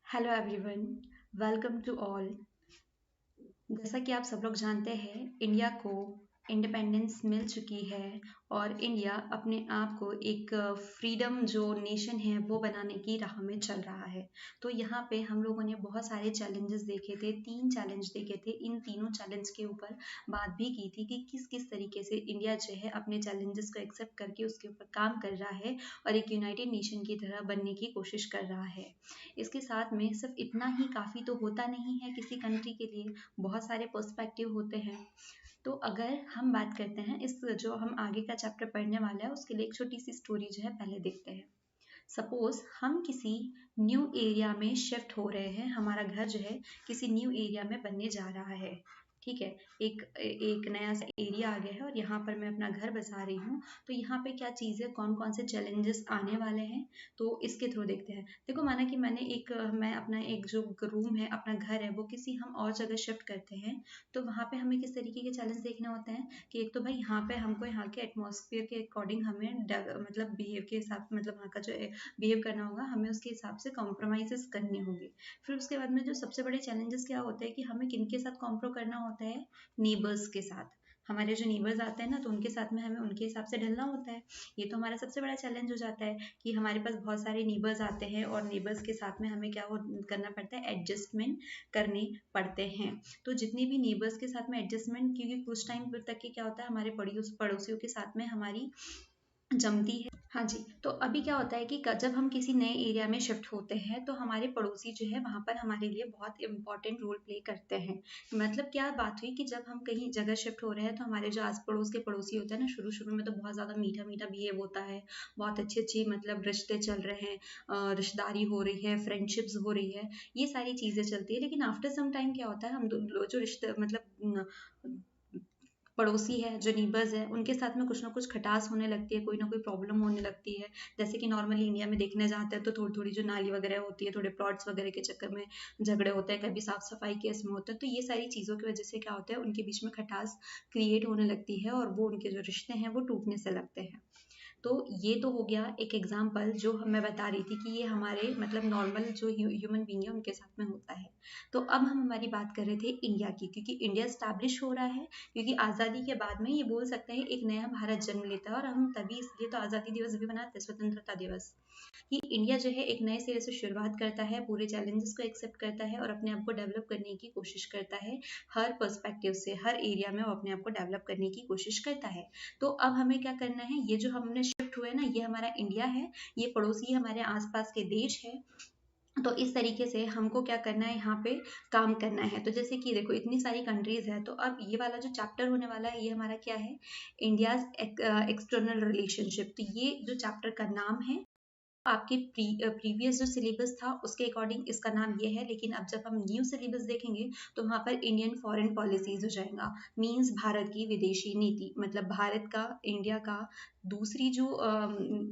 Hello everyone, welcome to all. जैसा कि आप सब लोग जानते हैं, इंडिया को इंडिपेंडेंस मिल चुकी है और इंडिया अपने आप को एक फ्रीडम जो नेशन है वो बनाने की राह में चल रहा है। तो यहाँ पे हम लोगों ने बहुत सारे चैलेंजेस देखे थे, 3 चैलेंज देखे थे। इन तीनों चैलेंज के ऊपर बात भी की थी कि किस किस तरीके से इंडिया जो है अपने चैलेंजेस को एक्सेप्ट करके उसके ऊपर काम कर रहा है और एक यूनाइटेड नेशन की तरह बनने की कोशिश कर रहा है। इसके साथ में सिर्फ इतना ही काफ़ी तो होता नहीं है किसी कंट्री के लिए, बहुत सारे पर्सपेक्टिव होते हैं। तो अगर हम बात करते हैं इस जो हम आगे का चैप्टर पढ़ने वाले हैं उसके लिए एक छोटी सी स्टोरी जो है पहले देखते हैं। सपोज हम किसी न्यू एरिया में शिफ्ट हो रहे हैं, हमारा घर जो है किसी न्यू एरिया में बनने जा रहा है। ठीक है, एक एक नया सा एरिया आ गया है और यहाँ पर मैं अपना घर बसा रही हूँ। तो यहाँ पे क्या चीज़ें, कौन कौन से चैलेंजेस आने वाले हैं, तो इसके थ्रू देखते हैं। देखो, माना कि मैं अपना एक जो रूम है, अपना घर है, वो किसी हम और जगह शिफ्ट करते हैं। तो वहाँ पे हमें किस तरीके के चैलेंज देखने होते हैं कि एक तो भाई यहाँ पे हमको यहाँ के एटमॉस्फेयर के अकॉर्डिंग हमें मतलब बिहेव के हिसाब, मतलब वहाँ का जो बिहेव करना होगा, हमें उसके हिसाब से कॉम्प्रोमाइज़ेस करने होंगे। फिर उसके बाद में जो सबसे बड़े चैलेंजेस क्या होते हैं कि हमें किनके साथ कॉम्प्रो करना होता है, नेबर्स के साथ। हमारे जो नेबर्स आते हैं ना, तो उनके साथ में हमें उनके हिसाब से ढलना होता है। ये तो हमारा सबसे बड़ा चैलेंज हो जाता है कि हमारे पास बहुत सारे नेबर्स आते हैं और नेबर्स के साथ में हमें क्या हो करना पड़ता है, एडजस्टमेंट करने पड़ते हैं। तो जितने भी नेबर्स के साथ में एडजस्टमेंट, क्योंकि कुछ टाइम तक के क्या होता है, हमारे पड़ोसियों के साथ में हमारी जमती है। हाँ जी, तो अभी क्या होता है कि जब हम किसी नए एरिया में शिफ्ट होते हैं तो हमारे पड़ोसी जो है वहाँ पर हमारे लिए बहुत इंपॉर्टेंट रोल प्ले करते हैं। मतलब क्या बात हुई कि जब हम कहीं जगह शिफ्ट हो रहे हैं तो हमारे जो आस पड़ोस के पड़ोसी होते हैं ना, शुरू शुरू में तो बहुत ज़्यादा मीठा मीठा बिहेव होता है, बहुत अच्छी अच्छी मतलब रिश्ते चल रहे हैं, रिश्तेदारी हो रही है, फ्रेंडशिप्स हो रही है, ये सारी चीज़ें चलती है। लेकिन आफ्टर सम टाइम क्या होता है, हम जो रिश्ते मतलब पड़ोसी है, जो नीबर्स है, उनके साथ में कुछ ना कुछ खटास होने लगती है, कोई ना कोई प्रॉब्लम होने लगती है। जैसे कि नॉर्मली इंडिया में देखने जाते हैं तो थोड़ी थोड़ी जो नाली वगैरह होती है, थोड़े प्लॉट्स वगैरह के चक्कर में झगड़े होते हैं, कभी साफ सफाई केस में होता है। तो ये सारी चीज़ों की वजह से क्या होता है, उनके बीच में खटास क्रिएट होने लगती है और वो उनके जो रिश्ते हैं वो टूटने से लगते हैं। तो ये तो हो गया एक एग्जाम्पल जो मैं बता रही थी कि ये हमारे मतलब नॉर्मल जो ह्यूमन बींग है उनके साथ में होता है। तो अब हम हमारी बात कर रहे थे इंडिया की, क्योंकि इंडिया स्टैब्लिश हो रहा है, क्योंकि आज़ादी के बाद में ये बोल सकते हैं एक नया भारत जन्म लेता है। और हम तभी इसलिए तो आज़ादी दिवस भी मनाते हैं, स्वतंत्रता दिवस, कि इंडिया जो है एक नए सिरे से शुरुआत करता है, पूरे चैलेंजेस को एक्सेप्ट करता है और अपने आप को डेवलप करने की कोशिश करता है। हर पर्सपेक्टिव से, हर एरिया में वो अपने आप को डेवलप करने की कोशिश करता है। तो अब हमें क्या करना है, ये जो हमने शिफ्ट हुए ना, ये हमारा इंडिया है, ये पड़ोसी हमारे आसपास के देश है। तो इस तरीके से हमको क्या करना है, यहाँ पे काम करना है। तो जैसे कि देखो, इतनी सारी कंट्रीज है, तो अब ये वाला जो चैप्टर होने वाला है ये हमारा क्या है, इंडियाज एक्सटर्नल रिलेशनशिप। तो ये जो चैप्टर का नाम है, आपके प्रीवियस जो सिलेबस था उसके अकॉर्डिंग इसका नाम ये है, लेकिन अब जब हम न्यू सिलेबस देखेंगे तो वहाँ पर इंडियन फॉरेन पॉलिसीज हो जाएगा। मींस भारत की विदेशी नीति, मतलब भारत का, इंडिया का दूसरी जो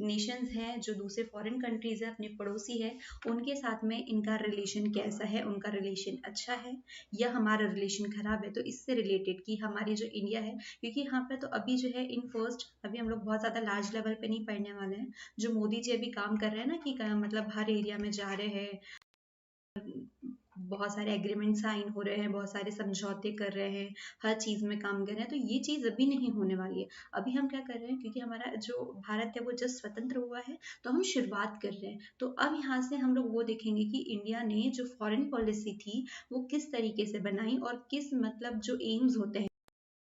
नेशंस हैं, जो दूसरे फॉरेन कंट्रीज है, अपने पड़ोसी है, उनके साथ में इनका रिलेशन कैसा है, उनका रिलेशन अच्छा है या हमारा रिलेशन खराब है। तो इससे रिलेटेड कि हमारी जो इंडिया है, क्योंकि यहाँ पर तो अभी जो है इन फर्स्ट अभी हम लोग बहुत ज़्यादा लार्ज लेवल पे नहीं पढ़ने वाले हैं। जो मोदी जी अभी काम कर रहे हैं ना कि मतलब हर एरिया में जा रहे हैं, बहुत सारे एग्रीमेंट साइन हो रहे हैं, बहुत सारे समझौते कर रहे हैं, हर चीज़ में काम कर रहे हैं। तो ये चीज़ अभी नहीं होने वाली है। अभी हम क्या कर रहे हैं, क्योंकि हमारा जो भारत है वो जस्ट स्वतंत्र हुआ है, तो हम शुरुआत कर रहे हैं। तो अब यहाँ से हम लोग वो देखेंगे कि इंडिया ने जो फॉरेन पॉलिसी थी वो किस तरीके से बनाई और किस मतलब जो एम्स होते हैं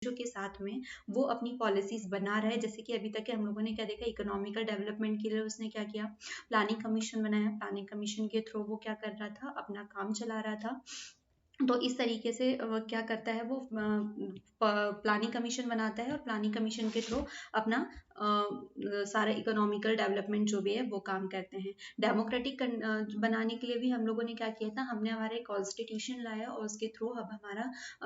देशों के साथ में वो अपनी पॉलिसीज बना रहा है। जैसे कि अभी तक के हम लोगों ने क्या देखा, इकोनॉमिकल डेवलपमेंट के लिए उसने क्या किया, प्लानिंग कमीशन बनाया। प्लानिंग कमीशन के थ्रू वो क्या कर रहा था, अपना काम चला रहा था। तो इस तरीके से क्या करता है वो, प्लानिंग कमीशन बनाता है और प्लानिंग कमीशन के थ्रू अपना सारा इकोनॉमिकल डेवलपमेंट जो भी है वो काम करते हैं। डेमोक्रेटिक बनाने के लिए भी हम लोगों ने क्या किया था, हमने हमारे कॉन्स्टिट्यूशन लाया और उसके थ्रू अब हमारा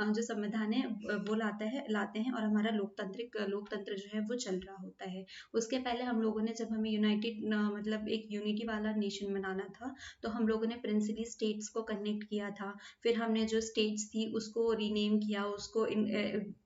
जो संविधान है वो लाते हैं और हमारा लोकतंत्र जो है वो चल रहा होता है। उसके पहले हम लोगों ने, जब हमें यूनाइटेड मतलब एक यूनिटी वाला नेशन बनाना था, तो हम लोगों ने प्रिंसिपली स्टेट्स को कनेक्ट किया था। फिर हमने जो स्टेट्स थी उसको रीनेम किया, उसको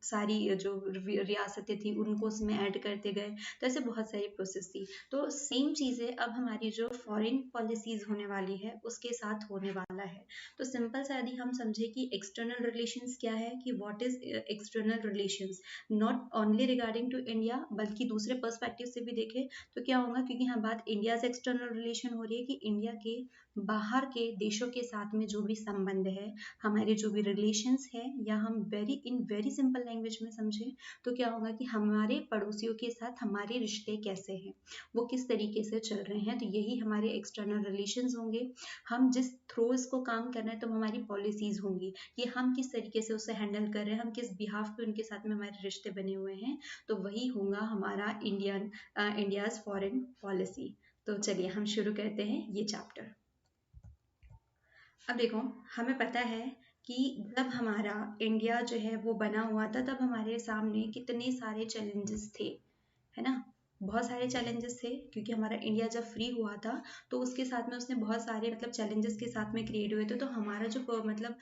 सारी जो रियासतें थी उनको उसमें ऐड करते गए। है। तो ऐसे बहुत सारी प्रोसेस थी। तो सेम चीज़ें अब हमारी जो फॉरेन पॉलिसीज होने वाली है उसके साथ होने वाला है। तो सिंपल सा यदि हम समझे कि एक्सटर्नल रिलेशंस क्या है, कि what is external relations, not only regarding to India बल्कि दूसरे पर्सपेक्टिव से भी देखें तो क्या होगा, क्योंकि यहाँ बात इंडिया से एक्सटर्नल रिलेशन हो रही है कि इंडिया के बाहर के देशों के साथ में जो भी संबंध है, हमारे जो भी रिलेशंस है, या हम वेरी सिंपल लैंग्वेज में समझें तो क्या होगा कि हमारे पड़ोसियों के साथ हमारे रिश्ते कैसे हैं, वो किस तरीके से चल रहे हैं। तो यही हमारे एक्सटर्नल रिलेशंस होंगे। हम जिस थ्रू इसको काम कर रहे हैं तो हमारी पॉलिसीज होंगी कि हम किस तरीके से उसे हैंडल कर रहे हैं, हम किस बिहाफ पे उनके साथ में हमारे रिश्ते बने हुए हैं। तो वही होगा हमारा इंडियाज फॉरेन पॉलिसी। तो चलिए हम शुरू करते हैं ये चैप्टर। अब देखो, हमें पता है कि जब हमारा इंडिया जो है वो बना हुआ था तब हमारे सामने कितने सारे चैलेंजेस थे, है ना। बहुत सारे चैलेंजेस थे क्योंकि हमारा इंडिया जब फ्री हुआ था तो उसके साथ में उसने बहुत सारे मतलब चैलेंजेस के साथ में क्रिएट हुए थे। तो हमारा जो मतलब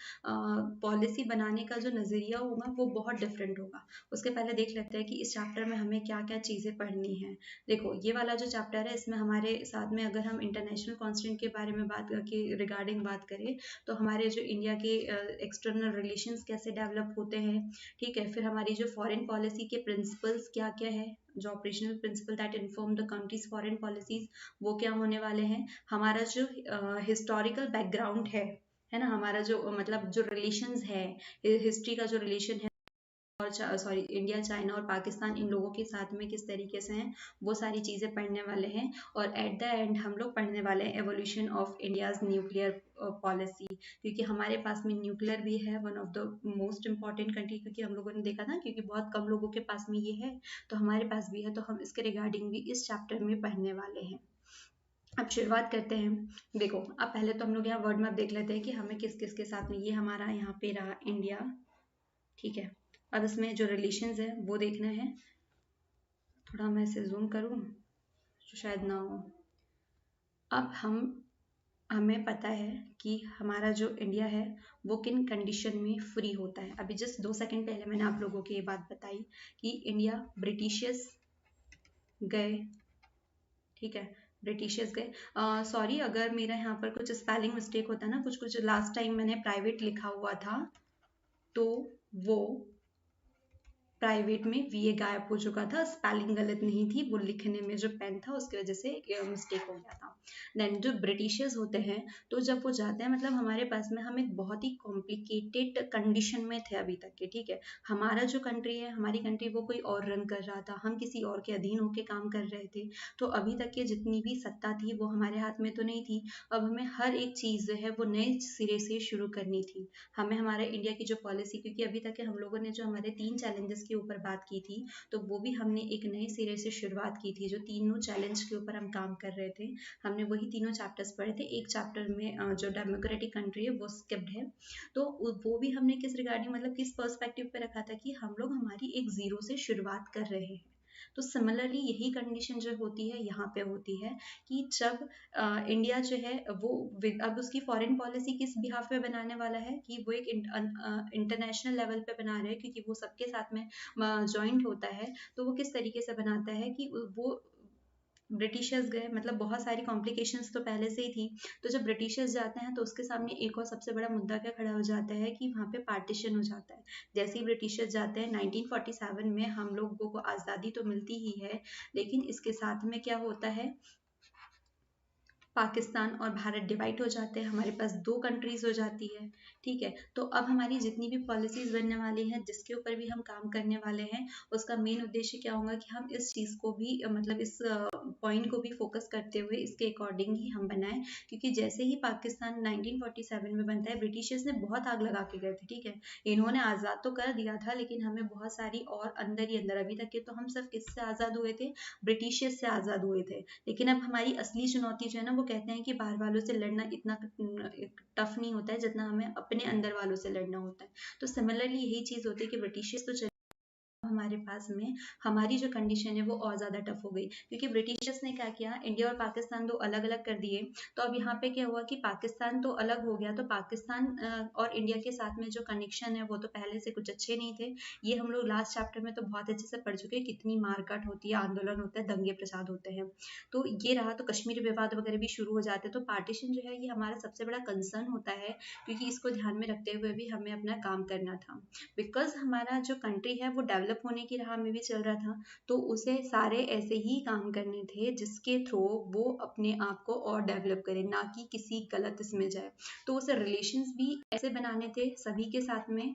पॉलिसी बनाने का जो नज़रिया होगा वो बहुत डिफरेंट होगा। उसके पहले देख लेते हैं कि इस चैप्टर में हमें क्या क्या चीज़ें पढ़नी है। देखो, ये वाला जो चैप्टर है इसमें हमारे साथ में अगर हम इंटरनेशनल कॉन्स्टेंट के बारे में बात के रिगार्डिंग बात करें तो हमारे जो इंडिया के एक्सटर्नल रिलेशंस कैसे डेवलप होते हैं, ठीक है। फिर हमारी जो फॉरेन पॉलिसी के प्रिंसिपल्स क्या क्या है, जो operational principal that inform the countries foreign policies, वो क्या होने वाले हैं। हमारा जो हिस्टोरिकल बैकग्राउंड है ना, हमारा जो मतलब जो रिलेशंस है, हिस्ट्री का जो रिलेशन है, और सॉरी इंडिया, चाइना और पाकिस्तान इन लोगों के साथ में किस तरीके से हैं, वो सारी चीज़ें पढ़ने वाले हैं। और एट द एंड हम लोग पढ़ने वाले हैं evolution of India's nuclear policy, क्योंकि हमारे पास में न्यूक्लियर भी है, one of the most important country, क्योंकि हम लोगों ने देखा था क्योंकि बहुत कम लोगों के पास में ये है, तो हमारे पास भी है, तो हम इसके रिगार्डिंग भी इस चैप्टर में पढ़ने वाले हैं। अब शुरुआत करते हैं। देखो, अब पहले तो हम लोग यहाँ वर्ड मैप देख लेते हैं कि हमें किस किस के साथ में, ये हमारा यहाँ पे रहा इंडिया, ठीक है। अब इसमें जो रिलेशंस है वो देखना है। थोड़ा मैं इसे जूम करूँ तो शायद ना हो। अब हमें पता है कि हमारा जो इंडिया है वो किन कंडीशन में फ्री होता है। अभी जस्ट 2 सेकंड पहले मैंने आप लोगों को ये बात बताई कि इंडिया ब्रिटिशर्स गए, ठीक है, ब्रिटिशर्स गए। सॉरी अगर मेरा यहाँ पर कुछ स्पेलिंग मिस्टेक होता है ना, कुछ कुछ लास्ट टाइम मैंने प्राइवेट लिखा हुआ था तो वो प्राइवेट में वी ए गायब हो चुका था, स्पेलिंग गलत नहीं थी, वो लिखने में जो पेन था उसकी वजह से मिस्टेक हो गया था। देन जो ब्रिटिशर्स होते हैं तो जब वो जाते हैं मतलब हमारे पास में हम एक बहुत ही कॉम्प्लिकेटेड कंडीशन में थे अभी तक के, ठीक है। हमारा जो कंट्री है, हमारी कंट्री वो कोई और रन कर रहा था, हम किसी और के अधीन होकर काम कर रहे थे। तो अभी तक के जितनी भी सत्ता थी वो हमारे हाथ में तो नहीं थी। अब हमें हर एक चीज़ जो है वो नए सिरे से शुरू करनी थी। हमें हमारे इंडिया की जो पॉलिसी, क्योंकि अभी तक के हम लोगों ने जो हमारे 3 चैलेंजेस के ऊपर बात की थी तो वो भी हमने एक नए सिरे से शुरुआत की थी। जो तीनों चैलेंज के ऊपर हम काम कर रहे थे, हमने वही तीनों चैप्टर्स पढ़े थे। एक चैप्टर में जो डेमोक्रेटिक कंट्री है वो स्किप्ड है, तो वो भी हमने किस रिगार्डिंग मतलब किस पर्सपेक्टिव पे रखा था कि हम लोग हमारी एक जीरो से शुरुआत कर रहे हैं। तो सिमिलरली यही कंडीशन जो होती है यहाँ पे होती है कि जब इंडिया जो है वो अब उसकी फॉरेन पॉलिसी किस बिहाफ पे बनाने वाला है कि वो एक इंटरनेशनल लेवल पे बना रहे हैं, क्योंकि वो सबके साथ में जॉइंट होता है। तो वो किस तरीके से बनाता है कि वो ब्रिटिशर्स गए, मतलब बहुत सारी कॉम्प्लिकेशंस तो पहले से ही थी। तो जब ब्रिटिशर्स जाते हैं तो उसके सामने एक और सबसे बड़ा मुद्दा क्या खड़ा हो जाता है कि वहाँ पे पार्टीशन हो जाता है। जैसे ही ब्रिटिशर्स जाते हैं 1947 में हम लोगों को आज़ादी तो मिलती ही है, लेकिन इसके साथ में क्या होता है, पाकिस्तान और भारत डिवाइड हो जाते हैं, हमारे पास 2 कंट्रीज हो जाती है, ठीक है। तो अब हमारी जितनी भी पॉलिसीज बनने वाली हैं, जिसके ऊपर भी हम काम करने वाले हैं, उसका मेन उद्देश्य क्या होगा कि हम इस चीज़ को भी मतलब इस पॉइंट को भी फोकस करते हुए इसके अकॉर्डिंग ही हम बनाएं। क्योंकि जैसे ही पाकिस्तान 1947 में बनता है, ब्रिटिशर्स ने बहुत आग लगा के गए थे, ठीक है। इन्होंने आज़ाद तो कर दिया था लेकिन हमें बहुत सारी और अंदर ही अंदर, अभी तक के तो हम सिर्फ किससे आज़ाद हुए थे, ब्रिटिशर्स से आज़ाद हुए थे। लेकिन अब हमारी असली चुनौती जो है ना, वो कहते हैं कि बाहर वालों से लड़ना इतना टफ नहीं होता है जितना हमें अपने अंदर वालों से लड़ना होता है। तो सिमिलरली यही चीज़ होती है कि ब्रिटिशर्स तो हमारे पास में हमारी जो कंडीशन है वो और ज़्यादा टफ हो गई, क्योंकि ब्रिटिशर्स ने क्या किया, इंडिया और पाकिस्तान दो अलग अलग कर दिए। तो अब यहाँ पे क्या हुआ कि पाकिस्तान तो अलग हो गया, तो पाकिस्तान और इंडिया के साथ में जो कनेक्शन है वो तो पहले से कुछ अच्छे नहीं थे। ये हम लोग लास्ट चैप्टर में तो बहुत अच्छे से पढ़ चुके हैं, कितनी मारकाट होती है, आंदोलन होता है, दंगे प्रसाद होते हैं। तो ये रहा, तो कश्मीर विवाद वगैरह भी शुरू हो जाते हैं। तो पार्टीशन जो है ये हमारा सबसे बड़ा कंसर्न होता है, क्योंकि इसको ध्यान में रखते हुए भी हमें अपना काम करना था। बिकॉज हमारा जो कंट्री है वो डेवलप होने की राह में भी चल रहा था, तो उसे सारे ऐसे ही काम करने थे जिसके थ्रू वो अपने आप को और डेवलप करे, ना कि किसी गलत इसमें जाए। तो उसे रिलेशंस भी ऐसे बनाने थे सभी के साथ में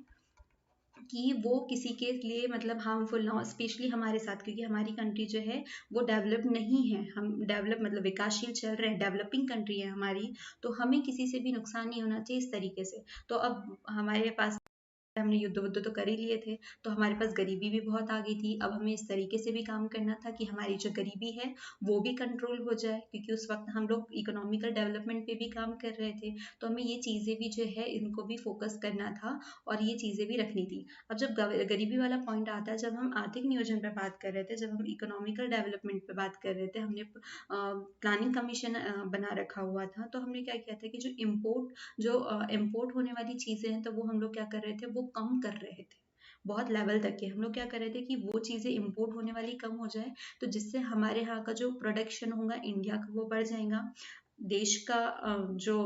कि वो किसी के लिए मतलब हार्मफुल ना हो, स्पेशली हमारे साथ, क्योंकि हमारी कंट्री जो है वो डेवलप नहीं है, हम डेवलप मतलब विकासशील चल रहे हैं, डेवलपिंग कंट्री है हमारी, तो हमें किसी से भी नुकसान नहीं होना चाहिए इस तरीके से। तो अब हमारे पास हमने युद्ध वुद्ध तो कर ही लिए थे, तो हमारे पास गरीबी भी बहुत आ गई थी। अब हमें इस तरीके से भी काम करना था कि हमारी जो गरीबी है वो भी कंट्रोल हो जाए, क्योंकि उस वक्त हम लोग इकोनॉमिकल डेवलपमेंट पे भी काम कर रहे थे, तो हमें ये चीज़ें भी जो है इनको भी फोकस करना था और ये चीज़ें भी रखनी थी। अब जब गरीबी वाला पॉइंट आता है, जब हम आर्थिक नियोजन पे बात कर रहे थे, जब हम इकोनॉमिकल डेवलपमेंट पे बात कर रहे थे, हमने प्लानिंग कमीशन बना रखा हुआ था, तो हमने क्या किया था कि जो इम्पोर्ट होने वाली चीज़ें हैं, तो वो हम लोग क्या कर रहे थे, वो कम कर रहे थे बहुत लेवल तक के। हम लोग क्या कर रहे थे कि वो चीज़ें इम्पोर्ट होने वाली कम हो जाए, तो जिससे हमारे यहाँ का जो प्रोडक्शन होगा इंडिया का वो बढ़ जाएगा, देश का जो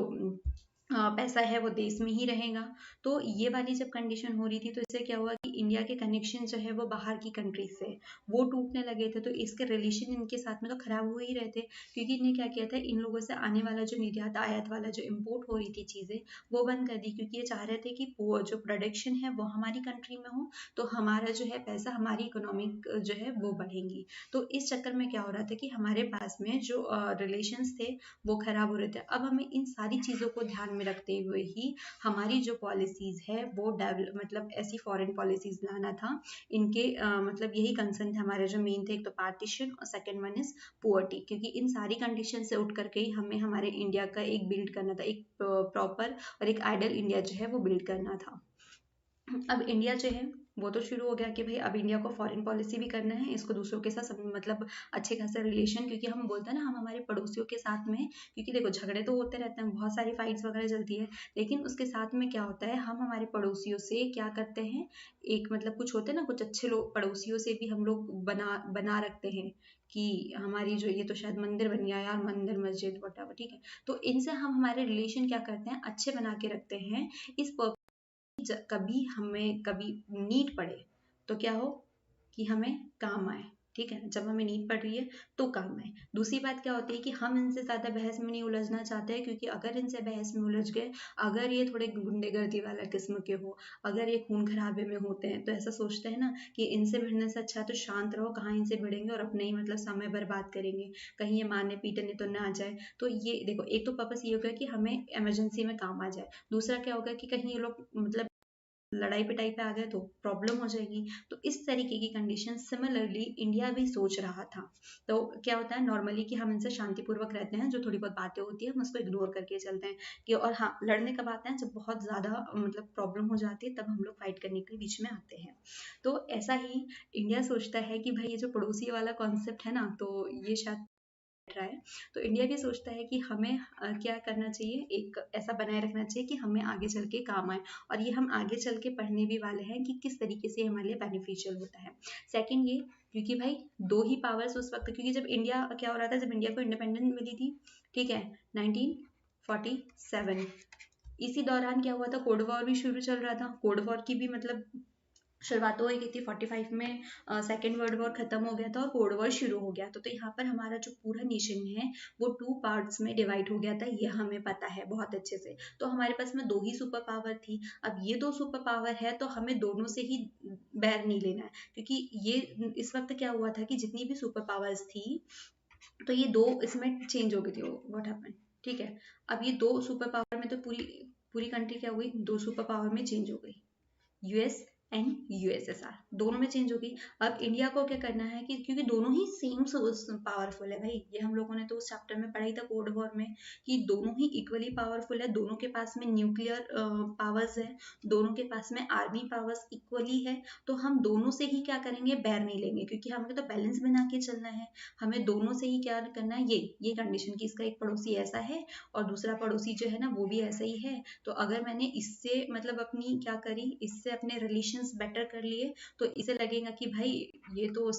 पैसा है वो देश में ही रहेगा। तो ये वाली जब कंडीशन हो रही थी, तो इससे क्या हुआ कि इंडिया के कनेक्शन जो है वो बाहर की कंट्री से वो टूटने लगे थे, तो इसके रिलेशन इनके साथ में तो खराब हो ही रहे थे, क्योंकि इन्हें क्या किया था, इन लोगों से आने वाला जो निर्यात आयात वाला जो इम्पोर्ट हो रही थी चीज़ें वो बंद कर दी, क्योंकि ये चाह रहे थे कि वो जो प्रोडक्शन है वो हमारी कंट्री में हो, तो हमारा जो है पैसा, हमारी इकोनॉमिक जो है वो बढ़ेंगी। तो इस चक्कर में क्या हो रहा था कि हमारे पास में जो रिलेशंस थे वो खराब हो रहे थे। अब हमें इन सारी चीज़ों को ध्यान में रखते हुए ही हमारी जो पॉलिसीज़ है वो डेवलप मतलब ऐसी फॉरेन पॉलिसीज़ लाना था। इनके मतलब यही कंसर्न थे हमारे जो मेन थे, एक तो पार्टीशन और सेकेंड वन इज पुअर्टी, क्योंकि इन सारी कंडीशन से उठ करके ही हमें हमारे इंडिया का एक बिल्ड करना था, एक प्रॉपर और एक आइडल इंडिया जो है वो बिल्ड करना था। अब इंडिया जो है वो तो शुरू हो गया कि भाई अब इंडिया को फॉरेन पॉलिसी भी करना है, इसको दूसरों के साथ सब मतलब अच्छे खासे रिलेशन, क्योंकि हम बोलते हैं ना हम हमारे पड़ोसियों के साथ में, क्योंकि देखो झगड़े तो होते रहते हैं, बहुत सारी फाइट्स वगैरह चलती है, लेकिन उसके साथ में क्या होता है, हम हमारे पड़ोसियों से क्या करते हैं, एक मतलब कुछ होते हैं ना कुछ अच्छे लोग, पड़ोसियों से भी हम लोग बना बना रखते हैं कि हमारी जो ये तो शायद मंदिर बन गया यार, मंदिर मस्जिद वटावर, ठीक है, तो इनसे हम हमारे रिलेशन क्या करते हैं, अच्छे बना के रखते हैं। इस कभी हमें कभी नीड पड़े तो क्या हो कि हमें काम आए, ठीक है, जब हमें नीड पड़ रही है तो काम आए। दूसरी बात क्या होती है कि हम इनसे ज़्यादा बहस में नहीं उलझना चाहते हैं, क्योंकि अगर इनसे बहस में उलझ गए, अगर ये थोड़े गुंडेगर्दी वाला किस्म के हो, अगर ये खून खराबे में होते हैं, तो ऐसा सोचते हैं ना कि इनसे भिड़ने से अच्छा तो शांत रहो, कहाँ इनसे भिड़ेंगे और अपने ही मतलब समय बर्बाद करेंगे, कहीं ये मारने पीटने तो ना आ जाए। तो ये देखो, एक तो पर्पस ये होगा कि हमें इमरजेंसी में काम आ जाए, दूसरा क्या होगा कि कहीं ये लोग मतलब लड़ाई पिटाई पे आ गए तो प्रॉब्लम हो जाएगी। तो इस तरीके की कंडीशन सिमिलरली इंडिया भी सोच रहा था। तो क्या होता है नॉर्मली कि हम इनसे शांतिपूर्वक रहते हैं, जो थोड़ी बहुत बातें होती है हम उसको इग्नोर करके चलते हैं कि, और हाँ लड़ने कब आते हैं, जब बहुत ज़्यादा मतलब प्रॉब्लम हो जाती है तब हम लोग फाइट करने के बीच में आते हैं। तो ऐसा ही इंडिया सोचता है कि भाई ये जो पड़ोसी वाला कॉन्सेप्ट है ना, तो ये शायद रहा है, तो इंडिया भी सोचता है कि हमें क्या करना चाहिए, एक ऐसा बनाए रखना चाहिए कि हमें आगे चल के काम आए, और ये हम आगे चल के पढ़ने भी वाले हैं कि किस तरीके से हमारे लिए बेनिफिशियल होता है। सेकंड ये, क्योंकि भाई दो ही पावर्स उस वक्त, क्योंकि जब इंडिया क्या हो रहा था, जब इंडिया को इंडिपेंडेंस मिली थी, ठीक है, 1947, इसी दौरान क्या हुआ था, कोल्ड वॉर भी शुरू चल रहा था, कोल्ड वॉर की भी मतलब शुरुआत तो हो गई थी 45 में, सेकेंड वर्ल्ड वॉर खत्म हो गया था और कोल्ड वॉर शुरू हो गया था। तो यहाँ पर हमारा जो पूरा नेशन है वो टू पार्ट्स में डिवाइड हो गया था, ये हमें पता है बहुत अच्छे से। तो हमारे पास में दो ही सुपर पावर थी। अब ये दो सुपर पावर है तो हमें दोनों से ही बैर नहीं लेना है, क्योंकि ये इस वक्त क्या हुआ था कि जितनी भी सुपर पावर्स थी, तो ये दो इसमें चेंज हो गई थी, व्हाट हैपन, ठीक है। अब ये दो सुपर पावर में तो पूरी पूरी कंट्री क्या हो गई, दो सुपर पावर में चेंज हो गई, यूएस एंड यूएसएसआर, दोनों में चेंज होगी। अब इंडिया को क्या करना है कि क्योंकि दोनों ही सेम पावरफुल है भाई, ये हम लोगों ने तो उस चैप्टर में पढ़ा ही था कोल्ड वॉर में कि दोनों ही इक्वली पावरफुल है, दोनों के पास में न्यूक्लियर पावर्स है, दोनों के पास में आर्मी पावर्स इक्वली है। तो हम दोनों से ही क्या करेंगे, बैर नहीं लेंगे, क्योंकि हमें तो बैलेंस बना के चलना है। हमें दोनों से ही क्या करना है, ये कंडीशन की इसका एक पड़ोसी ऐसा है और दूसरा पड़ोसी जो है ना वो भी ऐसा ही है। तो अगर मैंने इससे मतलब अपनी क्या करी, इससे अपने रिलेशंस बेटर कर लिए, तो इसे लगेगा कि भाई ये तो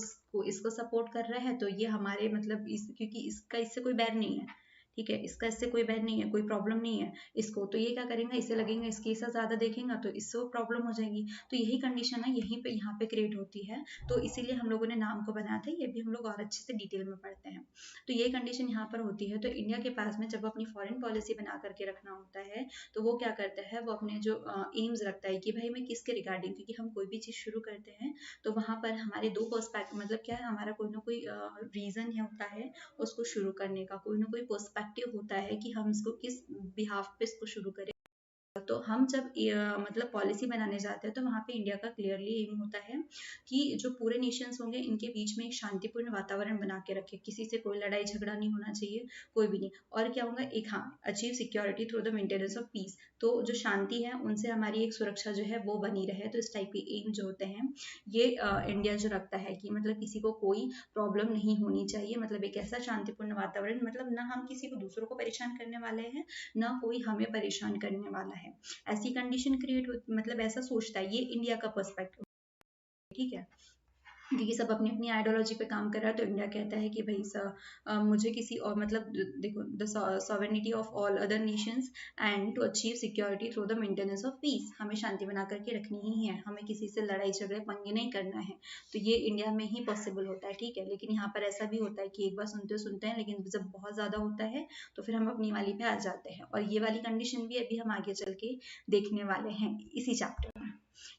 इसको सपोर्ट कर रहा है, तो ये हमारे मतलब क्योंकि इसका इससे कोई बैर नहीं है, ठीक है, इसका इससे कोई बैर नहीं है, कोई प्रॉब्लम नहीं है इसको, तो ये क्या करेंगे, इसे लगेगा इसके साथ ज्यादा देखेगा तो इससे वो प्रॉब्लम हो जाएगी। तो यही कंडीशन है यहीं पे यहाँ पे क्रिएट होती है। तो इसीलिए हम लोगों ने नाम को बनाया था, ये भी हम लोग और अच्छे से डिटेल में पढ़ते हैं। तो ये कंडीशन यहाँ पर होती है। तो इंडिया के पास में जब अपनी फॉरेन पॉलिसी बना करके रखना होता है, तो वो क्या करता है, वो अपने जो एम्स रखता है कि भाई मैं किसके रिगार्डिंग, क्योंकि हम कोई भी चीज़ शुरू करते हैं तो वहाँ पर हमारे दो पर्सपेक्टिव मतलब क्या है, हमारा कोई ना कोई रीज़न होता है उसको शुरू करने का, कोई ना कोई पर्सपेक्टिव होता है कि हम इसको किस बिहाफ पे इसको शुरू करें। तो हम जब मतलब पॉलिसी बनाने जाते हैं तो वहाँ पे इंडिया का क्लियरली एम होता है कि जो पूरे नेशंस होंगे इनके बीच में एक शांतिपूर्ण वातावरण बना के रखे, किसी से कोई लड़ाई झगड़ा नहीं होना चाहिए, कोई भी नहीं। और क्या होगा, एक हाँ, achieve security through the maintenance of piece, तो जो शांति है उनसे हमारी एक सुरक्षा जो है वो बनी रहे। तो इस टाइप के एम जो होते हैं ये इंडिया जो रखता है कि मतलब किसी को कोई प्रॉब्लम नहीं होनी चाहिए, मतलब एक ऐसा शांतिपूर्ण वातावरण, मतलब ना हम किसी को दूसरों को परेशान करने वाले हैं ना कोई हमें परेशान करने वाला है, ऐसी कंडीशन क्रिएट मतलब ऐसा सोचता है, ये इंडिया का पर्सपेक्टिव, ठीक है। क्योंकि सब अपनी अपनी आइडियोलॉजी पे काम कर रहा है, तो इंडिया कहता है कि भाई मुझे किसी और मतलब देखो the sovereignty of all other nations and to achieve security through the maintenance of peace, हमें शांति बना करके रखनी ही है, हमें किसी से लड़ाई झगड़े पंगे नहीं करना है। तो ये इंडिया में ही पॉसिबल होता है, ठीक है। लेकिन यहाँ पर ऐसा भी होता है कि एक बार सुनते सुनते हैं, लेकिन जब बहुत ज़्यादा होता है तो फिर हम अपनी वाली पे आ जाते हैं, और ये वाली कंडीशन भी अभी हम आगे चल के देखने वाले हैं इसी चैप्टर में,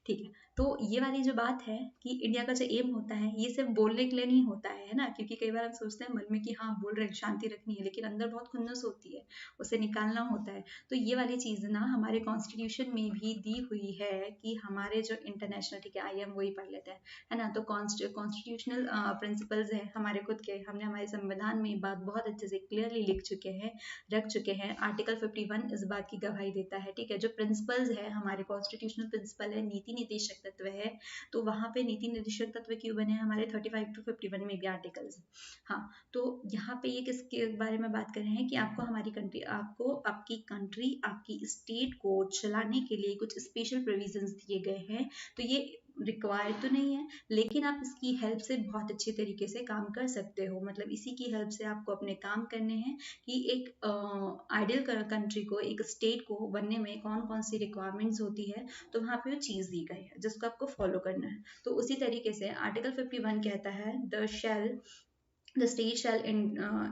ठीक है। तो ये वाली जो बात है कि इंडिया का जो एम होता है ये सिर्फ बोलने के लिए नहीं होता है ना, क्योंकि कई बार हम सोचते हैं मन में कि हाँ बोल रहे हैं शांति रखनी है, लेकिन अंदर बहुत खुन्नस होती है, उसे निकालना होता है। तो ये वाली चीज़ ना हमारे कॉन्स्टिट्यूशन में भी दी हुई है कि हमारे जो इंटरनेशनल, ठीक है आइए हम वही पढ़ लेते हैं, है ना। तो कॉन्स्टिट्यूशनल प्रिंसिपल्स हैं हमारे खुद के, हमने हमारे संविधान में बात बहुत अच्छे से क्लियरली लिख चुके हैं, रख चुके हैं। आर्टिकल 51 इस बात की गवाही देता है, ठीक है। जो प्रिंसिपल्स है हमारे कॉन्स्टिट्यूशनल प्रिंसिपल है, नीति निर्देशक तत्व है, तो वहाँ पे नीति निर्देशक तत्व क्यों बने हमारे 35 to 51 में भी आर्टिकल्स। हाँ, तो यहाँ पे ये किसके बारे में बात कर रहे हैं कि आपको हमारी कंट्री, आपको आपकी कंट्री, आपकी स्टेट को चलाने के लिए कुछ स्पेशल प्रोविजंस दिए गए हैं। तो ये रिक्वायर्ड तो नहीं है, लेकिन आप इसकी हेल्प से बहुत अच्छे तरीके से काम कर सकते हो, मतलब इसी की हेल्प से आपको अपने काम करने हैं कि एक आइडियल कंट्री को, एक स्टेट को बनने में कौन कौन सी रिक्वायरमेंट्स होती है, तो वहाँ पे वो चीज़ दी गई है जिसको आपको फॉलो करना है। तो उसी तरीके से आर्टिकल 51 कहता है the state shall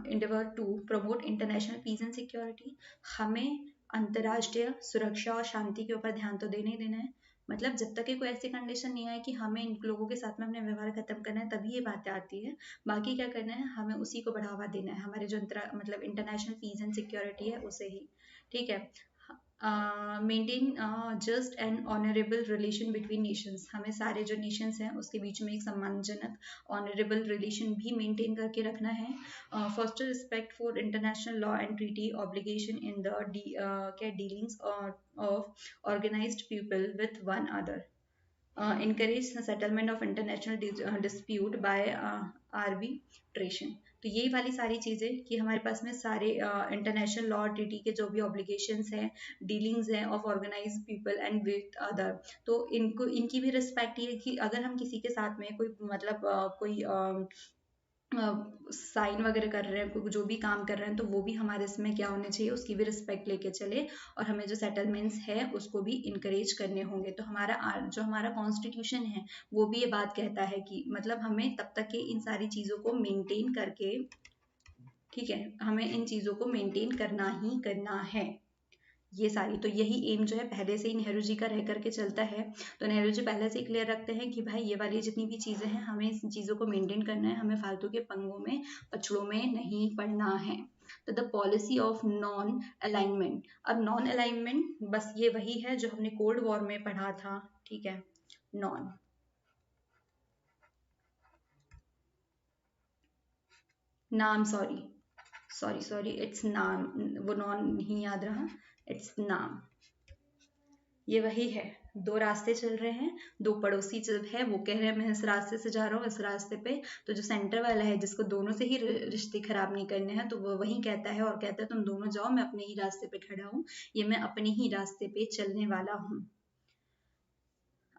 endeavor to promote international peace and security, हमें अंतर्राष्ट्रीय सुरक्षा और शांति के ऊपर ध्यान तो देना ही देना है। मतलब जब तक कि कोई ऐसी कंडीशन नहीं आए कि हमें इन लोगों के साथ में अपने व्यवहार खत्म करना है, तभी ये बातें आती है। बाकी क्या करना है, हमें उसी को बढ़ावा देना है, हमारे जो मतलब इंटरनेशनल पीस एंड सिक्योरिटी है उसे ही, ठीक है। Maintain just and honourable relation between Nations, हमें सारे जो नेशंस हैं उसके बीच में एक सम्मानजनक ऑनरेबल रिलेशन भी मेंटेन करके रखना है। First respect for international law and treaty obligation in the क्या dealings of organised people with one other, encourage the settlement of international dispute by arbitration। तो यही वाली सारी चीज़ें कि हमारे पास में सारे इंटरनेशनल लॉ ट्रीटी के जो भी ऑब्लिगेशंस हैं, डीलिंग्स हैं of organize people and with other, तो इनको इनकी भी रिस्पेक्ट ये कि अगर हम किसी के साथ में कोई मतलब कोई साइन वगैरह कर रहे हैं, जो भी काम कर रहे हैं, तो वो भी हमारे इसमें क्या होने चाहिए, उसकी भी रिस्पेक्ट लेके चले, और हमें जो सेटलमेंट्स है उसको भी इनकरेज करने होंगे। तो हमारा जो हमारा कॉन्स्टिट्यूशन है वो भी ये बात कहता है कि मतलब हमें तब तक के इन सारी चीज़ों को मेंटेन करके, ठीक है, हमें इन चीज़ों को मेंटेन करना ही करना है, ये सारी। तो यही एम जो है पहले से ही नेहरू जी का रह करके चलता है। तो नेहरू जी पहले से ही क्लियर रखते हैं कि भाई ये वाली जितनी भी चीज़ें हैं हमें इन चीज़ों को मेंटेन करना है, हमें फालतू के पंगों में पछड़ों में नहीं पड़ना है। तो the policy of non alignment, अब नॉन अलाइनमेंट बस ये वही है जो हमने कोल्ड वॉर में पढ़ा था, ठीक है, नॉन, नाम, सॉरी सॉरी सॉरी, इट्स नाम, वो नॉन नहीं याद रहा, इट्स नाम। ये वही है, दो रास्ते चल रहे हैं, दो पड़ोसी जब है वो कह रहे हैं मैं इस रास्ते से जा रहा हूँ इस रास्ते पे, तो जो सेंटर वाला है जिसको दोनों से ही रिश्ते खराब नहीं करने हैं तो वो वही कहता है और कहता है तुम दोनों जाओ, मैं अपने ही रास्ते पे खड़ा हूँ, ये मैं अपने ही रास्ते पे चलने वाला हूँ।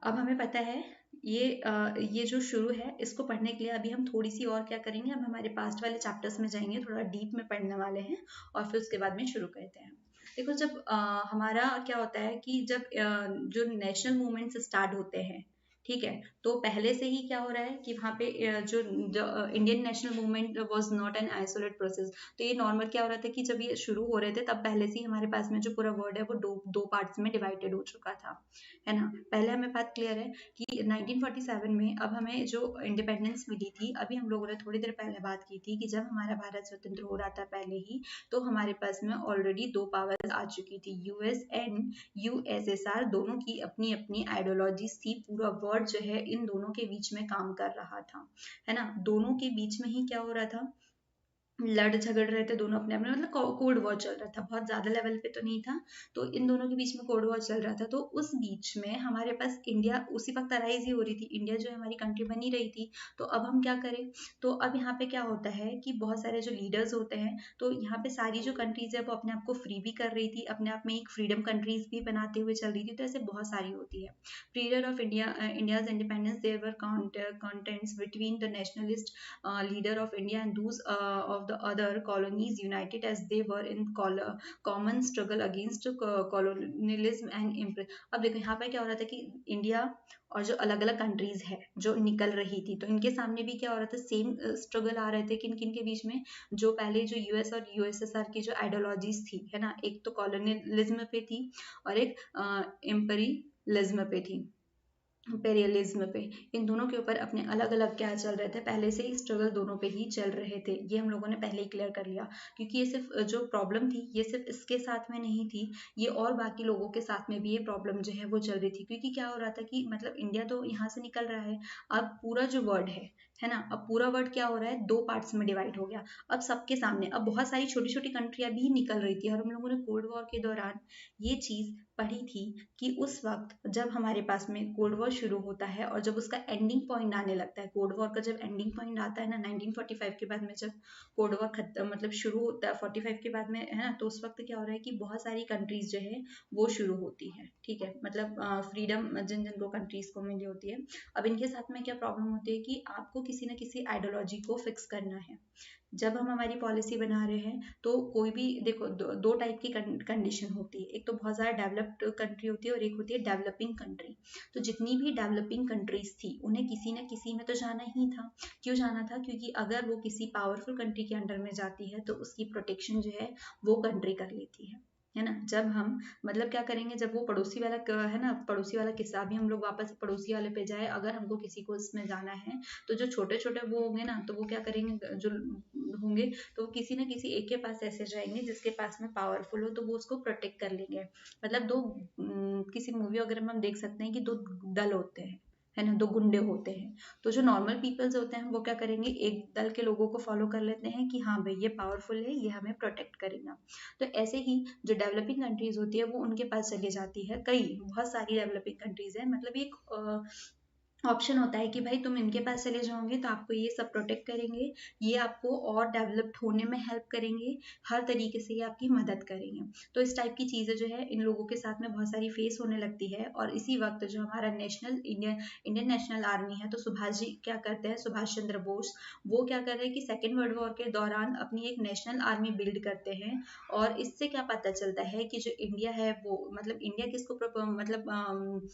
अब हमें पता है ये जो शुरू है इसको पढ़ने के लिए अभी हम थोड़ी सी और क्या करेंगे, अब हमारे पास्ट वाले चैप्टर्स में जाएंगे, थोड़ा डीप में पढ़ने वाले हैं और फिर उसके बाद में शुरू करते हैं। देखो जब हमारा क्या होता है कि जब जो नेशनल मूवमेंट्स स्टार्ट होते हैं, ठीक है, तो पहले से ही क्या हो रहा है कि वहाँ पे जो Indian national movement was not an isolate process. तो ये नॉर्मल क्या हो रहा था कि जब ये शुरू हो रहे थे तब पहले से ही हमारे पास में जो पूरा वर्ड है वो दो दो पार्ट्स में डिवाइडेड हो चुका था, है ना। पहले हमें बात क्लियर है कि 1947 में अब हमें जो इंडिपेंडेंस मिली थी, अभी हम लोगों ने थोड़ी देर पहले बात की थी कि जब हमारा भारत स्वतंत्र हो रहा था पहले ही, तो हमारे पास में ऑलरेडी दो पावर्स आ चुकी थी, यूएस एंड यूएसएसआर, दोनों की अपनी अपनी आइडियोलॉजी थी, पूरा वर्ल्ड जो है इन दोनों के बीच में काम कर रहा था, है ना। दोनों के बीच में ही क्या हो रहा था, लड़ झगड़ रहे थे दोनों अपने अपने, मतलब कोल्ड वॉर चल रहा था, बहुत ज्यादा लेवल पे तो नहीं था, तो इन दोनों के बीच में कोल्ड वॉर चल रहा था। तो उस बीच में हमारे पास इंडिया उसी वक्त अराइज ही हो रही थी, इंडिया जो है हमारी कंट्री बनी रही थी। तो अब हम क्या करें, तो अब यहाँ पे क्या होता है कि बहुत सारे जो लीडर्स होते हैं, तो यहाँ पे सारी जो कंट्रीज है वो अपने आप को फ्री भी कर रही थी, अपने आप में एक फ्रीडम कंट्रीज भी बनाते हुए चल रही थी, तो ऐसे बहुत सारी होती है। Period of India's independence there were contents between the nationalist leader of India and those of the other colonies united as they were in common struggle against colonialism and imperialism। अब देखो यहाँ पे क्या हो रहा था कि इंडिया और जो अलग अलग कंट्रीज है जो निकल रही थी, तो इनके सामने भी क्या हो रहा था, सेम स्ट्रगल आ रहे थे किन किन के बीच में, जो पहले जो यूएस और यूएसएसआर की जो आइडियोलॉजीज थी, है ना, एक तो कॉलोनियलिज्म पे थी और एक एम्परियलिज्म पे थी, इम्पेरियलिज्म पे, इन दोनों के ऊपर अपने अलग अलग क्या चल रहे थे, पहले से ही स्ट्रगल दोनों पे ही चल रहे थे, ये हम लोगों ने पहले ही क्लियर कर लिया। क्योंकि ये सिर्फ जो प्रॉब्लम थी ये सिर्फ इसके साथ में नहीं थी, ये और बाकी लोगों के साथ में भी ये प्रॉब्लम जो है वो चल रही थी। क्योंकि क्या हो रहा था कि मतलब इंडिया तो यहाँ से निकल रहा है, अब पूरा जो वर्ल्ड है ना, अब पूरा वर्ल्ड क्या हो रहा है, दो पार्ट्स में डिवाइड हो गया। अब सबके सामने अब बहुत सारी छोटी छोटी कंट्रियां भी निकल रही थी, और हम लोगों ने कोल्ड वॉर के दौरान ये चीज पढ़ी थी कि उस वक्त जब हमारे पास में कोल्ड वॉर शुरू होता है और जब उसका एंडिंग पॉइंट आने लगता है, कोल्ड वॉर का जब एंडिंग पॉइंट आता है ना 1945 के बाद में, जब कोल्ड वॉर खत्म मतलब शुरू होता है 45 के बाद में, है ना, तो उस वक्त क्या हो रहा है कि बहुत सारी कंट्रीज जो है वो शुरू होती है, ठीक है, मतलब फ्रीडम जिन जिन को कंट्रीज को मिली होती है। अब इनके साथ में क्या प्रॉब्लम होती है कि आपको किसी न किसी आइडियोलॉजी को फिक्स करना है। जब हम हमारी पॉलिसी बना रहे हैं तो कोई भी देखो दो टाइप की कंडीशन होती है, एक तो बहुत ज़्यादा डेवलप्ड कंट्री होती है और एक होती है डेवलपिंग कंट्री। तो जितनी भी डेवलपिंग कंट्रीज थी उन्हें किसी न किसी में तो जाना ही था। क्यों जाना था, क्योंकि अगर वो किसी पावरफुल कंट्री के अंडर में जाती है तो उसकी प्रोटेक्शन जो है वो कंट्री कर लेती है ना। जब हम मतलब क्या करेंगे, जब वो पड़ोसी वाला है ना, पड़ोसी वाला किस्सा, भी हम लोग वापस पड़ोसी वाले पे जाए, अगर हमको किसी को इसमें जाना है तो जो छोटे छोटे वो होंगे ना, तो वो क्या करेंगे, जो होंगे तो वो किसी ना किसी एक के पास ऐसे जाएंगे जिसके पास में पावरफुल हो, तो वो उसको प्रोटेक्ट कर लेंगे। मतलब दो किसी मूवी वगैरह में हम देख सकते हैं कि दो दल होते हैं, है ना, दो गुंडे होते हैं। तो जो नॉर्मल पीपल्स होते हैं वो क्या करेंगे, एक दल के लोगों को फॉलो कर लेते हैं कि हाँ भाई ये पावरफुल है, ये हमें प्रोटेक्ट करेगा। तो ऐसे ही जो डेवलपिंग कंट्रीज होती है वो उनके पास चली जाती है, कई बहुत सारी डेवलपिंग कंट्रीज है, मतलब एक ऑप्शन होता है कि भाई तुम इनके पास चले जाओगे तो आपको ये सब प्रोटेक्ट करेंगे, ये आपको और डेवलप्ड होने में हेल्प करेंगे, हर तरीके से ये आपकी मदद करेंगे। तो इस टाइप की चीज़ें जो है इन लोगों के साथ में बहुत सारी फेस होने लगती है। और इसी वक्त जो हमारा नेशनल इंडियन नेशनल आर्मी है, तो सुभाष जी क्या करते हैं, सुभाष चंद्र बोस, वो क्या कर रहे हैं कि सेकेंड वर्ल्ड वॉर के दौरान अपनी एक नेशनल आर्मी बिल्ड करते हैं। और इससे क्या पता चलता है कि जो इंडिया है वो मतलब इंडिया किसको मतलब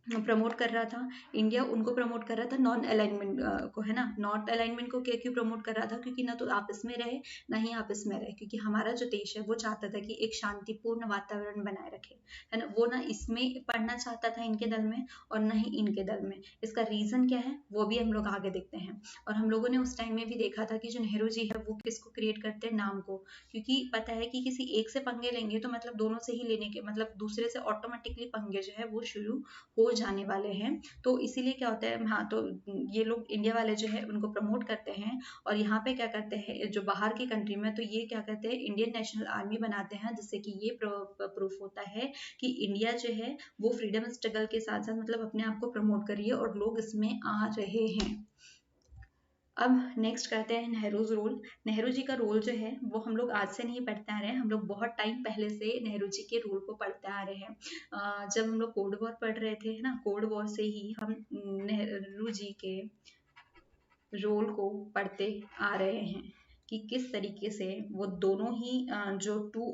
प्रमोट कर रहा था, इंडिया उनको प्रमोट कर रहा था नॉन अलाइनमेंट को, है ना। नॉट अलाइनमेंट को क्या क्यों प्रमोट कर रहा था, क्योंकि ना तो आपस में रहे ना ही आपस में रहे, क्योंकि हमारा जो देश है वो चाहता था कि एक शांतिपूर्ण वातावरण बनाए रखे, है ना। वो ना इसमें पढ़ना चाहता था इनके दल में और ना ही इनके दल में। इसका रीजन क्या है वो भी हम लोग आगे देखते हैं। और हम लोगों ने उस टाइम में भी देखा था कि जो नेहरू जी है वो किसको क्रिएट करते हैं, नाम को, क्योंकि पता है कि किसी एक से पंगे लेंगे तो मतलब दोनों से ही लेने के मतलब दूसरे से ऑटोमेटिकली पंगे जो है वो शुरू हो जाने वाले हैं। तो इसीलिए क्या होता है, हाँ, तो ये लोग इंडिया वाले जो है उनको प्रमोट करते हैं और यहाँ पे क्या करते हैं जो बाहर की कंट्री में, तो ये क्या करते हैं इंडियन नेशनल आर्मी बनाते हैं, जिससे कि ये प्रूफ होता है कि इंडिया जो है वो फ्रीडम स्ट्रगल के साथ साथ मतलब अपने आप को प्रमोट करिए और लोग इसमें आ रहे हैं। अब नेक्स्ट करते हैं नेहरूज रोल। नेहरू जी का रोल जो है वो हम लोग आज से नहीं पढ़ते आ रहे हैं, हम लोग बहुत टाइम पहले से नेहरू जी के रोल को पढ़ते आ रहे हैं। जब हम लोग कोल्ड वॉर पढ़ रहे थे ना, कोल्ड वॉर से ही हम नेहरू जी के रोल को पढ़ते आ रहे हैं कि किस तरीके से वो दोनों ही जो टू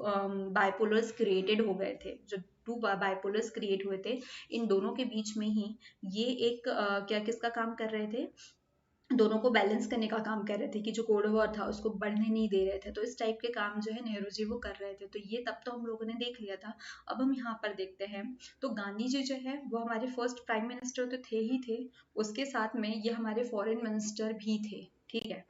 बाइपोलर्स क्रिएटेड हो गए थे, जो टू बाइपोलर्स क्रिएट हुए थे, इन दोनों के बीच में ही ये एक क्या किसका काम कर रहे थे, दोनों को बैलेंस करने का काम कर रहे थे कि जो कोल्ड वॉर था उसको बढ़ने नहीं दे रहे थे। तो इस टाइप के काम जो है नेहरू जी वो कर रहे थे। तो ये तब तो हम लोगों ने देख लिया था। अब हम यहाँ पर देखते हैं तो गांधी जी जो है वो हमारे फर्स्ट प्राइम मिनिस्टर तो थे ही थे, उसके साथ में ये हमारे फॉरेन मिनिस्टर भी थे। ठीक है,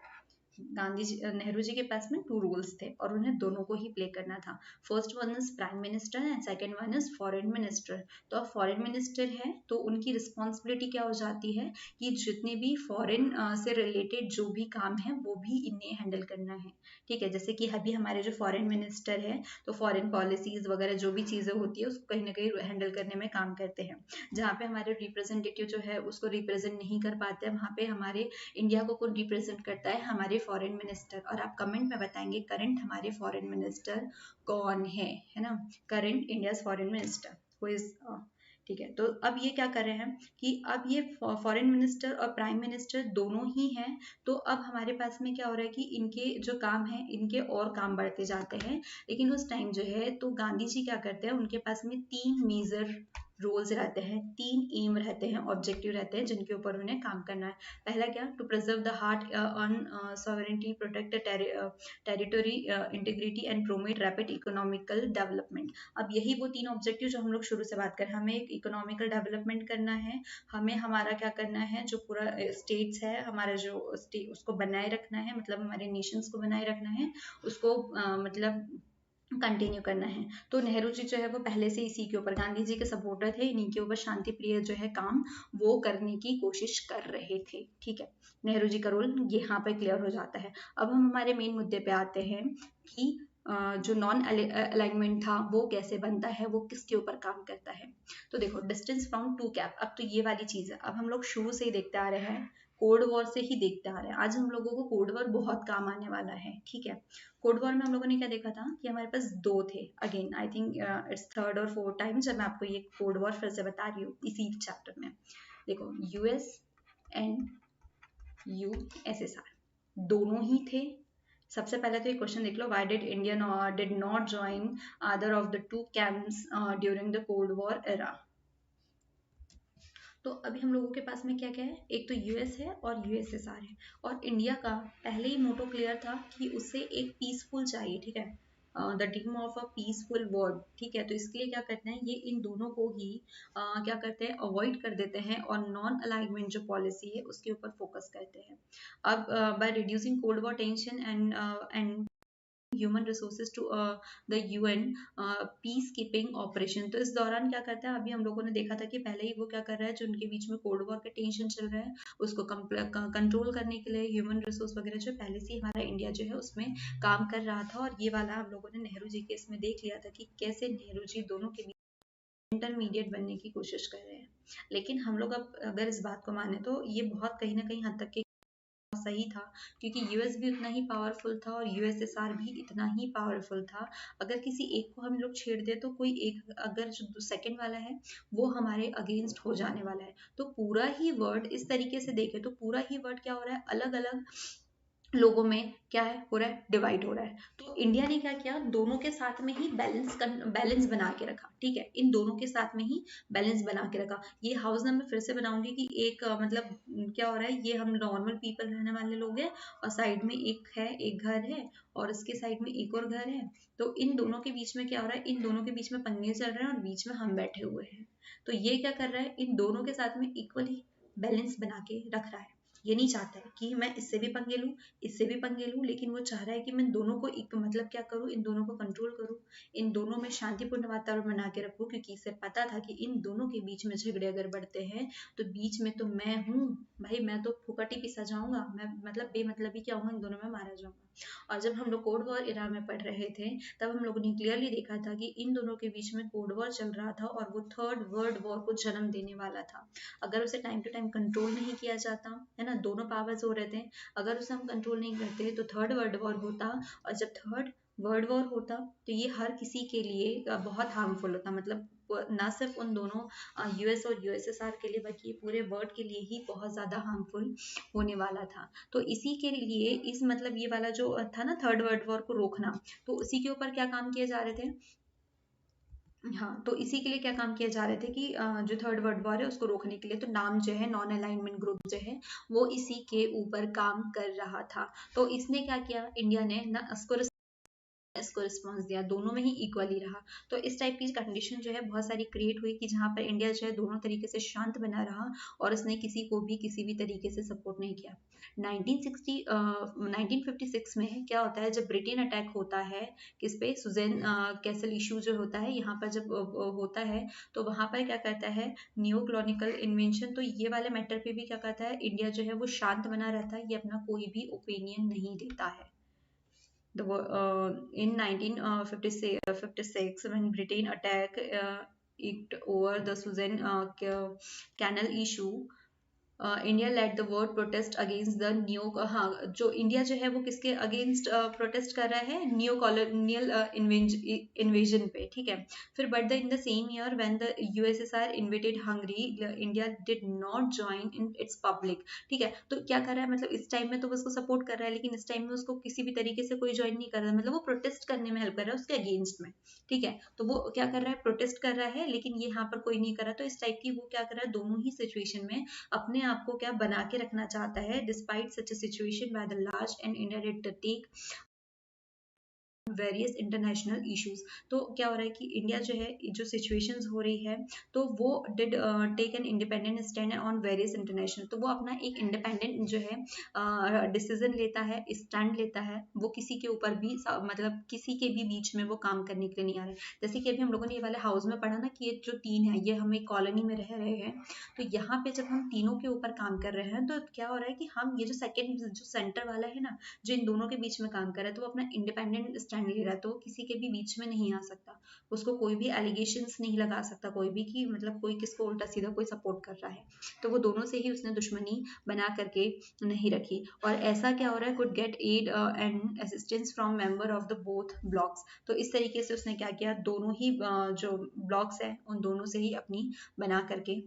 गांधी जी नेहरू जी के पास में टू रोल्स थे और उन्हें दोनों को ही प्ले करना था। First one is prime minister and second one is foreign minister. तो अब फॉरेन मिनिस्टर है तो उनकी रिस्पॉन्सिबिलिटी क्या हो जाती है कि जितने भी फॉरेन से रिलेटेड जो भी काम है वो भी इन्हें हैंडल करना है। ठीक है, जैसे कि अभी हमारे जो फॉरेन मिनिस्टर है तो फॉरेन पॉलिसीज वगैरह जो भी चीज़ें होती है उसको कहीं ना कहीं हैंडल करने में काम करते हैं। जहाँ पे हमारे रिप्रेजेंटेटिव जो है उसको रिप्रेजेंट नहीं कर पाते हैं, वहाँ पे हमारे इंडिया को कौन रिप्रेजेंट करता है, हमारे फॉरेन मिनिस्टर। और आप कमेंट में बताएंगे करंट हमारे फॉरेन मिनिस्टर कौन है ना, current India foreign minister who is. ठीक है, तो अब ये क्या कर रहे हैं कि अब ये फॉरेन मिनिस्टर और प्राइम मिनिस्टर दोनों ही हैं। तो अब हमारे पास में क्या हो रहा है कि इनके जो काम है इनके और काम बढ़ते जाते हैं। लेकिन उस टाइम जो है तो गांधी जी क्या करते हैं, उनके पास में 3 मेजर रोल्स रहते हैं, 3 एम रहते हैं, ऑब्जेक्टिव रहते हैं जिनके ऊपर उन्हें काम करना है। पहला क्या, to preserve the heart on sovereignty, protect territory integrity and promote rapid economical development. अब यही वो 3 ऑब्जेक्टिव जो हम लोग शुरू से बात करें, हमें एक इकोनॉमिकल डेवलपमेंट करना है, हमें हमारा क्या करना है जो पूरा स्टेट्स है हमारा जो स्टेट उसको बनाए रखना है, मतलब हमारे नेशंस को बनाए रखना है, उसको मतलब कंटिन्यू करना है। तो नेहरू जी जो है वो पहले से इसी के ऊपर, गांधी जी के सपोर्टर थे, इन्हीं के ऊपर शांति प्रिय जो है काम वो करने की कोशिश कर रहे थे। ठीक है, नेहरू जी का रोल यहाँ पे क्लियर हो जाता है। अब हम हमारे मेन मुद्दे पे आते हैं कि जो नॉन अलाइनमेंट था वो कैसे बनता है, वो किसके ऊपर काम करता है। तो देखो, डिस्टेंस फ्रॉम टू कैप, अब तो ये वाली चीज है, अब हम लोग शुरू से ही देखते आ रहे हैं, कोल्ड वॉर से ही देखते आ रहे हैं। आज हम लोगों को कोल्ड वॉर बहुत काम आने वाला है। ठीक है, कोल्ड वॉर में हम लोगों ने क्या देखा था कि हमारे पास 2 थे, again I think it's third और फोर्थ टाइम जब मैं आपको ये कोल्ड वॉर फिर से बता रही हूँ इसी चैप्टर में। देखो, यूएस एंड यूएसएसआर दोनों ही थे। सबसे पहले तो ये क्वेश्चन देख लो, why did India did not join other of the 2 camps during the cold war era. तो अभी हम लोगों के पास में क्या क्या है, एक तो यूएस है और यूएसएसआर है। और इंडिया का पहले ही मोटो क्लियर था कि उसे एक पीसफुल चाहिए। ठीक है, the dream of a peaceful world. ठीक है, तो इसके लिए क्या करते हैं, ये इन दोनों को ही क्या करते हैं, अवॉइड कर देते हैं और नॉन अलाइनमेंट जो पॉलिसी है उसके ऊपर फोकस करते हैं। अब by reducing cold war tension and human resources to the UN peace keeping operation. तो इस दौरान क्या करता है, अभी हम लोगों ने देखा था कि पहले ही वो क्या कर रहा है, जो उनके बीच में कोल्ड वॉर के टेंशन चल रहा है उसको कंट्रोल करने के लिए ह्यूमन रिसोर्स वगैरह जो पहले से ही हमारा इंडिया जो है उसमें काम कर रहा था। और ये वाला हम लोगों ने नेहरू जी के इसमें देख लिया था कि कैसे नेहरू जी दोनों के बीच इंटरमीडिएट बनने की कोशिश कर रहे हैं। लेकिन हम लोग अब अगर इस बात को माने तो ये बहुत कहीं ना कहीं हद तक के सही था, क्योंकि यूएस भी उतना ही पावरफुल था और यूएसएसआर भी इतना ही पावरफुल था। अगर किसी एक को हम लोग छेड़ दे तो कोई एक, अगर जो सेकंड वाला है वो हमारे अगेंस्ट हो जाने वाला है। तो पूरा ही वर्ल्ड इस तरीके से देखे तो पूरा ही वर्ल्ड क्या हो रहा है, अलग अलग लोगों में क्या है हो रहा है, डिवाइड हो रहा है। तो इंडिया ने क्या किया, दोनों के साथ में ही बैलेंस बना के रखा। ठीक है, इन दोनों के साथ में ही बैलेंस बना के रखा। ये हाउस ना मैं फिर से बनाऊंगी कि एक मतलब क्या हो रहा है, ये हम नॉर्मल पीपल रहने वाले लोग हैं और साइड में एक है, एक घर है और इसके साइड में एक और घर है। तो इन दोनों के बीच में क्या हो रहा है, इन दोनों के बीच में पंगे चल रहे हैं और बीच में हम बैठे हुए हैं। तो ये क्या कर रहा है, इन दोनों के साथ में इक्वली बैलेंस बना के रख रहा है। ये नहीं चाहता है कि मैं इससे भी पंगे लूँ, इससे भी पंगे लूँ, लेकिन वो चाह रहा है कि मैं दोनों को एक मतलब क्या करूँ, इन दोनों को कंट्रोल करूँ, इन दोनों में शांतिपूर्ण वातावरण बना के रखूँ, क्योंकि इसे पता था कि इन दोनों के बीच में झगड़े अगर बढ़ते हैं तो बीच में तो मैं हूँ भाई, मैं तो फुकट ही पिसा जाऊंगा, मैं मतलब बेमतलबी क्या हूँ, इन दोनों में मारा जाऊंगा। और जब हम लोग कोल्ड वॉर इरा में पढ़ रहे थे तब हम लोगों ने क्लियरली देखा था कि इन दोनों के बीच में कोल्ड वॉर चल रहा था और वो थर्ड वर्ल्ड वॉर को जन्म देने वाला था। अगर उसे टाइम टू टाइम कंट्रोल नहीं किया जाता, है ना, दोनों पावर्स हो रहे थे, अगर उसे हम कंट्रोल नहीं करते तो थर्ड वर्ल्ड वॉर होता, और जब थर्ड वर्ल्ड वॉर होता तो ये हर किसी के लिए बहुत हार्मफुल होता, मतलब ना सिर्फ उन दोनों यूएस और यूएसएसआर के लिए बल्कि पूरे वर्ल्ड के लिए ही बहुत ज़्यादा हार्मफुल होने वाला था। तो इसी के लिए इस मतलब ये वाला जो था ना थर्ड वर्ल्ड वॉर को रोकना, तो उसी के ऊपर क्या काम किए जा रहे थे। हाँ, तो इसी के लिए क्या काम किए जा रहे थे कि जो थर्ड वर्ल्ड वॉर है उसको रोकने के लिए, तो नाम जो है नॉन अलाइनमेंट ग्रुप जो है वो इसी के ऊपर काम कर रहा था। तो इसने क्या किया, इंडिया ने ना इसको रिस्पॉन्स दिया, दोनों में ही इक्वली रहा। तो इस टाइप की कंडीशन जो है बहुत सारी क्रिएट हुई कि जहाँ पर इंडिया जो है दोनों तरीके से शांत बना रहा और उसने किसी को भी किसी भी तरीके से सपोर्ट नहीं किया। 1956 में क्या होता है, जब ब्रिटेन अटैक होता है किस पे, सुजेन कैसल इशू जो होता है यहाँ पर जब होता है, तो वहां पर क्या करता है न्यू कॉलोनिकल इन्वेंशन, तो ये वाले मैटर पे भी क्या करता है इंडिया जो है वो शांत बना रहता है, ये अपना कोई भी ओपिनियन नहीं देता है। In 1956, when Britain attacked it over the Suez Canal issue, India let the world protest against the new, हाँ, जो इंडिया जो है वो किसके अगेंस्ट प्रोटेस्ट कर रहा है, न्यू कॉलोनियल इन्वेजन पे, ठीक है। फिर but the in the same year when the USSR inverted Hungary, India did not join in its public, ठीक है। तो क्या कर रहा है, मतलब इस टाइम में तो वो उसको सपोर्ट कर रहा है, लेकिन इस टाइम में उसको किसी भी तरीके से कोई ज्वाइन नहीं कर रहा है, मतलब वो प्रोटेस्ट करने में हेल्प कर रहा है उसके अगेंस्ट में, ठीक है। तो वो क्या कर रहा है, प्रोटेस्ट कर रहा है, लेकिन ये यहाँ पर कोई नहीं कर रहा, तो इस टाइप की वो क्या कर रहा है, दोनों ही सिचुएशन में अपने आप को क्या बना के रखना चाहता है, despite such a situation by the large and India did take various international issues. तो क्या हो रहा है कि इंडिया जो है जो सिचुएशंस हो रही है तो वो did take an independent stand on various international, तो वो अपना एक इंडिपेंडेंट जो है डिसीजन लेता है, स्टैंड लेता है, वो किसी के ऊपर भी मतलब किसी के भी बीच में वो काम करने के लिए नहीं आ रहा है। जैसे कि अभी हम लोगों ने ये वाले हाउस में पढ़ा ना कि ये जो तीन है ये हम एक कॉलोनी में रह रहे हैं, तो यहाँ पे जब हम तीनों के ऊपर काम कर रहे हैं तो क्या हो रहा है कि हम ये जो सेकंड जो सेंटर वाला है ना जो इन दोनों के बीच में काम कर रहा है, तो वो अपना इंडिपेंडेंट स्टैंड ले रहा है, तो वो किसी के भी बीच में नहीं आ सकता, उसको कोई भी एलिगेशंस नहीं लगा सकता कोई भी कि मतलब कोई किसको उल्टा सीधा कोई सपोर्ट कर रहा है। तो वो दोनों से ही उसने दुश्मनी बना करके नहीं रखी। और ऐसा क्या हो रहा है, could get aid and assistance from member of the both blocks, तो इस तरीके से उसने क्या किया, दोनों ही जो ब्लॉक्स है उन दोनों से ही अपनी बना करके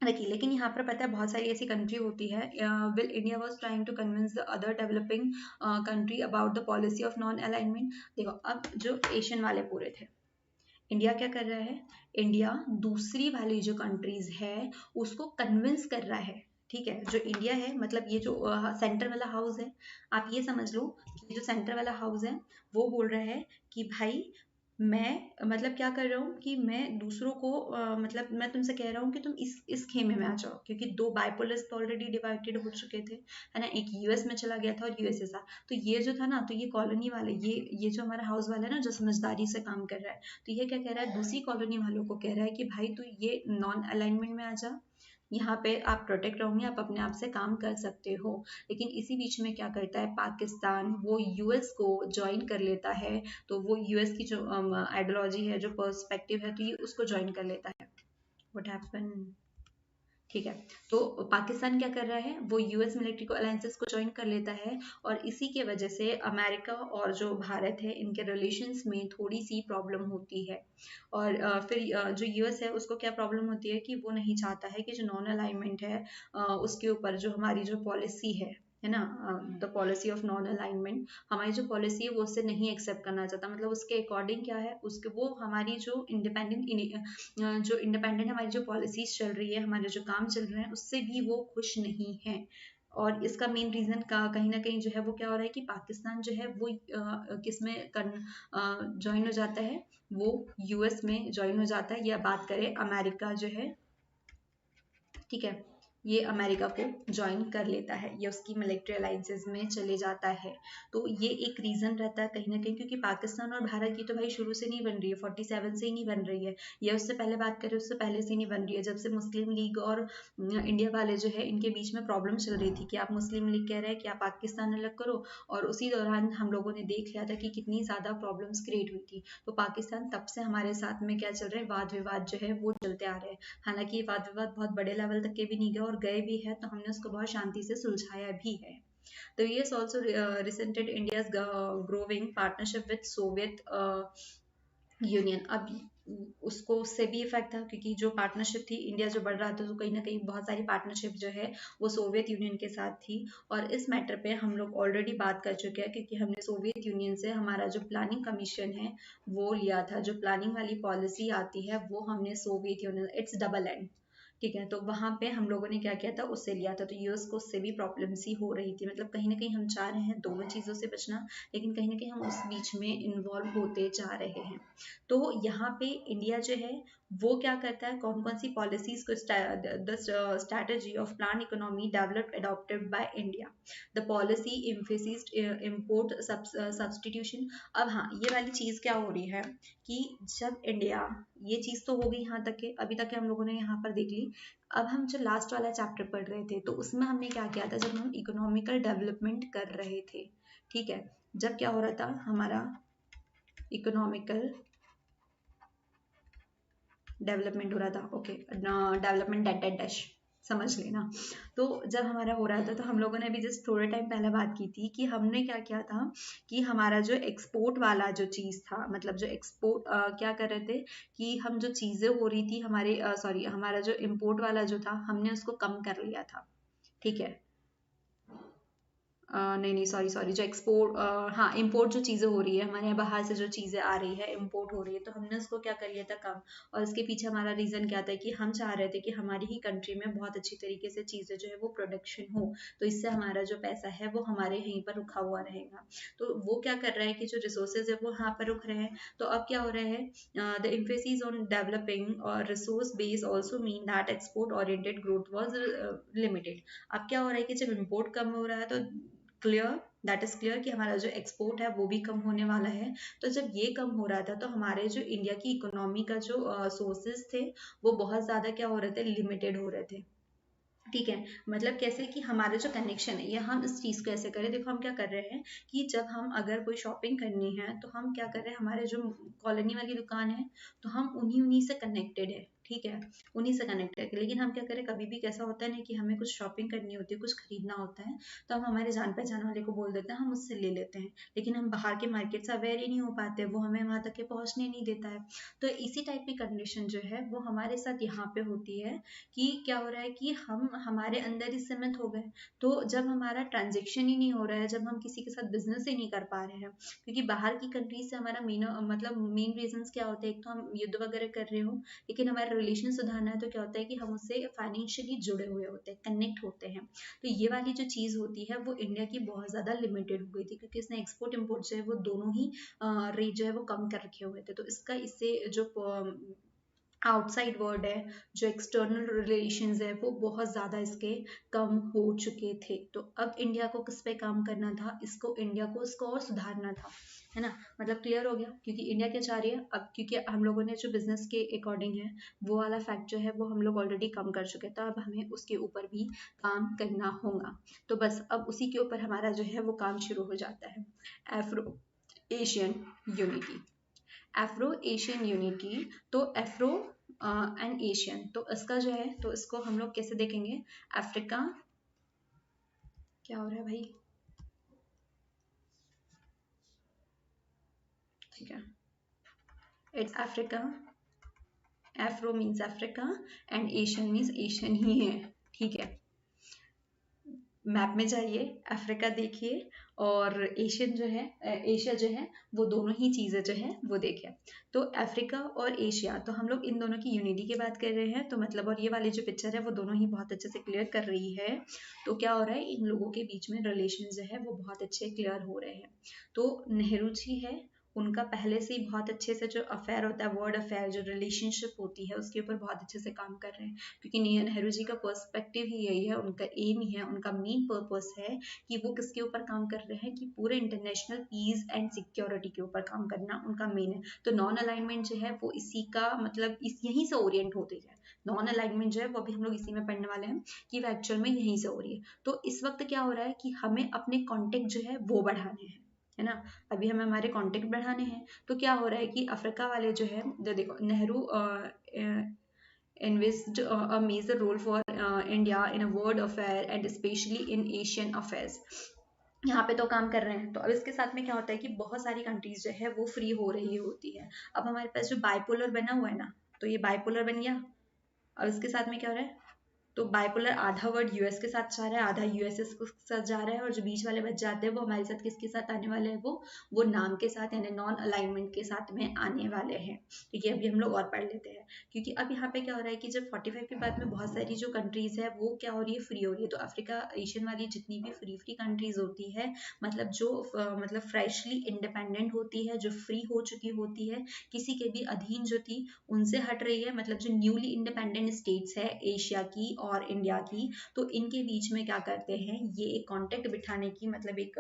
रखी। लेकिन यहाँ पर पता है बहुत सारी ऐसी कंट्री होती है, will India was trying to convince the other developing country about the policy of non alignment. देखो अब जो एशियन वाले पूरे थे, इंडिया क्या कर रहा है, इंडिया दूसरी वाली जो कंट्रीज है उसको कन्विंस कर रहा है, ठीक है। जो इंडिया है मतलब ये जो सेंटर वाला हाउस है, आप ये समझ लो कि जो सेंटर वाला हाउस है वो बोल रहा है कि भाई मैं मतलब क्या कर रहा हूँ कि मैं दूसरों को मतलब मैं तुमसे कह रहा हूँ कि तुम इस खेमे में आ जाओ, क्योंकि दो बाइपोलर्स तो ऑलरेडी डिवाइडेड हो चुके थे, है ना, एक यूएस में चला गया था और यूएसएसआर। तो ये जो था ना, तो ये कॉलोनी वाले ये जो हमारा हाउस वाला है ना जो समझदारी से काम कर रहा है, तो ये क्या कह रहा है, दूसरी कॉलोनी वालों को कह रहा है कि भाई तू ये नॉन अलाइनमेंट में आ जा, यहाँ पे आप प्रोटेक्ट रहोगे, आप अपने आप से काम कर सकते हो। लेकिन इसी बीच में क्या करता है पाकिस्तान, वो यूएस को ज्वाइन कर लेता है, तो वो यूएस की जो आइडियोलॉजी है जो पर्सपेक्टिव है तो ये उसको ज्वाइन कर लेता है। व्हाट हैपन, ठीक है। तो पाकिस्तान क्या कर रहा है, वो यूएस मिलिट्री को अलायंसेस को ज्वाइन कर लेता है, और इसी के वजह से अमेरिका और जो भारत है इनके रिलेशंस में थोड़ी सी प्रॉब्लम होती है। और फिर जो यूएस है उसको क्या प्रॉब्लम होती है कि वो नहीं चाहता है कि जो नॉन अलाइनमेंट है उसके ऊपर जो हमारी जो पॉलिसी है ना, the policy of non alignment, हमारी जो पॉलिसी है वो उससे नहीं एक्सेप्ट करना चाहता, मतलब उसके अकॉर्डिंग क्या है उसके वो हमारी जो इंडिपेंडेंट हमारी जो पॉलिसीज चल रही है, हमारे जो काम चल रहे हैं उससे भी वो खुश नहीं है। और इसका मेन रीजन का कहीं ना कहीं जो है वो क्या हो रहा है कि पाकिस्तान जो है वो किस में ज्वाइन हो जाता है, वो यूएस में ज्वाइन हो जाता है, या बात करें अमेरिका जो है, ठीक है। ये अमेरिका को ज्वाइन कर लेता है, ये उसकी मिलिट्री अलाइंसेस में चले जाता है। तो ये एक रीज़न रहता है कहीं ना कहीं, क्योंकि पाकिस्तान और भारत की तो भाई शुरू से नहीं बन रही है, 47 से ही नहीं बन रही है, या उससे पहले बात करें उससे पहले से नहीं बन रही है, जब से मुस्लिम लीग और इंडिया वाले जो है इनके बीच में प्रॉब्लम चल रही थी कि आप मुस्लिम लीग कह रहे हैं कि आप पाकिस्तान अलग करो, और उसी दौरान हम लोगों ने देख लिया था कि कितनी ज़्यादा प्रॉब्लम्स क्रिएट हुई थी। तो पाकिस्तान तब से हमारे साथ में क्या चल रहा है, वाद विवाद जो है वो चलते आ रहे हैं। हालांकि ये वाद विवाद बहुत बड़े लेवल तक के भी नहीं गए, और गए भी है तो हमने उसको बहुत शांति से सुलझाया भी है। The US also resented India's growing partnership with Soviet union. अब उसको उससे भी इफेक्ट था, क्योंकि जो पार्टनरशिप थी, इंडिया जो बढ़ रहा था तो कहीं ना कहीं बहुत सारी पार्टनरशिप जो है वो सोवियत यूनियन के साथ थी। और इस मैटर पे हम लोग ऑलरेडी बात कर चुके हैं, क्योंकि हमने सोवियत यूनियन से हमारा जो प्लानिंग कमीशन है वो लिया था, जो प्लानिंग वाली पॉलिसी आती है वो हमने Soviet union, it's double and, ठीक है, तो वहां पे हम लोगों ने क्या किया था, उससे लिया था। तो यूएस को उससे भी प्रॉब्लम सी हो रही थी, मतलब कहीं ना कहीं हम चाह रहे हैं दोनों चीज़ों से बचना, लेकिन कहीं ना कहीं हम उस बीच में इन्वॉल्व होते जा रहे हैं। तो यहाँ पे इंडिया जो है वो क्या करता है, कौन कौन सी पॉलिसीज को, the strategy of plan economy developed adopted by India, the policy एम्फेसिस्ड import substitution. अब हाँ, ये वाली चीज़ क्या हो रही है कि जब इंडिया, ये चीज़ तो हो गई यहाँ तक के, अभी तक के हम लोगों ने यहाँ पर देख ली। अब हम जो लास्ट वाला चैप्टर पढ़ रहे थे तो उसमें हमने क्या किया था, जब हम इकोनॉमिकल डेवलपमेंट कर रहे थे, ठीक है, जब क्या हो रहा था हमारा इकोनॉमिकल डेवलपमेंट हो रहा था, okay, development that that dash, समझ लेना। तो जब हमारा हो रहा था तो हम लोगों ने अभी जस्ट थोड़े टाइम पहले बात की थी कि हमने क्या किया था कि हमारा जो एक्सपोर्ट वाला जो चीज़ था, मतलब जो एक्सपोर्ट क्या कर रहे थे कि हम जो चीज़ें हो रही थी हमारे, सॉरी, हमारा जो इम्पोर्ट वाला जो था हमने उसको कम कर लिया था, ठीक है। नहीं नहीं, सॉरी सॉरी, जो एक्सपोर्ट, हाँ, इंपोर्ट जो चीज़ें हो रही है हमारे यहाँ बाहर से, जो चीज़ें आ रही है इंपोर्ट हो रही है, तो हमने उसको क्या कर लिया था, कम। और इसके पीछे हमारा रीज़न क्या था कि हम चाह रहे थे कि हमारी ही कंट्री में बहुत अच्छी तरीके से चीज़ें जो है वो प्रोडक्शन हो, तो इससे हमारा जो पैसा है वो हमारे यहीं पर रुका हुआ रहेगा। तो वो क्या कर रहा है कि जो रिसोर्सेज है वो यहाँ पर रुक रहे हैं। तो अब क्या हो रहा है, द emphasis on developing और resource base also mean that export oriented growth was limited। अब क्या हो रहा है कि जब इम्पोर्ट कम हो रहा है तो क्लियर, दैट इज क्लियर कि हमारा जो एक्सपोर्ट है वो भी कम होने वाला है। तो जब ये कम हो रहा था तो हमारे जो इंडिया की इकोनॉमी का जो सोर्सेज थे वो बहुत ज़्यादा क्या हो रहे थे, लिमिटेड हो रहे थे, ठीक है। मतलब कैसे कि हमारे जो कनेक्शन है, या हम इस चीज़ को ऐसे करें, देखो हम क्या कर रहे हैं कि जब हम अगर कोई शॉपिंग करनी है तो हम क्या कर रहे हैं, हमारे जो कॉलोनी वाली दुकान है तो हम उन्हीं उन्हीं से कनेक्टेड है, ठीक है, उन्हीं से कनेक्टेड है। लेकिन हम क्या करें, कभी भी कैसा होता है ना कि हमें कुछ शॉपिंग करनी होती है, कुछ खरीदना होता है, तो हम हमारे जान पहचान वाले को बोल देते हैं, हम उससे ले लेते हैं, लेकिन हम बाहर के मार्केट से अवेयर ही नहीं हो पाते, वो हमें वहाँ तक के पहुँचने नहीं देता है। तो इसी टाइप की कंडीशन जो है वो हमारे साथ यहाँ पे होती है कि क्या हो रहा है कि हम हमारे अंदर ही सीमित हो गए। तो जब हमारा ट्रांजेक्शन ही नहीं हो रहा है, जब हम किसी के साथ बिजनेस ही नहीं कर पा रहे हैं, क्योंकि बाहर की कंट्रीज से हमारा मेन, मतलब मेन रीजंस क्या होते हैं, एक तो हम युद्ध वगैरह कर रहे हो, लेकिन हमारा रिलेशन सुधारना है तो क्या होता है कि हम उससे फाइनेंशियली जुड़े हुए होते हैं, कनेक्ट होते हैं। तो ये वाली जो चीज़ होती है वो इंडिया की बहुत ज़्यादा लिमिटेड हो गई थी, क्योंकि इसने एक्सपोर्ट इम्पोर्ट जो है वो दोनों ही रेट जो है वो कम कर रखे हुए थे। तो इसका, इससे जो आउटसाइड वर्ल्ड है, जो एक्सटर्नल रिलेशंस है, वो बहुत ज़्यादा इसके कम हो चुके थे। तो अब इंडिया को किस पे काम करना था, इसको, इंडिया को इसको और सुधारना था, है ना। मतलब क्लियर हो गया, क्योंकि इंडिया क्या चाह रही है अब, क्योंकि हम लोगों ने जो बिजनेस के अकॉर्डिंग है वो वाला फैक्ट जो है वो हम लोग ऑलरेडी कम कर चुके हैं, तो अब हमें उसके ऊपर भी काम करना होगा। तो बस अब उसी के ऊपर हमारा जो है वो काम शुरू हो जाता है। Afro Asian unity, Afro Asian unity. तो एफ्रो एंड एशियन, तो इसका जो है, तो इसको हम लोग कैसे देखेंगे, अफ्रीका, क्या हो रहा है भाई, ठीक है, it's Africa, Afro means Africa and Asian means Asian ही है, ठीक है। मैप में जाइए, अफ्रीका देखिए, और एशियन जो है, एशिया जो है, वो दोनों ही चीज़ें जो है वो देखें। तो अफ्रीका और एशिया, तो हम लोग इन दोनों की यूनिटी की बात कर रहे हैं, तो मतलब, और ये वाली जो पिक्चर है वो दोनों ही बहुत अच्छे से क्लियर कर रही है। तो क्या हो रहा है, इन लोगों के बीच में रिलेशन जो है वो बहुत अच्छे क्लियर हो रहे हैं। तो नेहरू जी है उनका पहले से ही बहुत अच्छे से जो अफेयर होता है, वर्ड अफेयर जो रिलेशनशिप होती है उसके ऊपर बहुत अच्छे से काम कर रहे हैं, क्योंकि नेहरू जी का पर्सपेक्टिव ही यही है, उनका एम ही है, उनका मेन पर्पस है कि वो किसके ऊपर काम कर रहे हैं कि पूरे इंटरनेशनल पीस एंड सिक्योरिटी के ऊपर काम करना उनका मेन है। तो नॉन अलाइनमेंट जो है वो इसी का मतलब इस यहीं से ओरिएंट होती है। नॉन अलाइनमेंट जो है वो अभी हम लोग इसी में पढ़ने वाले हैं कि वो एक्चुअल में यहीं से हो रही है। तो इस वक्त क्या हो रहा है कि हमें अपने कॉन्टेक्ट जो है वो बढ़ाने हैं, है ना। अभी हमें हमारे कॉन्टेक्ट बढ़ाने हैं, तो क्या हो रहा है कि अफ्रीका वाले जो है, जो देखो Nehru envisaged a major role for India in a world affair and especially in Asian affairs। यहाँ पे तो काम कर रहे हैं। तो अब इसके साथ में क्या होता है कि बहुत सारी कंट्रीज जो है वो फ्री हो रही होती है। अब हमारे पास जो बाइपोलर बना हुआ है ना, तो ये बाइपोलर बन गया। अब इसके साथ में क्या हो रहा है, तो बाइपोलर आधा वर्ड यूएस के साथ जा रहा है, आधा यूएसएस के साथ जा रहा है, और जो बीच वाले बच जाते हैं वो हमारे साथ किसके साथ आने वाले हैं, वो नाम के साथ यानी नॉन अलाइनमेंट के साथ में आने वाले हैं। तो ये अभी हम लोग और पढ़ लेते हैं, क्योंकि अब यहाँ पे क्या हो रहा है कि जब 45 के बाद में बहुत सारी जो कंट्रीज है वो क्या हो रही है, फ्री हो रही है। तो अफ्रीका एशियन वाली जितनी भी फ्री कंट्रीज होती है, मतलब जो मतलब फ्रेशली इंडिपेंडेंट होती है, जो फ्री हो चुकी होती है, किसी के भी अधीन जो थी उनसे हट रही है, मतलब जो न्यूली इंडिपेंडेंट स्टेट्स है एशिया की और इंडिया की, तो इनके बीच में क्या करते हैं, ये एक कॉन्टेक्ट बिठाने की मतलब एक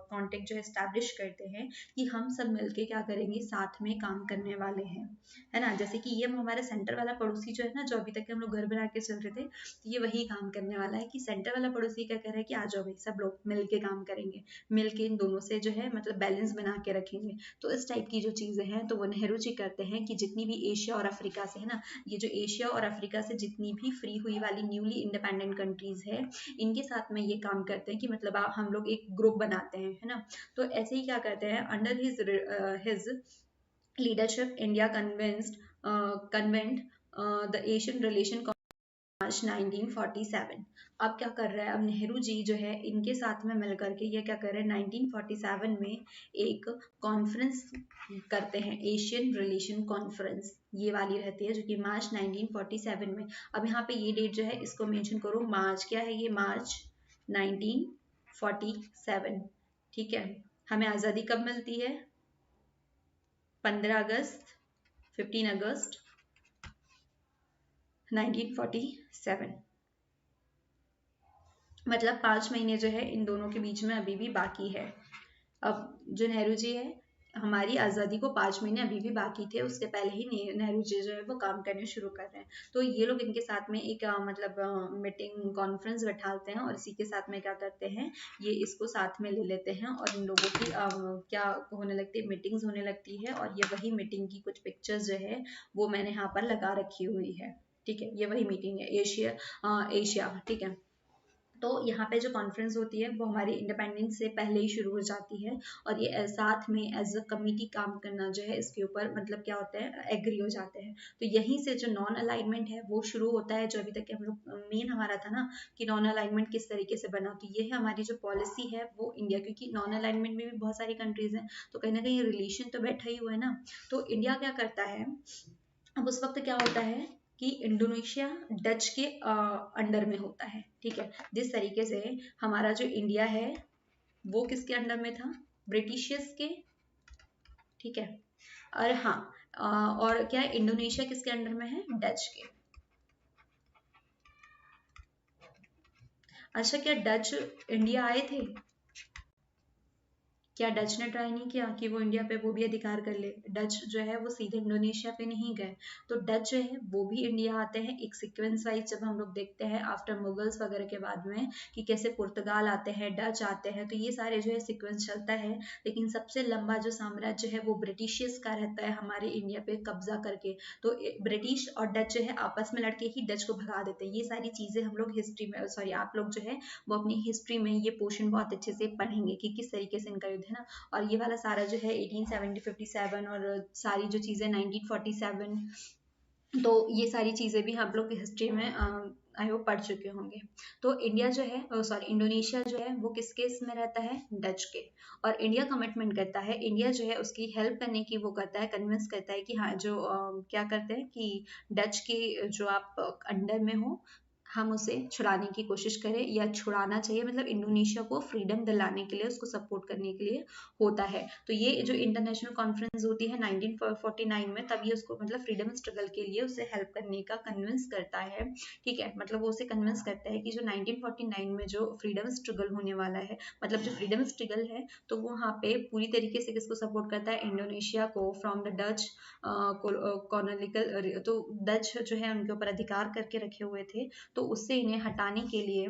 कॉन्टेक्ट जो एस्टैब्लिश करते हैं कि हम सब मिलके क्या करेंगे, साथ में काम करने वाले हैं, है ना। जैसे कि ये हमारा सेंटर वाला पड़ोसी जो है ना, जो अभी तक हम लोग घर बना के चल रहे थे, तो ये वही काम करने वाला है कि सेंटर वाला पड़ोसी क्या कर रहा है कि आ जाओ भाई सब लोग मिलके काम करेंगे, मिलके इन दोनों से जो है मतलब बैलेंस बना के रखेंगे। तो इस टाइप की जो चीजें हैं तो वो नेहरू जी करते हैं कि जितनी भी एशिया और अफ्रीका से है ना, ये जो एशिया और अफ्रीका से जितनी भी फ्री हुई वाली न्यूली इंडिपेंडेंट कंट्रीज है, इनके साथ में ये काम करते हैं कि मतलब हम लोग एक ग्रुप बनाते हैं, है ना। तो ऐसे ही क्या करते हैं, under his leadership India convened the Asian relation March 1947। अब क्या कर रहा है, अब नेहरू जी जो है इनके साथ में मिलकर के ये क्या कर रहे हैं, 1947 में एक कॉन्फ्रेंस करते हैं, एशियन रिलेशन कॉन्फ्रेंस ये वाली रहती है, जो कि मार्च 1947 में। अब यहाँ पे ये डेट जो है इसको मेंशन करो, मार्च क्या है ये, मार्च 1947, ठीक है। हमें आज़ादी कब मिलती है, 15 अगस्त, 15 अगस्त 1947, मतलब 5 महीने जो है इन दोनों के बीच में अभी भी बाकी है। अब जो नेहरू जी है, हमारी आज़ादी को 5 महीने अभी भी बाकी थे, उससे पहले ही नेहरू जी जो है वो काम करने शुरू कर रहे हैं। तो ये लोग इनके साथ में एक मतलब मीटिंग कॉन्फ्रेंस बैठाते हैं, और इसी के साथ में क्या करते हैं, ये इसको साथ में ले लेते हैं, और इन लोगों की क्या होने लगती है, मीटिंग्स होने लगती है। और ये वही मीटिंग की कुछ पिक्चर्स जो है वो मैंने यहाँ पर लगा रखी हुई है, ठीक है। ये वही मीटिंग है, एशिया, ठीक है। तो यहाँ पे जो कॉन्फ्रेंस होती है वो हमारी इंडिपेंडेंस से पहले ही शुरू हो जाती है, और ये साथ में एज अ कमिटी काम करना जो है इसके ऊपर मतलब क्या होता है, एग्री हो जाते हैं। तो यहीं से जो नॉन अलाइनमेंट है वो शुरू होता है, जो अभी तक हम लोग मेन हमारा था ना कि नॉन अलाइनमेंट किस तरीके से बना, तो ये है हमारी जो पॉलिसी है वो इंडिया, क्योंकि नॉन अलाइनमेंट में भी बहुत सारी कंट्रीज हैं, तो कहीं ना कहीं रिलेशन तो बैठा ही हुआ है ना। तो इंडिया क्या करता है, अब उस वक्त क्या होता है कि इंडोनेशिया डच के अंडर में होता है, ठीक है। जिस तरीके से हमारा जो इंडिया है वो किसके अंडर में था, ब्रिटिशियर्स के, ठीक है। और हाँ, और क्या है, इंडोनेशिया किसके अंडर में है, डच के। अच्छा, क्या डच इंडिया आए थे, क्या डच ने ट्राई नहीं किया कि वो इंडिया पे वो भी अधिकार कर ले। डच जो है वो सीधे इंडोनेशिया पे नहीं गए, तो डच जो है वो भी इंडिया आते हैं एक सीक्वेंस वाइज। जब हम लोग देखते हैं आफ्टर मुगल्स वगैरह के बाद में कि कैसे पुर्तगाल आते हैं, डच आते हैं, तो ये सारे जो है सीक्वेंस चलता है। लेकिन सबसे लंबा जो साम्राज्य है वो ब्रिटिशियर्स का रहता है हमारे इंडिया पे कब्जा करके। तो ब्रिटिश और डच जो है आपस में लड़के ही डच को भगा देते हैं। ये सारी चीजें हम लोग हिस्ट्री में, सॉरी आप लोग जो है वो अपनी हिस्ट्री में ये पोर्शन बहुत अच्छे से पढ़ेंगे कि किस तरीके से इनका युद्ध है ना। और ये वाला सारा जो है 1870 57 और सारी जो चीज़ें 1947, तो ये सारी चीज़ें भी हम लोग हिस्ट्री में आई होप पढ़ चुके होंगे। तो इंडिया जो है, सॉरी इंडोनेशिया जो है वो किस केस में रहता है, डच के। और इंडिया कमिटमेंट करता है, इंडिया जो है उसकी हेल्प करने की वो करता है, कन्विंस करता है कि हाँ जो क्या करते हैं कि डच के जो आप अंडर में हो, हम उसे छुड़ाने की कोशिश करें या छुड़ाना चाहिए, मतलब इंडोनेशिया को फ्रीडम दिलाने के लिए, उसको सपोर्ट करने के लिए होता है। तो ये जो इंटरनेशनल कॉन्फ्रेंस होती है 1949 में, तब ये उसको मतलब फ्रीडम स्ट्रगल के लिए उसे हेल्प करने का कन्विंस करता है। ठीक है, मतलब वो उसे कन्विंस करता है कि जो 1949 में जो फ्रीडम स्ट्रगल होने वाला है, मतलब जो फ्रीडम स्ट्रगल है, तो वो वहाँ पे पूरी तरीके से किसको सपोर्ट करता है, इंडोनेशिया को फ्रॉम द डच कॉलोनिकल, तो डच जो है उनके ऊपर अधिकार करके रखे हुए थे, तो उससे इन्हें हटाने के लिए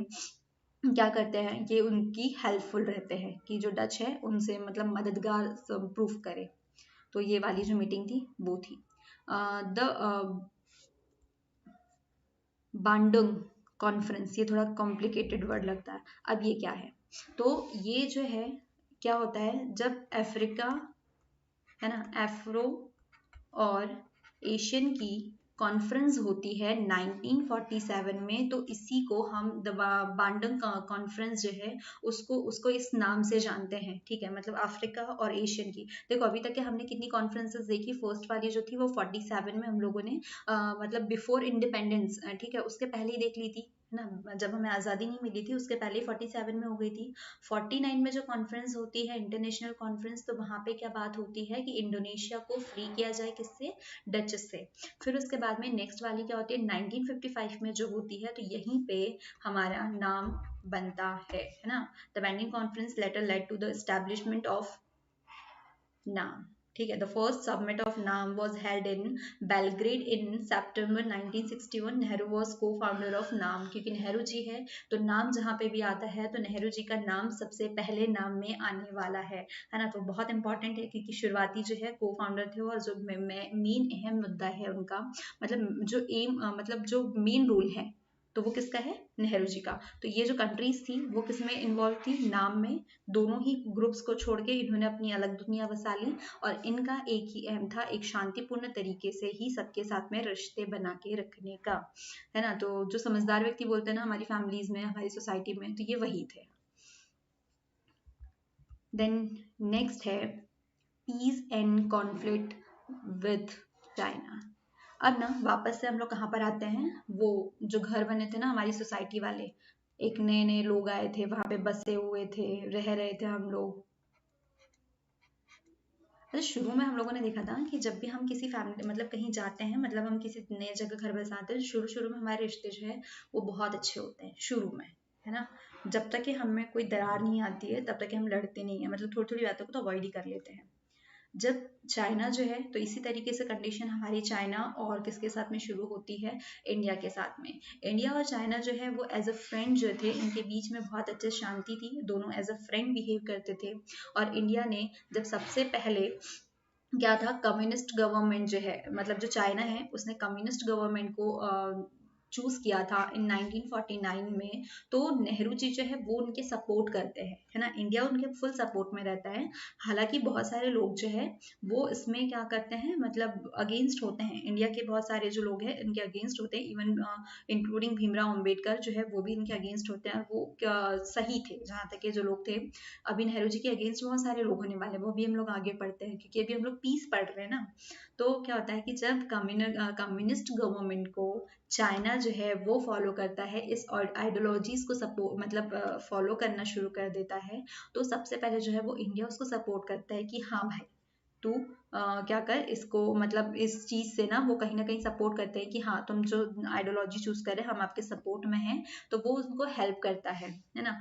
क्या करते हैं, ये उनकी हेल्पफुल रहते हैं कि जो डच है उनसे मतलब मददगार प्रूफ करे। तो ये वाली जो मीटिंग थी वो थी द बांडुंग कॉन्फ्रेंस। ये थोड़ा कॉम्प्लिकेटेड वर्ड लगता है। अब ये क्या है, तो ये जो है क्या होता है, जब अफ्रीका है ना, अफ्रो और एशियन की कॉन्फ्रेंस होती है 1947 में, तो इसी को हम द बांडंग कॉन्फ्रेंस जो है उसको उसको इस नाम से जानते हैं। ठीक है, मतलब अफ्रीका और एशियन की, देखो अभी तक के हमने कितनी कॉन्फ्रेंसेस देखी, फर्स्ट वाली जो थी वो 47 में हम लोगों ने मतलब बिफोर इंडिपेंडेंस, ठीक है, उसके पहले ही देख ली थी ना, जब हमें आज़ादी नहीं मिली थी उसके पहले 47 में हो गई थी। 49 में जो कॉन्फ्रेंस होती है इंटरनेशनल कॉन्फ्रेंस, तो वहाँ पे क्या बात होती है कि इंडोनेशिया को फ्री किया जाए, किससे, डच से। फिर उसके बाद में नेक्स्ट वाली क्या होती है 1955 में जो होती है, तो यहीं पे हमारा नाम बनता है ना। The Bandung conference later led to the establishment of NAM. ठीक है, the first summit of NAM was held in Belgrade in September 1961। Nehru was co founder of NAM, क्योंकि नेहरू जी है तो नाम जहाँ पे भी आता है तो नेहरू जी का नाम सबसे पहले नाम में आने वाला है ना। तो बहुत इंपॉर्टेंट है क्योंकि शुरुआती जो है को फाउंडर थे, और जो मेन अहम मुद्दा है उनका, मतलब जो एम मतलब जो मेन रोल है तो वो किसका है, नेहरू जी का। तो ये जो कंट्रीज थी वो किसमें इन्वॉल्व थी, नाम में। दोनों ही ग्रुप्स को छोड़ के इन्होंने अपनी अलग दुनिया बसा ली, और इनका एक ही एम था, एक शांतिपूर्ण तरीके से ही सबके साथ में रिश्ते बना के रखने का, है ना। तो जो समझदार व्यक्ति बोलते हैं ना हमारी फैमिलीज में, हमारी सोसाइटी में, तो ये वही थे। देन नेक्स्ट है peace and conflict with China. अब ना वापस से हम लोग कहाँ पर आते हैं, वो जो घर बने थे ना हमारी सोसाइटी वाले, एक नए नए लोग आए थे, वहां पे बसे हुए थे, रह रहे थे हम लोग। अच्छा, शुरू में हम लोगों ने देखा था कि जब भी हम किसी फैमिली मतलब कहीं जाते हैं, मतलब हम किसी नए जगह घर बसाते हैं, शुरू शुरू में हमारे रिश्ते जो है वो बहुत अच्छे होते हैं शुरू में, है ना। जब तक कि हमें कोई दरार नहीं आती है तब तक कि हम लड़ते नहीं है, मतलब थोड़ी थोड़ी बातों को तो अवॉइड ही कर लेते हैं। जब चाइना जो है, तो इसी तरीके से कंडीशन हमारी चाइना और किसके साथ में शुरू होती है, इंडिया के साथ में। इंडिया और चाइना जो है वो एज अ फ्रेंड जो थे, इनके बीच में बहुत अच्छे शांति थी, दोनों एज अ फ्रेंड बिहेव करते थे। और इंडिया ने जब सबसे पहले क्या था, कम्युनिस्ट गवर्नमेंट जो है, मतलब जो चाइना है उसने कम्युनिस्ट गवर्नमेंट को चूज किया था इन 1949 में, तो नेहरू जी जो है वो उनके सपोर्ट करते हैं, है ना। इंडिया उनके फुल सपोर्ट में रहता है। हालांकि बहुत सारे लोग जो है वो इसमें क्या करते हैं, मतलब अगेंस्ट होते हैं, इंडिया के बहुत सारे जो लोग हैं इनके अगेंस्ट होते हैं, इवन इंक्लूडिंग भीमराव अम्बेडकर जो है वो भी इनके अगेंस्ट होते हैं। वो सही थे जहाँ तक के जो लोग थे। अभी नेहरू जी के अगेंस्ट बहुत सारे लोग होने वाले हैं, वो भी हम लोग आगे पढ़ते हैं क्योंकि अभी हम लोग पीस पढ़ रहे हैं ना। तो क्या होता है कि जब कम्युनिस्ट गवर्नमेंट को चाइना जो है वो फॉलो करता है, इस आइडियोलॉजीज को सपोर्ट मतलब फॉलो करना शुरू कर देता है, तो सबसे पहले जो है वो इंडिया उसको सपोर्ट करता है कि हाँ भाई तू क्या कर इसको, मतलब इस चीज से ना वो कहीं ना कहीं सपोर्ट करते हैं कि हाँ तुम जो आइडियोलॉजी चूज करे हम आपके सपोर्ट में हैं, तो वो उनको हेल्प करता है ना।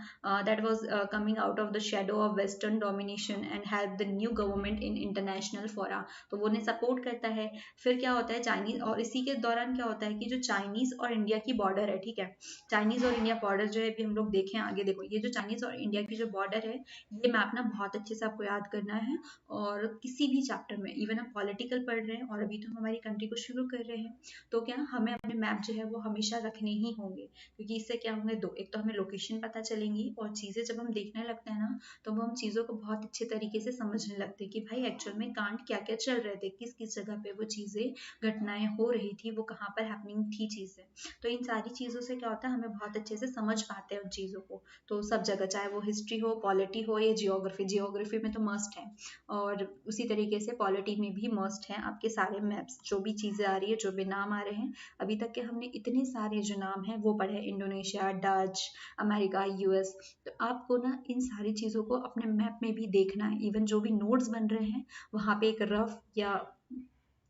That was coming out of the shadow of western domination and help the new government in international फोरा, तो वो उन्हें सपोर्ट करता है। फिर क्या होता है चाइनीज, और इसी के दौरान क्या होता है कि जो चाइनीज और इंडिया की बॉर्डर है, ठीक है, चाइनीज और इंडिया बॉर्डर जो है अभी हम लोग देखें आगे, देखो ये जो चाइनीज और इंडिया की जो बॉर्डर है, ये मैप ना बहुत अच्छे से आपको याद करना है। और किसी भी चैप्टर में, इवन हम पॉलिटिकल पढ़ रहे हैं और अभी तो हम हमारी कंट्री को शुरू कर रहे हैं, तो क्या हमें अपने मैप जो है वो हमेशा रखने ही होंगे, क्योंकि इससे क्या होंगे दो, एक तो हमें लोकेशन पता चलेंगी, और चीज़ें जब हम देखने लगते हैं ना तो वो हम चीज़ों को बहुत अच्छे तरीके से समझने लगते हैं कि भाई एक्चुअल में कांड क्या क्या चल रहे थे, किस किस जगह पे वो चीज़ें घटनाएं हो रही थी, वो कहाँ पर हैपनिंग थी चीज़ें। तो इन सारी चीज़ों से क्या होता है हमें बहुत अच्छे से समझ पाते हैं उन चीज़ों को। तो सब जगह, चाहे वो हिस्ट्री हो, पॉलिटी हो या जियोग्राफी, जियोग्राफी में तो मस्ट है। और उसी तरीके से पॉलिटी में भी मस्ट हैं आपके सारे मैप्स, जो भी चीज़ें आ रही है, जो भी नाम आ रहे हैं अभी तक के हमने इतने सारे जो नाम हैं वो पढ़े, इंडोनेशिया, डच, अमेरिका, यूएस। तो आपको ना इन सारी चीज़ों को अपने मैप में भी देखना है। इवन जो भी नोट्स बन रहे हैं वहाँ पे एक रफ या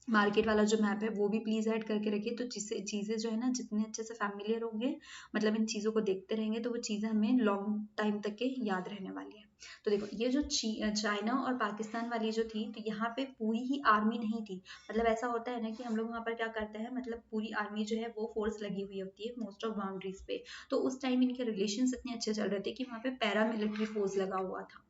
मार्केट वाला जो मैप है वो भी प्लीज़ ऐड करके रखिए, तो जिससे चीज़ें जो है ना जितने अच्छे से फैमिलियर होंगे, मतलब इन चीज़ों को देखते रहेंगे तो वो चीज़ें हमें लॉन्ग टाइम तक के याद रहने वाली है। तो देखो ये जो चाइना और पाकिस्तान वाली जो थी, तो यहाँ पे पूरी ही आर्मी नहीं थी। मतलब ऐसा होता है ना कि हम लोग वहाँ पर क्या करते हैं, मतलब पूरी आर्मी जो है वो फोर्स लगी हुई होती है मोस्ट ऑफ बाउंड्रीज पे। तो उस टाइम इनके रिलेशन इतने अच्छे चल रहे थे कि वहाँ पे पैरा मिलिट्री फोर्स लगा हुआ था।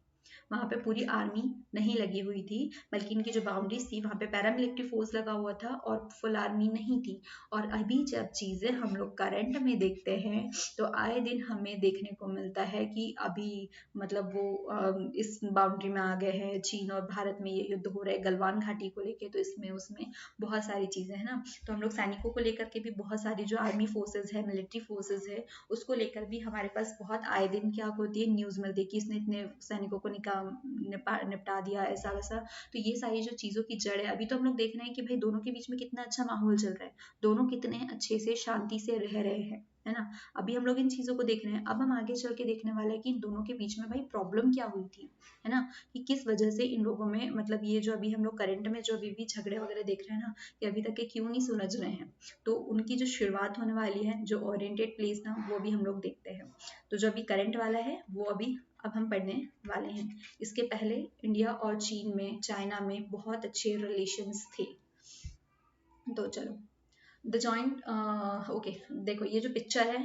वहाँ पे पूरी आर्मी नहीं लगी हुई थी, बल्कि इनकी जो बाउंड्रीज थी वहाँ पे पैरामिलिट्री फोर्स लगा हुआ था और फुल आर्मी नहीं थी। और अभी जब चीज़ें हम लोग करंट में देखते हैं तो आए दिन हमें देखने को मिलता है कि अभी मतलब वो इस बाउंड्री में आ गए हैं। चीन और भारत में ये युद्ध हो रहा है गलवान घाटी को लेके, तो इसमें उसमें बहुत सारी चीज़ें हैं ना। तो हम लोग सैनिकों को लेकर के भी बहुत सारी जो आर्मी फोर्सेज है, मिलिट्री फोर्सेज है, उसको लेकर भी हमारे पास बहुत आए दिन क्या होती है न्यूज़ मिलती है कि इसने इतने सैनिकों को निपटा दिया ऐसा वैसा। तो ये सारी जो चीज़ों की जड़ है, अभी तो हम लोग देख रहे हैं कि भाई दोनों के बीच में कितना अच्छा माहौल चल रहा है, दोनों कितने अच्छे से शांति से रह रहे हैं, है ना। अभी हम लोग इन चीज़ों को देख रहे हैं, अब हम आगे चल के देखने वाले हैं कि इन दोनों के बीच में भाई प्रॉब्लम क्या हुई थी, है ना, कि किस वजह से इन लोगों में मतलब ये जो अभी हम लोग करंट में जो अभी भी झगड़े वगैरह देख रहे हैं ना, कि अभी तक के क्यों नहीं सुलझ रहे हैं। तो उनकी जो शुरुआत होने वाली है, जो ओरिएंटेड प्लेस ना, वो भी हम लोग देखते हैं। तो जो अभी करंट वाला है वो अभी अब हम पढ़ने वाले हैं। इसके पहले इंडिया और चीन में, चाइना में बहुत अच्छे रिलेशंस थे। तो चलो द जॉइंट ओके, देखो ये जो पिक्चर है,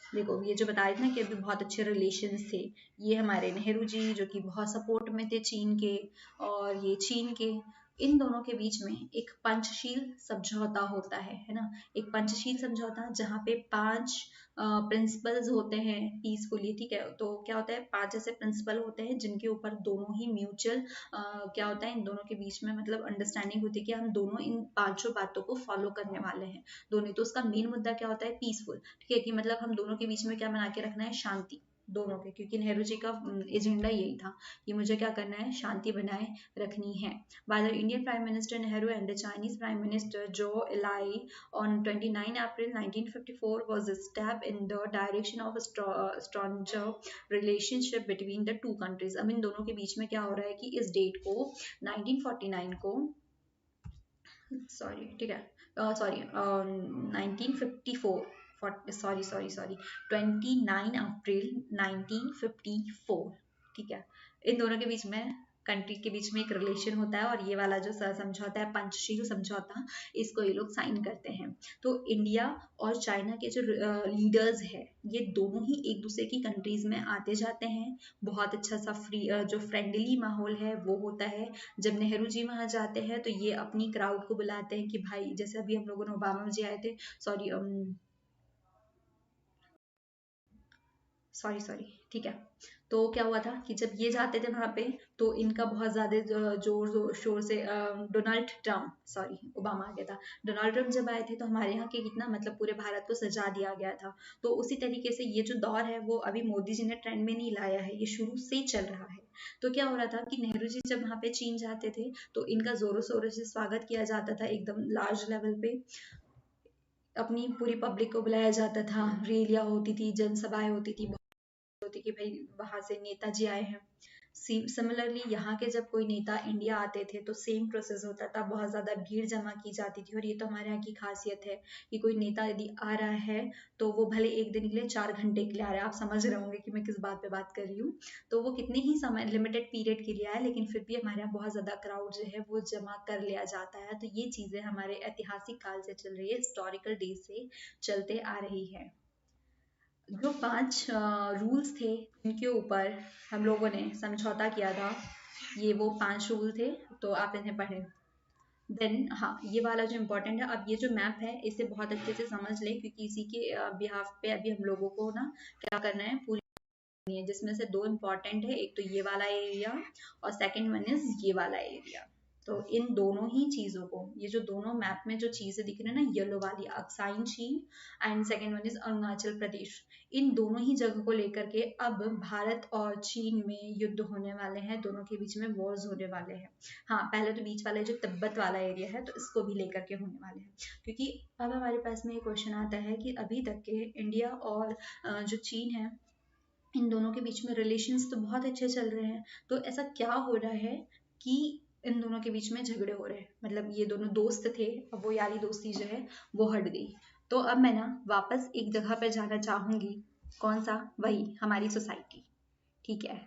देखो ये जो बताया था ना कि अभी बहुत अच्छे रिलेशंस थे, ये हमारे नेहरू जी जो कि बहुत सपोर्ट में थे चीन के, और ये चीन के, इन दोनों के बीच में एक पंचशील समझौता होता है ना। एक पंचशील समझौता जहाँ पे 5 प्रिंसिपल्स होते हैं पीसफुली, ठीक है। तो क्या होता है, 5 ऐसे प्रिंसिपल होते हैं जिनके ऊपर दोनों ही म्यूचुअल क्या होता है, इन दोनों के बीच में मतलब अंडरस्टैंडिंग होती है कि हम दोनों इन 5 बातों को फॉलो करने वाले हैं दोनों। तो उसका मेन मुद्दा क्या होता है, पीसफुल, ठीक है, कि मतलब हम दोनों के बीच में क्या बना के रखना है, शांति दोनों के, क्योंकि नेहरू जी का एजेंडा यही था कि मुझे क्या करना है, शांति बनाए रखनी है। By the Indian prime minister Nehru and the Chinese prime minister जो इलाई on 29 April 1954 was a step in the direction of a stronger relationship between the two countries। अब इन दोनों के बीच में क्या हो रहा है कि इस डेट को 1949 को, सॉरी ठीक है, सॉरी 1954, सॉरी 29 अप्रैल 1954, ठीक है। इन दोनों के बीच में, कंट्री के बीच में एक रिलेशन होता है, और ये वाला जो समझौता है पंचशील समझौता, इसको ये लोग साइन करते हैं। तो इंडिया और चाइना के जो लीडर्स है, ये दोनों ही एक दूसरे की कंट्रीज में आते जाते हैं। बहुत अच्छा सा फ्री जो फ्रेंडली माहौल है वो होता है। जब नेहरू जी वहाँ जाते हैं तो ये अपनी क्राउड को बुलाते हैं कि भाई, जैसे अभी हम लोगों ने ओबामा जी आए थे, सॉरी सॉरी ठीक है। तो क्या हुआ था कि जब ये जाते थे वहाँ पे, तो इनका बहुत ज़्यादा जोर शोर से डोनाल्ड ट्रम्प, सॉरी ओबामा आ गया था, डोनाल्ड ट्रम्प जब आए थे तो हमारे यहाँ के कितना मतलब पूरे भारत को सजा दिया गया था। तो उसी तरीके से ये जो दौर है वो अभी मोदी जी ने ट्रेंड में नहीं लाया है, ये शुरू से ही चल रहा है। तो क्या हो रहा था कि नेहरू जी जब वहाँ पे चीन जाते थे तो इनका जोरों शोरों से स्वागत किया जाता था, एकदम लार्ज लेवल पे अपनी पूरी पब्लिक को बुलाया जाता था, रैलियाँ होती थी, जनसभाएं होती थी, होती कि भाई वहां से नेताजी आए हैं। सिमिलरली यहाँ के जब कोई नेता इंडिया आते थे तो सेम प्रोसेस होता था, बहुत ज़्यादा भीड़ जमा की जाती थी। और ये तो हमारे यहाँ की खासियत है कि कोई नेता यदि आ रहा है तो वो भले एक दिन के लिए 4 घंटे के लिए आ रहा है, आप समझ रहे होंगे कि मैं किस बात पे बात कर रही हूँ। तो वो कितने ही समय लिमिटेड पीरियड के लिए आया, लेकिन फिर भी हमारे यहाँ बहुत ज़्यादा क्राउड जो है वो जमा कर लिया जाता है। तो ये चीज़ें हमारे ऐतिहासिक काल से चल रही है, हिस्टोरिकल डेज से चलते आ रही है। जो 5 रूल्स थे जिनके ऊपर हम लोगों ने समझौता किया था, ये वो 5 रूल थे, तो आप इन्हें पढ़ें। देन हाँ, ये वाला जो इम्पोर्टेंट है, अब ये जो मैप है इसे बहुत अच्छे से समझ लें, क्योंकि इसी के बिहाफ पे अभी हम लोगों को ना क्या करना है, पूरी करनी है, जिसमें से 2 इम्पोर्टेंट है, एक तो ये वाला एरिया और सेकंड वन इज ये वाला एरिया। तो इन दोनों ही चीज़ों को, ये जो दोनों मैप में जो चीज़ें दिख रही है ना, येलो वाली Aksai Chin and second one is Arunachal Pradesh, इन दोनों ही जगह को लेकर के अब भारत और चीन में युद्ध होने वाले हैं, दोनों के बीच में वॉर्स होने वाले हैं। हाँ, पहले तो बीच वाला जो तिब्बत वाला एरिया है तो इसको भी लेकर के होने वाले हैं, क्योंकि अब हमारे पास में ये क्वेश्चन आता है कि अभी तक के इंडिया और जो चीन है, इन दोनों के बीच में रिलेशंस तो बहुत अच्छे चल रहे हैं, तो ऐसा क्या हो रहा है कि इन दोनों के बीच में झगड़े हो रहे हैं, मतलब ये दोनों दोस्त थे, अब वो यारी दोस्ती जो है वो हट गई। तो अब मैं ना वापस एक जगह पे जाना चाहूंगी, कौन सा, वही हमारी सोसाइटी, ठीक है।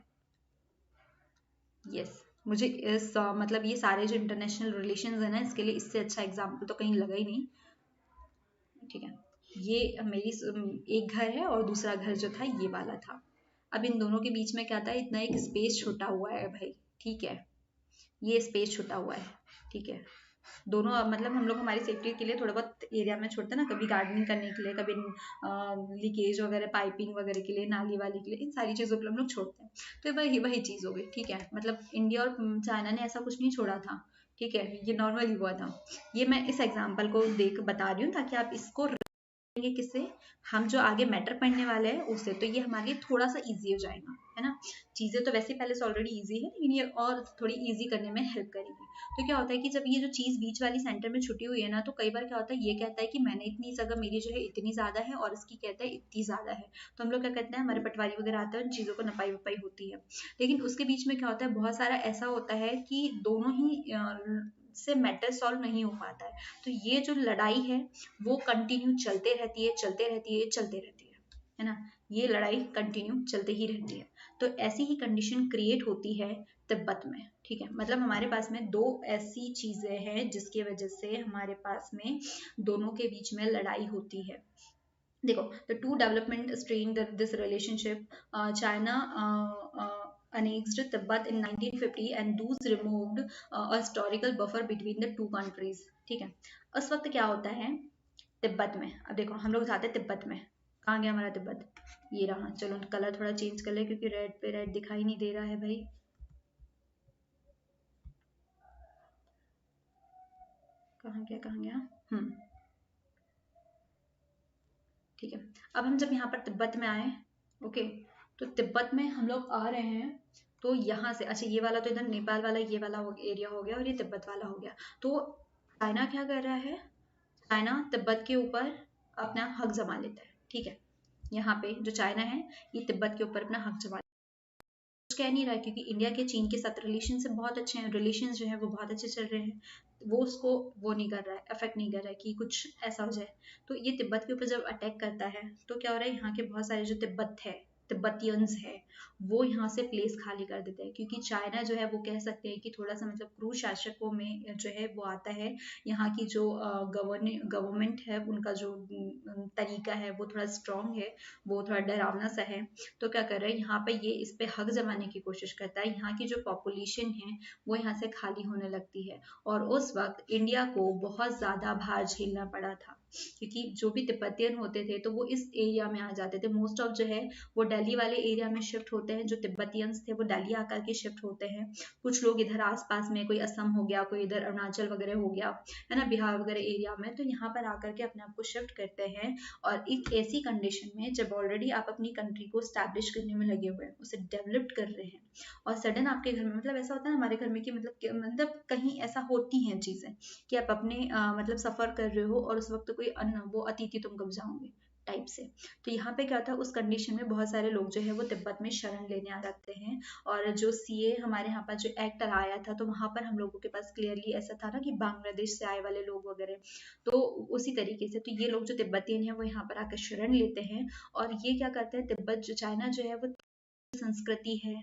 यस, मुझे इस मतलब ये सारे जो इंटरनेशनल रिलेशंस है ना, इसके लिए इससे अच्छा एग्जाम्पल तो कहीं लगा ही नहीं, ठीक है। ये मेरी एक घर है और दूसरा घर जो था ये वाला था। अब इन दोनों के बीच में क्या था, इतना एक स्पेस छूटा हुआ है भाई, ठीक है, ये स्पेस छूटा हुआ है, ठीक है। दोनों मतलब हम लोग हमारी सेफ्टी के लिए थोड़ा बहुत एरिया में छोड़ते हैं ना, कभी गार्डनिंग करने के लिए, कभी लीकेज वगैरह पाइपिंग वगैरह के लिए, नाली वाली के लिए, इन सारी चीज़ों के लिए हम लोग छोड़ते हैं। तो वही वही चीज़ हो गई, ठीक है। मतलब इंडिया और चाइना ने ऐसा कुछ नहीं छोड़ा था, ठीक है, ये नॉर्मली हुआ था। ये मैं इस एग्जाम्पल को देख बता रही हूँ ताकि आप इसको किससे, हम जो आगे मैटर पढ़ने वाले हैं उससे, तो ये हमारे लिए थोड़ा सा इजी हो जाएगा, है ना। चीजें तो वैसे पहले से ऑलरेडी इजी है, लेकिन ये और थोड़ी इजी करने में हेल्प करेगी। तो क्या होता है कि जब ये जो चीज बीच वाली सेंटर में छुटी हुई है ना, तो कई बार क्या होता है, ये कहता है कि मैंने इतनी जगह, मेरी जो है इतनी ज्यादा है, और इसकी कहता है इतनी ज्यादा है। तो हम लोग क्या कहते हैं, हमारे पटवारी वगैरह आते हैं, उन चीजों को नपाई वपाई होती है। लेकिन उसके बीच में क्या होता है, बहुत सारा ऐसा होता है कि दोनों ही से मैटर सॉल्व नहीं हो पाता है। तो ये जो लड़ाई है वो कंटिन्यू चलते रहती है, चलते रहती है, चलते रहती है ना। ये लड़ाई कंटिन्यू चलते ही रहती है। तो ऐसी ही कंडीशन क्रिएट होती है तिब्बत में, ठीक है। मतलब हमारे पास में दो ऐसी चीजें हैं जिसकी वजह से हमारे पास में दोनों के बीच में लड़ाई होती है। देखो, the two development strained this relationship. China annexed Tibet in 1950 and thus removed a historical buffer between the two countries. ठीक है, उस वक्त क्या होता है तिब्बत में, अब देखो हम लोग जाते हैं तिब्बत में, कहाँ गया हमारा तिब्बत, ये रहा। चलो कलर थोड़ा चेंज कर ले क्योंकि रेड पे रेड दिखाई नहीं दे रहा है भाई। कहाँ गया, कहाँ गया, ठीक है। अब हम जब यहाँ पर तिब्बत में आए, ओके, तो तिब्बत में हम लोग आ रहे हैं, तो यहाँ से, अच्छा ये वाला तो इधर नेपाल वाला ये वाला एरिया हो गया और ये तिब्बत वाला हो गया। तो चाइना क्या कर रहा है, चाइना तिब्बत के ऊपर अपना हक जमा लेता है, ठीक है। यहाँ पे जो चाइना है ये तिब्बत के ऊपर अपना हक जमा, कुछ कह नहीं रहा है, क्योंकि इंडिया के चीन के साथ रिलेशन से बहुत अच्छे हैं, रिलेशन जो है वो बहुत अच्छे चल रहे हैं। वो उसको वो नहीं कर रहा है, अफेक्ट नहीं कर रहा है कि कुछ ऐसा हो जाए। तो ये तिब्बत के ऊपर जब अटैक करता है तो क्या हो रहा है, यहाँ के बहुत सारे जो तिब्बतियंस है वो यहाँ से प्लेस खाली कर देते हैं, क्योंकि चाइना जो है वो कह सकते हैं कि थोड़ा सा मतलब क्रूर शासकों में जो है वो आता है। यहाँ की जो गवर्नमेंट है उनका जो तरीका है वो थोड़ा स्ट्रांग है, वो थोड़ा डरावना सा है। तो क्या कर रहा है, यहाँ पे ये इस पे हक जमाने की कोशिश करता है, यहाँ की जो पॉपुलेशन है वो यहाँ से खाली होने लगती है। और उस वक्त इंडिया को बहुत ज़्यादा भार झेलना पड़ा था, क्योंकि जो भी तिब्बतियन होते थे तो वो इस एरिया में आ जाते थे, मोस्ट ऑफ जो है वो दिल्ली वाले एरिया में शिफ्ट होते हैं, जो तिब्बतियंस थे वो दिल्ली आकर के शिफ्ट होते हैं। कुछ लोग इधर आसपास में, कोई असम हो गया, कोई इधर अरुणाचल वगैरह हो गया, है ना, बिहार वगैरह एरिया में, तो यहाँ पर आकर के अपने आप को शिफ्ट करते हैं। और एक ऐसी कंडीशन में जब ऑलरेडी आप अपनी कंट्री को स्टैब्लिश करने में लगे हुए हैं, उसे डेवलप कर रहे हैं, और सडन आपके घर में, मतलब ऐसा होता है हमारे घर में कि मतलब कहीं ऐसा होती हैं चीजें कि आप अपने मतलब सफर कर रहे हो और उस वक्त कोई अन्न, वो अतिथि तुम कब जाओगे टाइप से। तो यहाँ पे क्या था, उस कंडीशन में बहुत सारे लोग जो है वो तिब्बत में शरण लेने आ जाते हैं। और जो सीए हमारे यहाँ पर जो एक्ट आया था, तो वहां पर हम लोगों के पास क्लियरली ऐसा था ना कि बांग्लादेश से आए वाले लोग वगैरह, तो उसी तरीके से तो ये लोग जो तिब्बतियन है वो यहाँ पर आकर शरण लेते हैं। और ये क्या करते हैं, तिब्बत जो चाइना जो है वो संस्कृति है,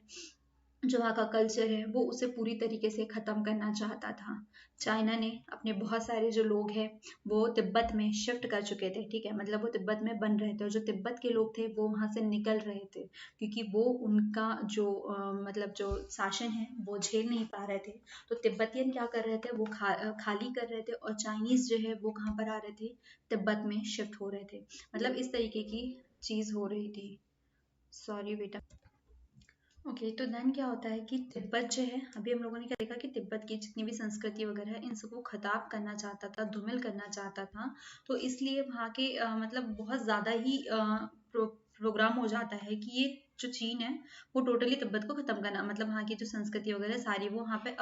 जो वहाँ का कल्चर है, वो उसे पूरी तरीके से ख़त्म करना चाहता था। चाइना ने अपने बहुत सारे जो लोग हैं वो तिब्बत में शिफ्ट कर चुके थे, ठीक है, मतलब वो तिब्बत में बन रहे थे, और जो तिब्बत के लोग थे वो वहाँ से निकल रहे थे, क्योंकि वो उनका जो मतलब जो शासन है वो झेल नहीं पा रहे थे। तो तिब्बतियन क्या कर रहे थे, वो खाली कर रहे थे, और चाइनीज़ जो है वो कहाँ पर आ रहे थे, तिब्बत में शिफ्ट हो रहे थे। मतलब इस तरीके की चीज़ हो रही थी। सॉरी बेटा। ओके, तो देन क्या होता है कि तिब्बत जो है, अभी हम लोगों ने क्या देखा कि तिब्बत की जितनी भी संस्कृति वगैरह है इन सबको खत्म करना चाहता था, धूमिल करना चाहता था। तो इसलिए वहाँ के मतलब बहुत ज़्यादा ही प्रोग्राम हो जाता है कि ये जो चीन है वो टोटली तिब्बत को खत्म करना, मतलब वहाँ की जो संस्कृति वगैरह सारी वो वहाँ पे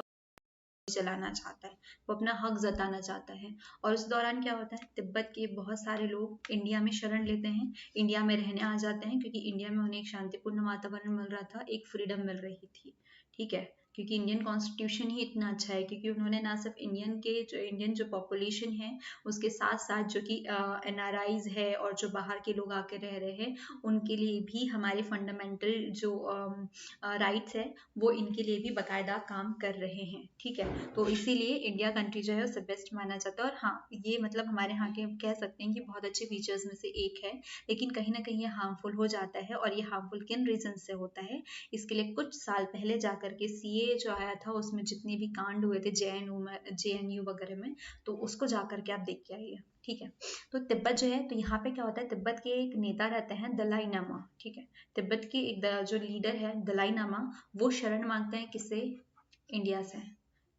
चलाना चाहता है, वो अपना हक जताना चाहता है। और उस दौरान क्या होता है, तिब्बत के बहुत सारे लोग इंडिया में शरण लेते हैं, इंडिया में रहने आ जाते हैं, क्योंकि इंडिया में उन्हें एक शांतिपूर्ण वातावरण मिल रहा था, एक फ्रीडम मिल रही थी। ठीक है, क्योंकि इंडियन कॉन्स्टिट्यूशन ही इतना अच्छा है, क्योंकि उन्होंने ना सिर्फ इंडियन जो पॉपुलेशन है उसके साथ साथ जो कि एनआरआईज है और जो बाहर के लोग आके रह रहे हैं उनके लिए भी हमारे फंडामेंटल जो राइट्स है वो इनके लिए भी बाकायदा काम कर रहे हैं। ठीक है, तो इसीलिए इंडिया कंट्री जो है उसे बेस्ट माना जाता है। और हाँ, ये मतलब हमारे यहाँ के कह सकते हैं कि बहुत अच्छे फीचर्स में से एक है, लेकिन कहीं ना कहीं ये हार्मफुल हो जाता है। और ये हार्मफुल किन रीजन से होता है, इसके लिए कुछ साल पहले जाकर के सीए जो आया था उसमें जितने भी कांड हुए थे जेएनयू वगैरह में, तो उसको जाकर के आप देख के आइए। ठीक है, तो तिब्बत जो है, तो यहाँ पे क्या होता है, तिब्बत के एक नेता रहते हैं दलाई लामा। ठीक है, तिब्बत के एक जो लीडर है दलाई लामा, वो शरण मांगते हैं किससे, इंडिया से।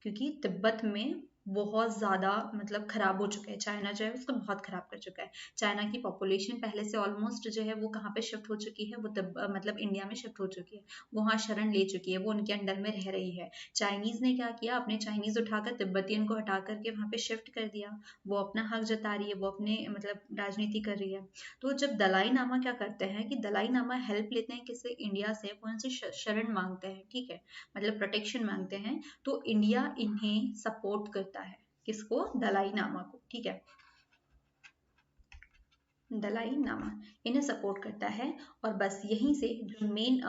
क्योंकि तिब्बत में बहुत ज़्यादा मतलब खराब हो चुका है, चाइना जो है उसको बहुत खराब कर चुका है। चाइना की पॉपुलेशन पहले से ऑलमोस्ट जो है वो कहाँ पे शिफ्ट हो चुकी है, वो मतलब इंडिया में शिफ्ट हो चुकी है, वो वहाँ शरण ले चुकी है, वो उनके अंडर में रह रही है। चाइनीज़ ने क्या किया, अपने चाइनीज़ उठाकर तिब्बतियन को हटा करके वहाँ पे शिफ्ट कर दिया, वो अपना हक जता रही है, वो अपने मतलब राजनीति कर रही है। तो जब दलाई नामा क्या करते हैं कि दलाई नामा हेल्प लेते हैं किससे, इंडिया से, वो उनसे शरण मांगते हैं। ठीक है, मतलब प्रोटेक्शन मांगते हैं, तो इंडिया इन्हें सपोर्ट करता है, किसको, दलाई नामा को। ठीक है, दलाई लामा इन्हें सपोर्ट करता है। और बस यहीं से जो मेन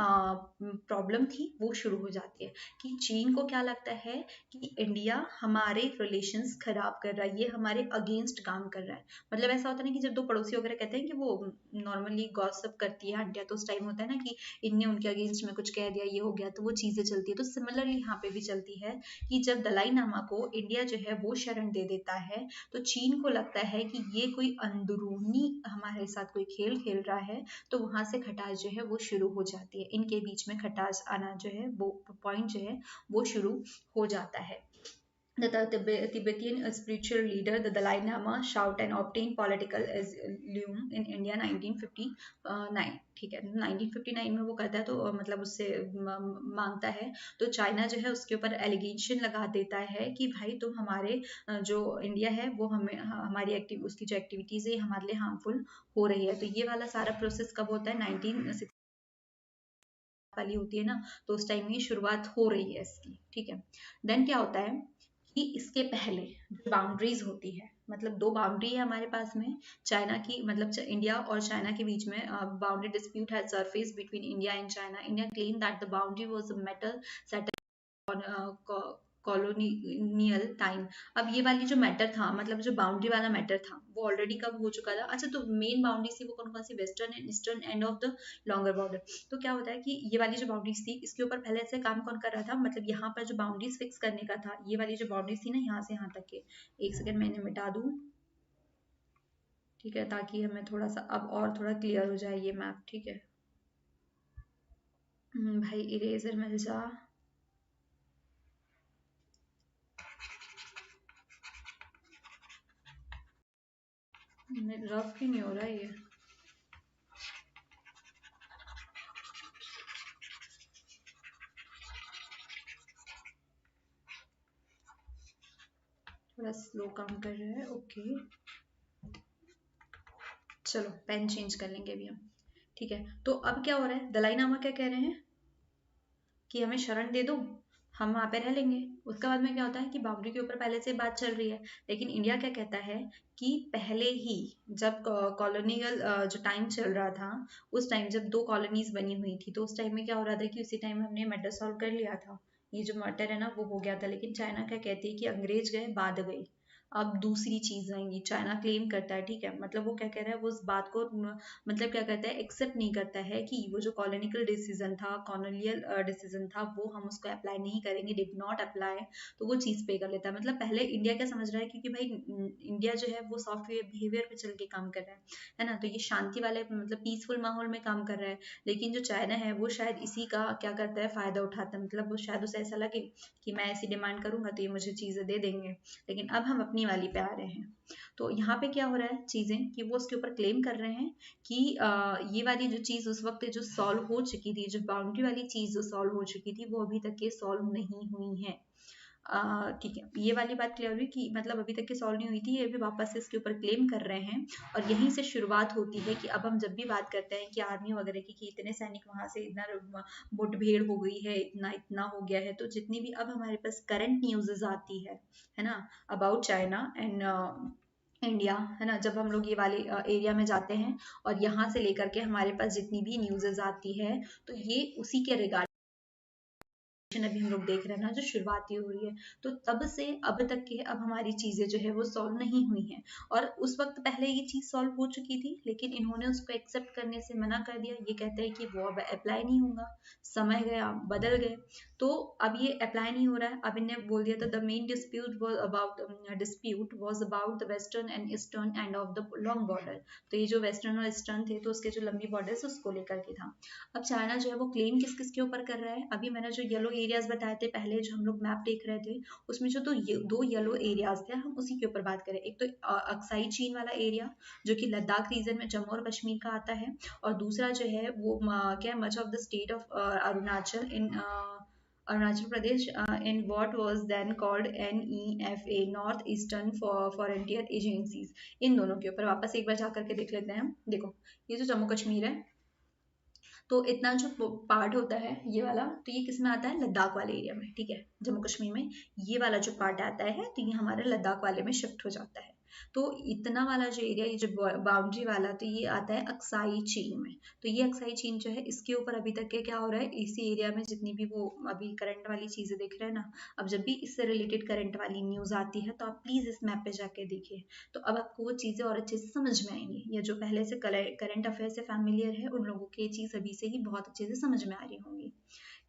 प्रॉब्लम थी वो शुरू हो जाती है कि चीन को क्या लगता है कि इंडिया हमारे रिलेशंस खराब कर रहा है, ये हमारे अगेंस्ट काम कर रहा है। मतलब ऐसा होता है ना कि जब दो पड़ोसी वगैरह कहते हैं कि वो नॉर्मली गॉसिप करती है आंटियां, तो उस टाइम होता है ना कि इनने उनके अगेंस्ट में कुछ कह दिया, ये हो गया, तो वो चीजें चलती है। तो सिमिलरली यहाँ पे भी चलती है कि जब दलाई नामा को इंडिया जो है वो शरण दे देता है, तो चीन को लगता है कि ये कोई अंदरूनी हमारे साथ कोई खेल खेल रहा है, तो वहां से खटास जो है वो शुरू हो जाती है, इनके बीच में खटास आना जो है वो पॉइंट जो है वो शुरू हो जाता है। The Tibetan spiritual leader, the Dalai Lama, shout and obtain political asylum in India 1959। ठीक है, 1959 में वो करता है, तो मतलब उससे मांगता है। तो चाइना जो है उसके ऊपर एलिगेशन लगा देता है कि भाई तुम हमारे जो इंडिया है वो हमें हमारी एक्टिव उसकी जो एक्टिविटीज है हमारे लिए हार्मफुल हो रही है। तो ये वाला सारा प्रोसेस कब होता है, 1960 वाली होती है ना, तो उस टाइम में शुरुआत हो रही है इसकी। ठीक है, देन क्या होता है कि इसके पहले जो बाउंड्रीज होती है, मतलब दो बाउंड्री है हमारे पास में, चाइना की मतलब इंडिया और चाइना के बीच में boundary dispute has surface between India and China. India claim that the boundary was a metal colonial time. अब ये वाली जो मैटर था, मतलब जो बाउंड्री वाला मैटर था, वो ऑलरेडी कब हो चुका था। अच्छा, तो मेन बाउंड्री थी वो कौन कौन सी, western and eastern end of the longer border. तो क्या होता है कि ये वाली जो बाउंड्रीज थी इसके ऊपर पहले से काम कौन कर रहा था, मतलब यहाँ पर जो बाउंड्रीज फिक्स करने का था, ये वाली जो बाउंड्रीज थी ना यहाँ से यहाँ तक के, एक सेकेंड मैं इन्हें मिटा दूँ। ठीक है, ताकि हमें थोड़ा सा अब और थोड़ा क्लियर हो जाए ये मैप। ठीक है, भाई इरेजर मिल जा। रफ ही नहीं हो रहा है ये। थोड़ा स्लो काम कर रहा है। ओके, चलो पेन चेंज कर लेंगे अभी हम। ठीक है, तो अब क्या हो रहा है, दलाई नामा क्या कह रहे हैं कि हमें शरण दे दो, हम वहां पे रह लेंगे। उसके बाद में क्या होता है कि बाउंड्री के ऊपर पहले से बात चल रही है, लेकिन इंडिया क्या कहता है कि पहले ही जब कॉलोनियल जो टाइम चल रहा था, उस टाइम जब दो कॉलोनीज बनी हुई थी, तो उस टाइम में क्या हो रहा था कि उसी टाइम हमने मैटर सॉल्व कर लिया था, ये जो मैटर है ना वो हो गया था। लेकिन चाइना क्या कहती है कि अंग्रेज गए बाद गई, अब दूसरी चीज आएंगी, चाइना क्लेम करता है, ठीक है, मतलब वो क्या कह रहा है, वो उस बात को मतलब क्या कहता है, एक्सेप्ट नहीं करता है कि वो जो कॉलोनिकल डिसीजन था, कॉलोनियल डिसीजन था, वो हम उसको अप्लाई नहीं करेंगे, डिड नॉट अप्लाई, तो वो चीज पे कर लेता है। मतलब पहले इंडिया क्या समझ रहा है, क्योंकि भाई इंडिया जो है वो सॉफ्टवेयर बिहेवियर पे चल के काम कर रहा है ना, तो ये शांति वाले मतलब पीसफुल माहौल में काम कर रहा है। लेकिन जो चाइना है वो शायद इसी का क्या करता है, फायदा उठाता है, मतलब वो शायद उसे ऐसा लगे कि मैं ऐसी डिमांड करूंगा तो ये मुझे चीजें दे देंगे। लेकिन अब हम अपनी वाली पे आ रहे हैं, तो यहाँ पे क्या हो रहा है चीजें कि वो उसके ऊपर क्लेम कर रहे हैं कि ये वाली जो चीज उस वक्त जो सॉल्व हो चुकी थी, जो बाउंड्री वाली चीज जो सॉल्व हो चुकी थी, वो अभी तक ये सॉल्व नहीं हुई है। ठीक है, ये वाली बात क्लियर हुई कि मतलब अभी तक की सॉल्व नहीं हुई थी, ये भी वापस से इसके ऊपर क्लेम कर रहे हैं। और यहीं से शुरुआत होती है कि अब हम जब भी बात करते हैं कि आर्मी वगैरह की कि इतने सैनिक वहां से इतना मुठभेड़ हो गई है, इतना इतना हो गया है, तो जितनी भी अब हमारे पास करंट न्यूज़ आती है ना, अबाउट चाइना एंड इंडिया, है ना, जब हम लोग ये वाले एरिया में जाते हैं और यहाँ से लेकर के हमारे पास जितनी भी न्यूज़ आती है, तो ये उसी के रिगार्डिंग अभी हम लोग देख रहे हैं ना, जो शुरुआती हो रही है। तो तब से अब तक के अब हमारी चीजें जो है वो सॉल्व नहीं हुई हैं। और उस वक्त पहले ये चीज सॉल्व हो चुकी थी, लेकिन इन्होंने उसको एक्सेप्ट करने से मना कर दिया, ये कहते हैं कि वो अब अप्लाई नहीं होगा, समय गया, बदल गए, तो अब ये अप्लाई नहीं हो रहा है। अब इन्हें बोल दिया, तो the main dispute was about the western and eastern end of the long border. तो ये जो वेस्टर्न और ईस्टर्न थे, तो उसके जो लंबी बॉर्डर उसको लेकर के था। अब चाइना जो है वो क्लेम किस किस के ऊपर कर रहा है, अभी मैंने जो येलो एरियाज बताए थे पहले, जो हम लोग मैप देख रहे थे, उसमें जो दो येलो एरियाज थे, हम उसी के ऊपर बात करें। एक तो अक्साई चीन वाला एरिया, जो कि लद्दाख रीजन में जम्मू और कश्मीर का आता है, और दूसरा जो है वो क्या है, much of the state of Arunachal in Arunachal Pradesh in what was then called NEFA, north eastern frontier agencies. इन दोनों के ऊपर वापस एक बार जा करके देख लेते हैं। देखो, ये जो जम्मू कश्मीर है, तो इतना जो पार्ट होता है ये वाला, तो ये किस में आता है, लद्दाख वाले एरिया में, ठीक है, जम्मू कश्मीर में ये वाला जो पार्ट आता है, तो ये हमारे लद्दाख वाले में शिफ्ट हो जाता है। तो इतना वाला जो एरिया, ये जो बाउंड्री वाला, तो ये आता है अक्साई चीन में। तो ये अक्साई चीन जो है, इसके ऊपर अभी तक के क्या हो रहा है, इसी एरिया में जितनी भी वो अभी करंट वाली चीजें देख रहे हैं ना, अब जब भी इससे रिलेटेड करंट वाली न्यूज आती है, तो आप प्लीज इस मैप पे जाके देखिए, तो अब आपको वो चीजें और अच्छे से समझ में आएंगी। या जो पहले से करंट अफेयर से फैमिलियर है, उन लोगों को ये चीज अभी से ही बहुत अच्छे से समझ में आ रही होंगी।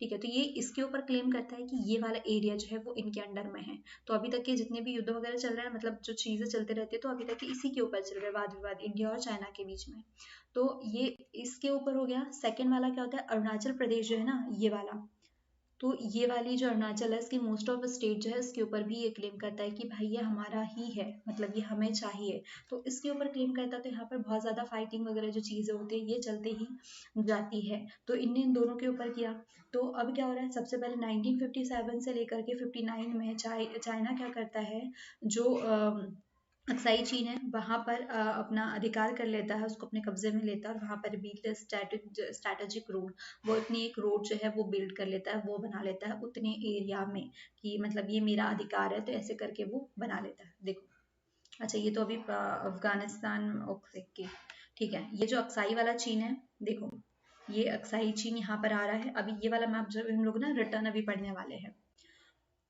ठीक है, तो ये इसके ऊपर क्लेम करता है कि ये वाला एरिया जो है वो इनके अंडर में है। तो अभी तक के जितने भी युद्ध वगैरह चल रहे हैं, मतलब जो चीजें चलते रहती है, तो अभी तक के इसी के ऊपर चल रहे हैं, वाद विवाद इंडिया और चाइना के बीच में। तो ये इसके ऊपर हो गया। सेकेंड वाला क्या होता है, अरुणाचल प्रदेश जो है ना, ये वाला, तो ये वाली जो अरुणाचल है, इसकी मोस्ट ऑफ स्टेट जो है, इसके ऊपर भी ये क्लेम करता है कि भाई ये हमारा ही है, मतलब ये हमें चाहिए। तो इसके ऊपर क्लेम करता है, तो यहाँ पर बहुत ज़्यादा फाइटिंग वगैरह जो चीज़ें होती है, ये चलते ही जाती है। तो इनने इन दोनों के ऊपर किया। तो अब क्या हो रहा है, सबसे पहले 1957 से लेकर के 59 में चाइना क्या करता है, जो अक्साई चीन है, वहाँ पर अपना अधिकार कर लेता है, उसको अपने कब्जे में लेता है, और वहाँ पर बिल्ड स्ट्रैटेजिक रोड, वो इतनी एक रोड जो है वो बिल्ड कर लेता है, वो बना लेता है उतने एरिया में, कि मतलब ये मेरा अधिकार है, तो ऐसे करके वो बना लेता है। देखो, अच्छा, ये तो अभी अफगानिस्तान, ओके, ठीक है, ये जो अक्साई वाला चीन है, देखो, ये अक्साई चीन यहाँ पर आ रहा है। अभी ये वाला मैप जो हम लोग ना रिटर्न अभी पढ़ने वाले हैं,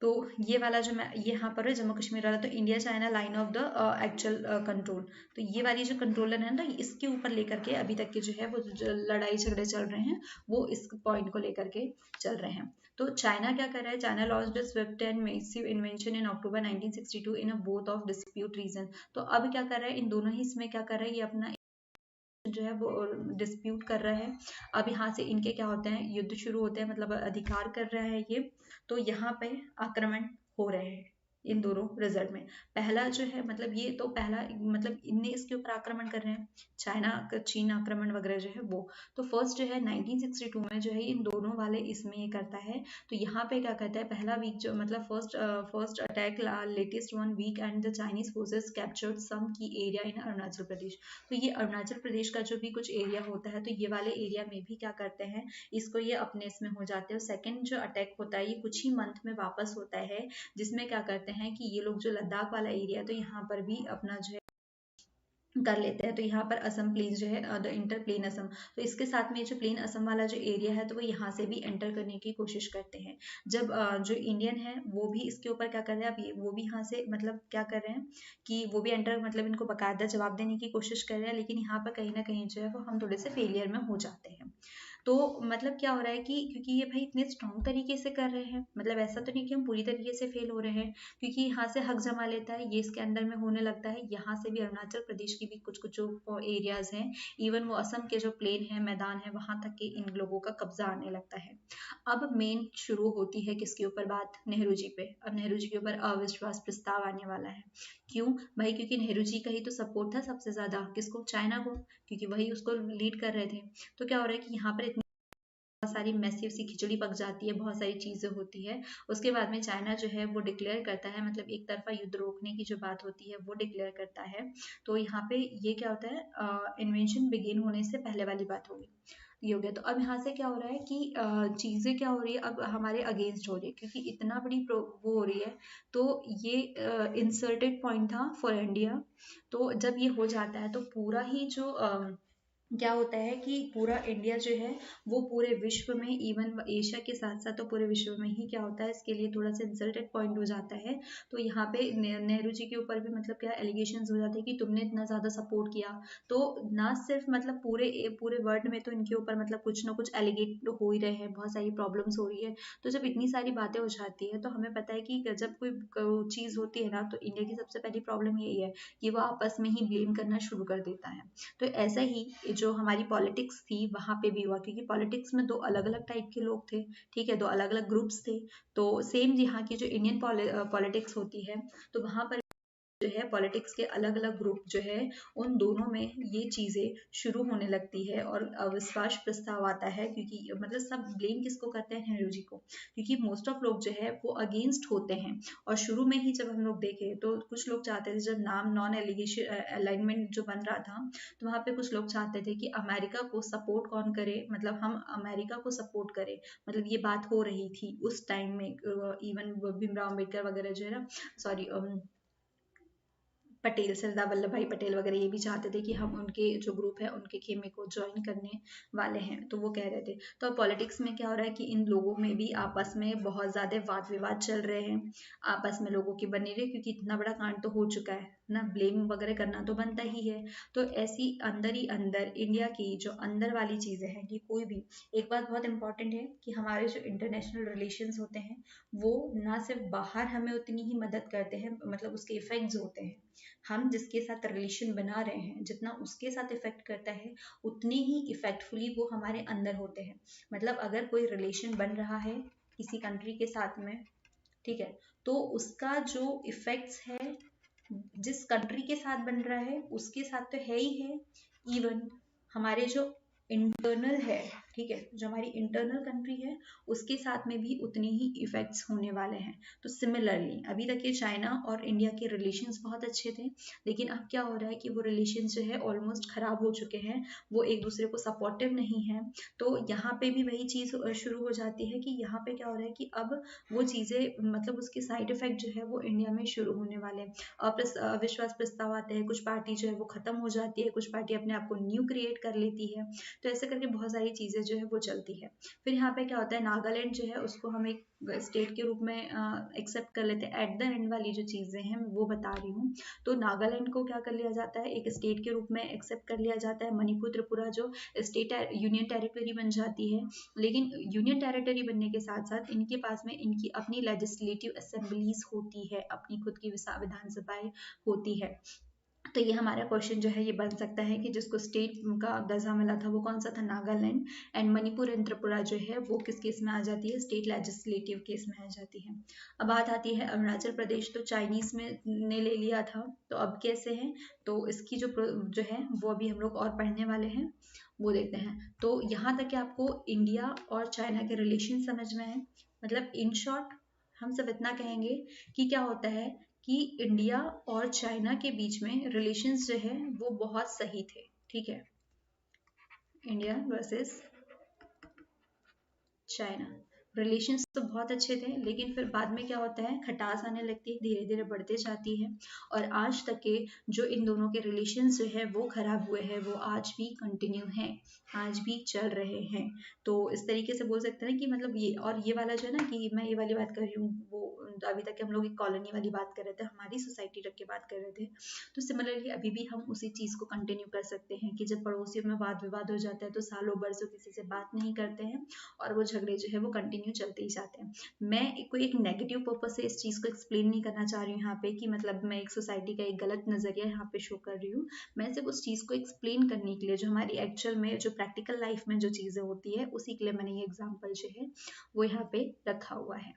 तो ये वाला जो मैं यहाँ पर है जम्मू कश्मीर वाला, तो India China line of the actual control, तो ये वाली जो कंट्रोलर है ना, इसके ऊपर लेकर के अभी तक के जो है वो जो लड़ाई झगड़े चल रहे हैं, वो इस पॉइंट को लेकर के चल रहे हैं। तो चाइना क्या कर रहा है, China launched the swift and massive invention in October 1962 in a both of dispute region. तो अब क्या कर रहा है, इन दोनों ही इसमें क्या कर रहा है, ये अपना जो है वो डिस्प्यूट कर रहा है। अब यहाँ से इनके क्या होते हैं, युद्ध शुरू होते हैं, मतलब अधिकार कर रहा है ये। तो यहाँ पे आक्रमण हो रहे हैं इन दोनों रिजल्ट में। पहला जो है, मतलब ये तो पहला, मतलब इनने इसके ऊपर आक्रमण कर रहे हैं, चाइना का चीन आक्रमण वगैरह जो है वो। तो फर्स्ट जो है 1962 में जो है इन दोनों वाले इसमें ये करता है। तो यहाँ पे क्या कहता है, पहला वीक जो मतलब first attack latest one week and the Chinese forces captured some key area इन अरुणाचल प्रदेश। तो ये अरुणाचल प्रदेश का जो भी कुछ एरिया होता है, तो ये वाले एरिया में भी क्या करते हैं, इसको ये अपने इसमें हो जाते हैं। सेकंड जो अटैक होता है, ये कुछ ही मंथ में वापस होता है, जिसमें क्या करते हैं कि ये लोग जो लद्दाख वाला एरिया, तो यहाँ पर भी अपना जो है कर लेते हैं। तो यहाँ पर असम प्लेन जो है द इंटर प्लेन असम, तो इसके साथ में जो प्लेन असम वाला जो एरिया है तो वो यहाँ से भी एंटर करने की कोशिश करते हैं। जब जो इंडियन है वो भी इसके ऊपर क्या कर रहे हैं, अब वो भी यहाँ से मतलब क्या कर रहे हैं कि वो भी एंटर मतलब इनको बाकायदा जवाब देने की कोशिश कर रहे हैं, लेकिन यहाँ पर कहीं ना कहीं जो है वो हम थोड़े से फेलियर में हो जाते हैं। तो मतलब क्या हो रहा है कि क्योंकि ये भाई इतने स्ट्रॉन्ग तरीके से कर रहे हैं, मतलब ऐसा तो नहीं कि हम पूरी तरीके से फेल हो रहे हैं, क्योंकि यहाँ से हक जमा लेता है, ये इसके अंदर में होने लगता है, यहाँ से भी अरुणाचल प्रदेश की भी कुछ कुछ जो एरियाज हैं, इवन वो असम के जो प्लेन है मैदान है वहां तक के इन लोगों का कब्जा आने लगता है। अब मेन शुरू होती है किसके ऊपर बात, नेहरू जी पे। अब नेहरू जी के ऊपर अविश्वास प्रस्ताव आने वाला है। क्यों भाई, क्योंकि नेहरू जी का ही तो सपोर्ट था सबसे ज्यादा, किसको, चाइना को, क्योंकि वही उसको लीड कर रहे थे। तो क्या हो रहा है कि यहाँ पर इतनी बहुत सारी मैसिव सी खिचड़ी पक जाती है, बहुत सारी चीज़ें होती है। उसके बाद में चाइना जो है वो डिक्लेयर करता है, मतलब एक तरफा युद्ध रोकने की जो बात होती है वो डिक्लेयर करता है। तो यहाँ पे ये क्या होता है, इन्वेंशन बिगिन होने से पहले वाली बात होगी, ये हो गया। तो अब यहाँ से क्या हो रहा है कि चीज़ें क्या हो रही है, अब हमारे अगेंस्ट हो रही है, क्योंकि इतना बड़ी वो हो रही है। तो ये इंसर्टेड पॉइंट था फॉर इंडिया। तो जब ये हो जाता है तो पूरा ही जो क्या होता है कि पूरा इंडिया जो है वो पूरे विश्व में, इवन एशिया के साथ साथ तो पूरे विश्व में ही क्या होता है, इसके लिए थोड़ा सा इंसल्टेड पॉइंट हो जाता है। तो यहाँ पे नेहरू जी के ऊपर भी मतलब क्या एलिगेशन हो जाते हैं कि तुमने इतना ज़्यादा सपोर्ट किया। तो ना सिर्फ मतलब पूरे पूरे वर्ल्ड में तो इनके ऊपर मतलब कुछ ना कुछ एलिगेट हो ही रहे हैं, बहुत सारी प्रॉब्लम्स हो रही है। तो जब इतनी सारी बातें हो जाती है तो हमें पता है कि जब कोई चीज़ होती है ना, तो इंडिया की सबसे पहली प्रॉब्लम यही है कि वो आपस में ही ब्लेम करना शुरू कर देता है। तो ऐसा ही जो हमारी पॉलिटिक्स थी वहाँ पे भी हुआ, क्योंकि पॉलिटिक्स में दो अलग अलग टाइप के लोग थे, ठीक है, दो अलग अलग ग्रुप्स थे। तो सेम यहाँ की जो इंडियन पॉलिटिक्स होती है, तो वहाँ पर जो है पॉलिटिक्स के अलग अलग ग्रुप जो है उन दोनों में ये चीज़ें शुरू होने लगती है और अविश्वास प्रस्ताव आता है, क्योंकि मतलब सब ब्लेम किसको करते हैं, नेहरू जी को, क्योंकि मोस्ट ऑफ लोग जो है वो अगेंस्ट होते हैं। और शुरू में ही जब हम लोग देखें तो कुछ लोग चाहते थे, जब नाम नॉन एलिगेशन अलाइनमेंट जो बन रहा था, तो वहाँ पे कुछ लोग चाहते थे कि अमेरिका को सपोर्ट कौन करे, मतलब हम अमेरिका को सपोर्ट करें। मतलब ये बात हो रही थी उस टाइम में, इवन भीमराव अम्बेडकर वगैरह जो है ना, सॉरी पटेल, सरदार वल्लभ भाई पटेल वगैरह ये भी चाहते थे कि हम उनके जो ग्रुप है उनके खेमे को ज्वाइन करने वाले हैं, तो वो कह रहे थे। तो पॉलिटिक्स में क्या हो रहा है कि इन लोगों में भी आपस में बहुत ज़्यादा वाद विवाद चल रहे हैं, आपस में लोगों की बनी रही, क्योंकि इतना बड़ा कांड तो हो चुका है ना, ब्लेम वगैरह करना तो बनता ही है। तो ऐसी अंदर ही अंदर इंडिया की जो अंदर वाली चीज़ें हैं कि कोई भी, एक बात बहुत इंपॉर्टेंट है कि हमारे जो इंटरनेशनल रिलेशंस होते हैं वो ना सिर्फ बाहर हमें उतनी ही मदद करते हैं, मतलब उसके इफेक्ट्स होते हैं, हम जिसके साथ रिलेशन बना रहे हैं जितना उसके साथ इफेक्ट करता है उतने ही इफेक्टफुली वो हमारे अंदर होते हैं। मतलब अगर कोई रिलेशन बन रहा है किसी कंट्री के साथ में, ठीक है, तो उसका जो इफेक्ट्स है जिस कंट्री के साथ बन रहा है उसके साथ तो है ही है, इवन हमारे जो इंटरनल है, ठीक है, जो हमारी इंटरनल कंट्री है उसके साथ में भी उतने ही इफेक्ट्स होने वाले हैं। तो सिमिलरली अभी तक ये चाइना और इंडिया के रिलेशंस बहुत अच्छे थे, लेकिन अब क्या हो रहा है कि वो रिलेशंस जो है ऑलमोस्ट खराब हो चुके हैं, वो एक दूसरे को सपोर्टिव नहीं है। तो यहाँ पे भी वही चीज़ शुरू हो जाती है कि यहाँ पे क्या हो रहा है कि अब वो चीज़ें मतलब उसके साइड इफेक्ट जो है वो इंडिया में शुरू होने वाले हैं। अविश्वास प्रस्ताव आते हैं, कुछ पार्टी जो है वो खत्म हो जाती है, कुछ पार्टी अपने आप को न्यू क्रिएट कर लेती है। तो ऐसे करके बहुत सारी चीज़ें जो है वो चलती है। फिर यहाँ पे क्या होता है, नागालैंड जो है उसको हम एक स्टेट के रूप में एक्सेप्ट कर लेते हैं। एट द एंड वाली जो चीज़ें हैं वो बता रही हूँ। तो नागालैंड को क्या कर लिया जाता है, एक स्टेट के रूप में एक्सेप्ट कर लिया जाता है। मणिपुर त्रिपुरा जो स्टेट यूनियन टेरिटरी बन जाती है, लेकिन यूनियन टेरिटरी बनने के साथ साथ इनके पास में इनकी अपनी लेजिस्लेटिव असेंबलीज होती है, अपनी खुद की विधानसभाएं होती है। तो ये हमारा क्वेश्चन जो है ये बन सकता है कि जिसको स्टेट का दर्जा मिला था वो कौन सा था, नागालैंड। एंड मणिपुर एंड त्रिपुरा जो है वो किस केस में आ जाती है, स्टेट लेजिस्लेटिव केस में आ जाती है। अब बात आती है अरुणाचल प्रदेश, तो चाइनीज में ने ले लिया था, तो अब कैसे है, तो इसकी जो है वो अभी हम लोग और पढ़ने वाले हैं, वो देखते हैं। तो यहाँ तक कि आपको इंडिया और चाइना के रिलेशन समझ में है। मतलब इन शॉर्ट हम सब इतना कहेंगे कि क्या होता है कि इंडिया और चाइना के बीच में रिलेशंस जो है वो बहुत सही थे, ठीक है, इंडिया वर्सेस चाइना। रिलेशंस तो बहुत अच्छे थे, लेकिन फिर बाद में क्या होता है, खटास आने लगती है, धीरे धीरे बढ़ते जाती है। और आज तक के जो इन दोनों के रिलेशंस जो है वो खराब हुए हैं, वो आज भी कंटिन्यू हैं, आज भी चल रहे हैं। तो इस तरीके से बोल सकते हैं कि मतलब ये, और ये वाला जो है ना, कि मैं ये वाली बात कर रही हूँ, वो अभी तक हम लोग एक कॉलोनी वाली बात कर रहे थे, हमारी सोसाइटी रख के बात कर रहे थे। तो सिमिलरली अभी भी हम उसी चीज़ को कंटिन्यू कर सकते हैं कि जब पड़ोसियों में वाद विवाद हो जाता है तो सालों बरसों किसी से बात नहीं करते हैं, और वो झगड़े जो है वो कंटिन्यू चलते ही जाते हैं। मैं कोई एक नेगेटिव पर्पज से इस चीज़ को एक्सप्लेन नहीं करना चाह रही हूँ यहाँ पे, कि मतलब मैं एक सोसाइटी का एक गलत नज़रिया यहाँ पे शो कर रही हूँ। मैं सिर्फ उस चीज़ को एक्सप्लेन करने के लिए, जो हमारी एक्चुअल में जो प्रैक्टिकल लाइफ में जो चीज़ें होती है, उसी के लिए मैंने ये एग्जाम्पल जो है वो यहाँ पे रखा हुआ है।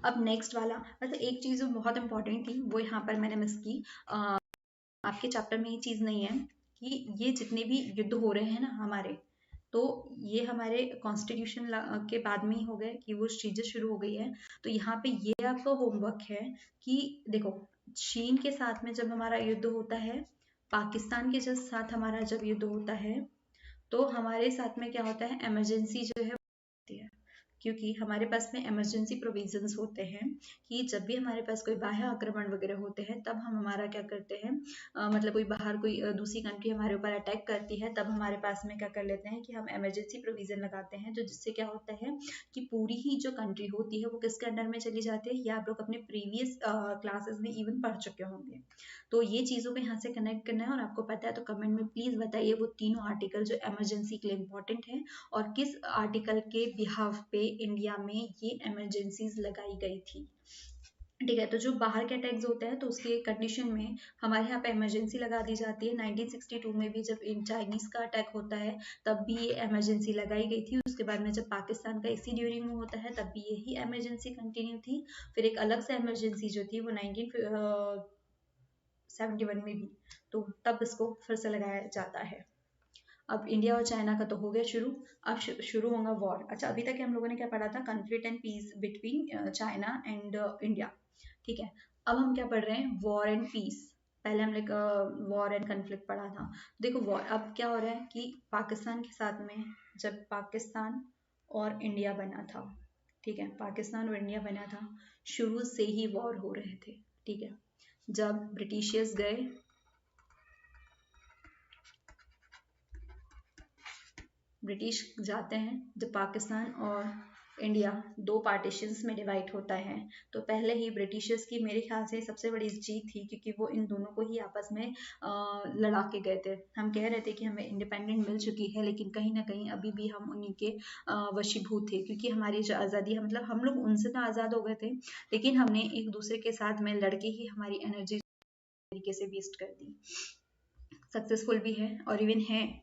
अब नेक्स्ट वाला, मतलब एक चीज़ जो बहुत इंपॉर्टेंट थी वो यहाँ पर मैंने मिस की। आपके चैप्टर में ये चीज़ नहीं है कि ये जितने भी युद्ध हो रहे हैं ना हमारे, तो ये हमारे कॉन्स्टिट्यूशन के बाद में ही हो गए कि वो चीज़ें शुरू हो गई है। तो यहाँ पे ये आपका होमवर्क है कि देखो, चीन के साथ में जब हमारा युद्ध होता है, पाकिस्तान के जब साथ हमारा जब युद्ध होता है, तो हमारे साथ में क्या होता है, इमरजेंसी जो है होती है। क्योंकि हमारे पास में इमरजेंसी प्रोविजंस होते हैं कि जब भी हमारे पास कोई बाह्य आक्रमण वगैरह होते हैं, तब हम हमारा क्या करते हैं, मतलब कोई बाहर कोई दूसरी कंट्री हमारे ऊपर अटैक करती है, तब हमारे पास में क्या कर लेते हैं कि हम इमरजेंसी प्रोविजन लगाते हैं, जो जिससे क्या होता है कि पूरी ही जो कंट्री होती है वो किसके अंडर में चली जाती है, या आप लोग अपने प्रीवियस क्लासेस में इवन पढ़ चुके होंगे। तो ये चीज़ों को यहाँ से कनेक्ट करना है, और आपको पता है तो कमेंट में प्लीज़ बताइए वो तीनों आर्टिकल जो इमरजेंसी के लिए इंपॉर्टेंट है, और किस आर्टिकल के बिहाफ पे इंडिया में ये इमरजेंसीज लगाई गई थी। ठीक है, तो जो बाहर के अटैक्स होते हैं तो उसके कंडीशन में हमारे यहाँ पे इमरजेंसी लगा दी जाती है। 1962 में भी जब चाइनीज का अटैक होता है, तब भी ये इमरजेंसी लगाई गई थी। उसके बाद में जब पाकिस्तान का इसी ड्यूरिंग में होता है, तब भी यही इमरजेंसी कंटिन्यू थी। फिर एक अलग से इमरजेंसी जो थी वो 1971 में भी, तो तब इसको फिर से लगाया जाता है। अब इंडिया और चाइना का तो हो गया शुरू, अब शुरू होगा वॉर। अच्छा, अभी तक हम लोगों ने क्या पढ़ा था, conflict and peace between China and India. ठीक है, अब हम क्या पढ़ रहे हैं, वॉर एंड पीस। पहले हमने वॉर एंड कन्फ्लिक्ट पढ़ा था। देखो वॉर, अब क्या हो रहा है कि पाकिस्तान के साथ में जब पाकिस्तान और इंडिया बना था, ठीक है, पाकिस्तान और इंडिया बना था, शुरू से ही वॉर हो रहे थे। ठीक है, जब ब्रिटिशियर्स गए, ब्रिटिश जाते हैं, जब पाकिस्तान और इंडिया दो पार्टीशंस में डिवाइड होता है, तो पहले ही ब्रिटिशर्स की मेरे ख्याल से सबसे बड़ी जीत थी, क्योंकि वो इन दोनों को ही आपस में लड़ा के गए थे। हम कह रहे थे कि हमें इंडिपेंडेंट मिल चुकी है, लेकिन कहीं ना कहीं अभी भी हम उन्हीं के वशीभूत थे, क्योंकि हमारी जो आज़ादी है, मतलब हम लोग उनसे तो आज़ाद हो गए थे, लेकिन हमने एक दूसरे के साथ में लड़के ही हमारी एनर्जी तरीके से वेस्ट कर दी। सक्सेसफुल भी है और इवन है।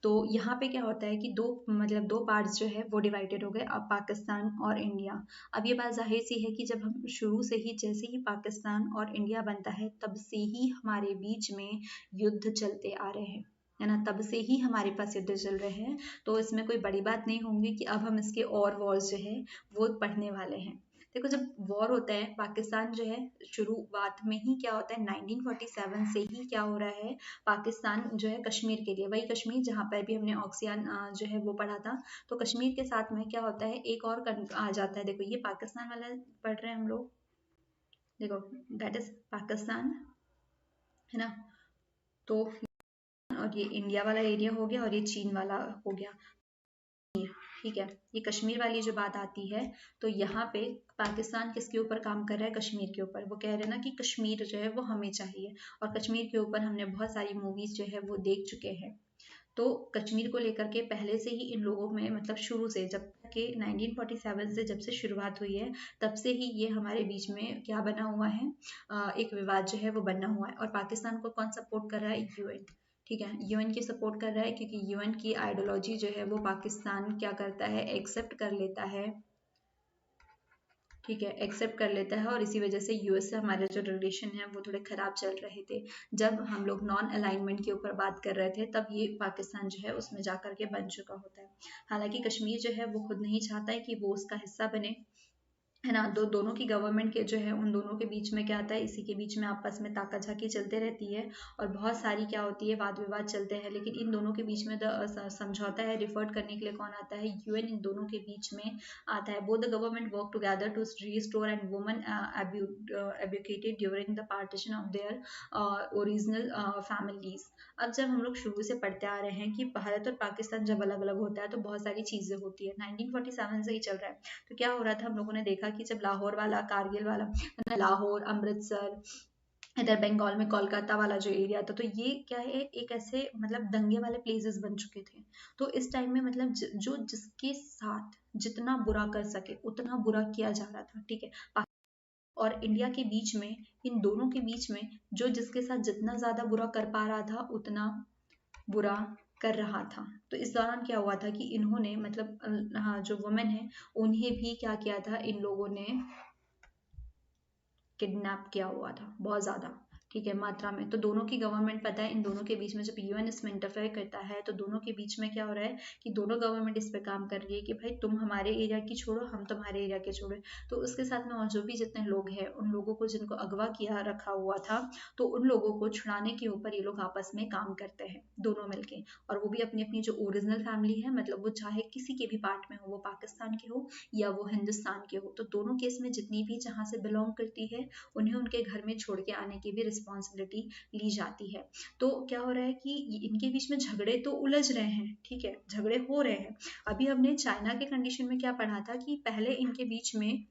तो यहाँ पे क्या होता है कि दो, मतलब दो पार्ट्स जो है वो डिवाइडेड हो गए, अब पाकिस्तान और इंडिया। अब ये बात जाहिर सी है कि जब हम शुरू से ही, जैसे ही पाकिस्तान और इंडिया बनता है, तब से ही हमारे बीच में युद्ध चलते आ रहे हैं, है ना, तब से ही हमारे पास युद्ध चल रहे हैं। तो इसमें कोई बड़ी बात नहीं होंगी कि अब हम इसके और वॉर्स जो है वो पढ़ने वाले हैं। देखो, जब वॉर होता है, पाकिस्तान जो है शुरुआत में ही क्या होता है, 1947 से ही क्या हो रहा है, पाकिस्तान जो है कश्मीर के लिए, वही कश्मीर जहाँ पर भी हमने ऑक्सियन जो है वो पढ़ा था, तो कश्मीर के साथ में क्या होता है, एक और आ जाता है। देखो, ये पाकिस्तान वाला पढ़ रहे हैं हम लोग, देखो दैट इज पाकिस्तान, है ना, तो और ये इंडिया वाला एरिया हो गया, और ये चीन वाला हो गया। ठीक है, ये कश्मीर वाली जो बात आती है, तो यहाँ पे पाकिस्तान किसके ऊपर काम कर रहा है, कश्मीर के ऊपर। वो कह रहे हैं ना कि कश्मीर जो है वो हमें चाहिए, और कश्मीर के ऊपर हमने बहुत सारी मूवीज जो है वो देख चुके हैं। तो कश्मीर को लेकर के पहले से ही इन लोगों में, मतलब शुरू से, जब के 1947 से जब से शुरुआत हुई है, तब से ही ये हमारे बीच में क्या बना हुआ है, एक विवाद जो है वो बना हुआ है। और पाकिस्तान को कौन सपोर्ट कर रहा है, यूएन। ठीक है, यूएन की सपोर्ट कर रहा है, क्योंकि यूएन की आइडियोलॉजी जो है वो पाकिस्तान क्या करता है, एक्सेप्ट कर लेता है। ठीक है, एक्सेप्ट कर लेता है, और इसी वजह से यूएस से हमारे जो रिलेशन है वो थोड़े खराब चल रहे थे। जब हम लोग नॉन अलाइनमेंट के ऊपर बात कर रहे थे, तब ये पाकिस्तान जो है उसमें जा करके बन चुका होता है। हालांकि कश्मीर जो है वो खुद नहीं चाहता है कि वो उसका हिस्सा बने, है ना। दोनों की गवर्नमेंट के जो है उन दोनों के बीच में क्या आता है, इसी के बीच में आपस में ताका झाकी चलते रहती है और बहुत सारी क्या होती है वाद विवाद चलते हैं। लेकिन इन दोनों के बीच में समझौता है रिफर्ड करने के लिए कौन आता है, यूएन इन दोनों के बीच में आता है। Both the government work together to restore and women abducted during the partition of their original families. अब जब हम लोग शुरू से पढ़ते आ रहे हैं कि भारत और पाकिस्तान जब अलग अलग होता है तो बहुत सारी चीजें होती है, 1947 से ही चल रहा है। तो क्या हो रहा था, हम लोगों ने देखा कि जब लाहौर वाला कारगिल वाला, लाहौर अमृतसर इधर बंगाल में कोलकाता वाला जो एरिया था, तो ये क्या है एक ऐसे मतलब दंगे वाले प्लेसेस बन चुके थे। तो इस टाइम में मतलब जो जिसके साथ जितना बुरा कर सके उतना बुरा किया जा रहा था, ठीक है। और इंडिया के बीच में, इन दोनों के बीच में जो जिसके साथ जितना ज्यादा बुरा कर पा रहा था उतना बुरा कर रहा था। तो इस दौरान क्या हुआ था कि इन्होंने मतलब हाँ जो वुमेन है उन्हें भी क्या किया था, इन लोगों ने किडनैप किया हुआ था बहुत ज़्यादा, ठीक है, मात्रा में। तो दोनों की गवर्नमेंट पता है, इन दोनों के बीच में जब यूएन इसमें इंटरफेयर करता है तो दोनों के बीच में क्या हो रहा है कि दोनों गवर्नमेंट इस पे काम कर रही है कि भाई तुम हमारे एरिया की छोड़ो, हम तुम्हारे एरिया के छोड़ो। तो उसके साथ में और जो भी जितने लोग हैं उन लोगों को जिनको अगवा किया रखा हुआ था, तो उन लोगों को छुड़ाने के ऊपर ये लोग आपस में काम करते हैं दोनों मिलके। और वो भी अपनी अपनी जो ओरिजिनल फैमिली है, मतलब वो चाहे किसी के भी पार्ट में हो, वो पाकिस्तान के हो या वो हिंदुस्तान के हो, तो दोनों केस में जितनी भी जहाँ से बिलोंग करती है उन्हें उनके घर में छोड़ के आने की भी रिस्पॉन्सिबिलिटी ली जाती है। तो क्या हो रहा है कि इनके बीच में झगड़े तो उलझ रहे हैं, ठीक है, झगड़े हो रहे हैं। अभी हमने चाइना के कंडीशन में क्या पढ़ा था कि पहले इनके बीच में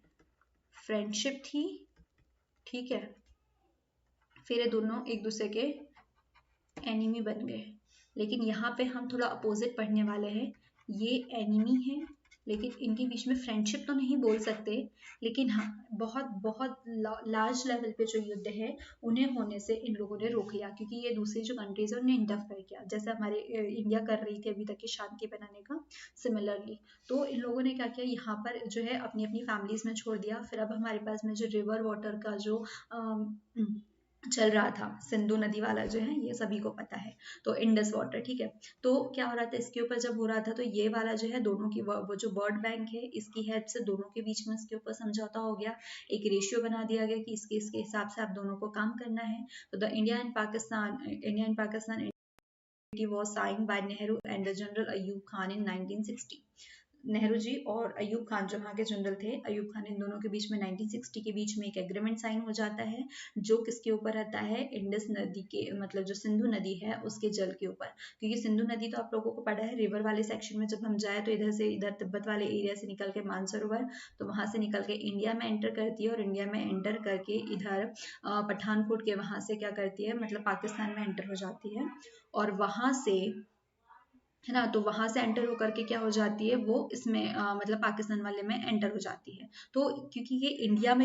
फ्रेंडशिप थी, ठीक है, फिर ये दोनों एक दूसरे के एनिमी बन गए। लेकिन यहाँ पे हम थोड़ा अपोजिट पढ़ने वाले हैं, ये एनिमी है लेकिन इनके बीच में फ्रेंडशिप तो नहीं बोल सकते, लेकिन हाँ बहुत बहुत लार्ज लेवल पे जो युद्ध है उन्हें होने से इन लोगों ने रोक लिया, क्योंकि ये दूसरी जो कंट्रीज है उन्हें इंटरफेयर किया, जैसे हमारे इंडिया कर रही थी अभी तक की शांति बनाने का सिमिलरली। तो इन लोगों ने क्या किया, यहाँ पर जो है अपनी अपनी फैमिलीज में छोड़ दिया। फिर अब हमारे पास में जो रिवर वाटर का जो चल रहा था, सिंधु नदी वाला जो है ये सभी को पता है, तो इंडस वाटर, ठीक है। तो क्या हो रहा था इसके ऊपर जब हो रहा था, तो ये वाला जो है दोनों की वो जो वर्ल्ड बैंक है इसकी हेल्प से दोनों के बीच में इसके ऊपर समझौता हो गया, एक रेशियो बना दिया गया कि इसके हिसाब से आप दोनों को काम करना है। तो the India and Pakistan was signed by Nehru and General Ayub Khan in 1960। Nehru ji और अयूब खान जो वहाँ के जनरल थे, अयूब खान, इन दोनों के बीच में 1960 के बीच में एक एग्रीमेंट साइन हो जाता है जो किसके ऊपर रहता है, इंडस नदी के मतलब जो सिंधु नदी है उसके जल के ऊपर। क्योंकि सिंधु नदी तो आप लोगों को पता है रिवर वाले सेक्शन में जब हम जाए तो इधर से इधर तिब्बत वाले एरिया से निकल के मानसरोवर, तो वहां से निकल के इंडिया में एंटर करती है और इंडिया में एंटर करके इधर पठानकोट के वहां से क्या करती है, मतलब पाकिस्तान में एंटर हो जाती है। और वहां से है ना, तो वहां से एंटर होकर के क्या हो जाती है वो इसमें मतलब पाकिस्तान वाले में एंटर हो जाती है। तो क्योंकि ये इंडिया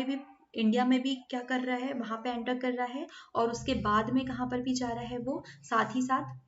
में भी क्या कर रहा है, वहां पे एंटर कर रहा है और उसके बाद में कहाँ पर भी जा रहा है वो, साथ ही साथ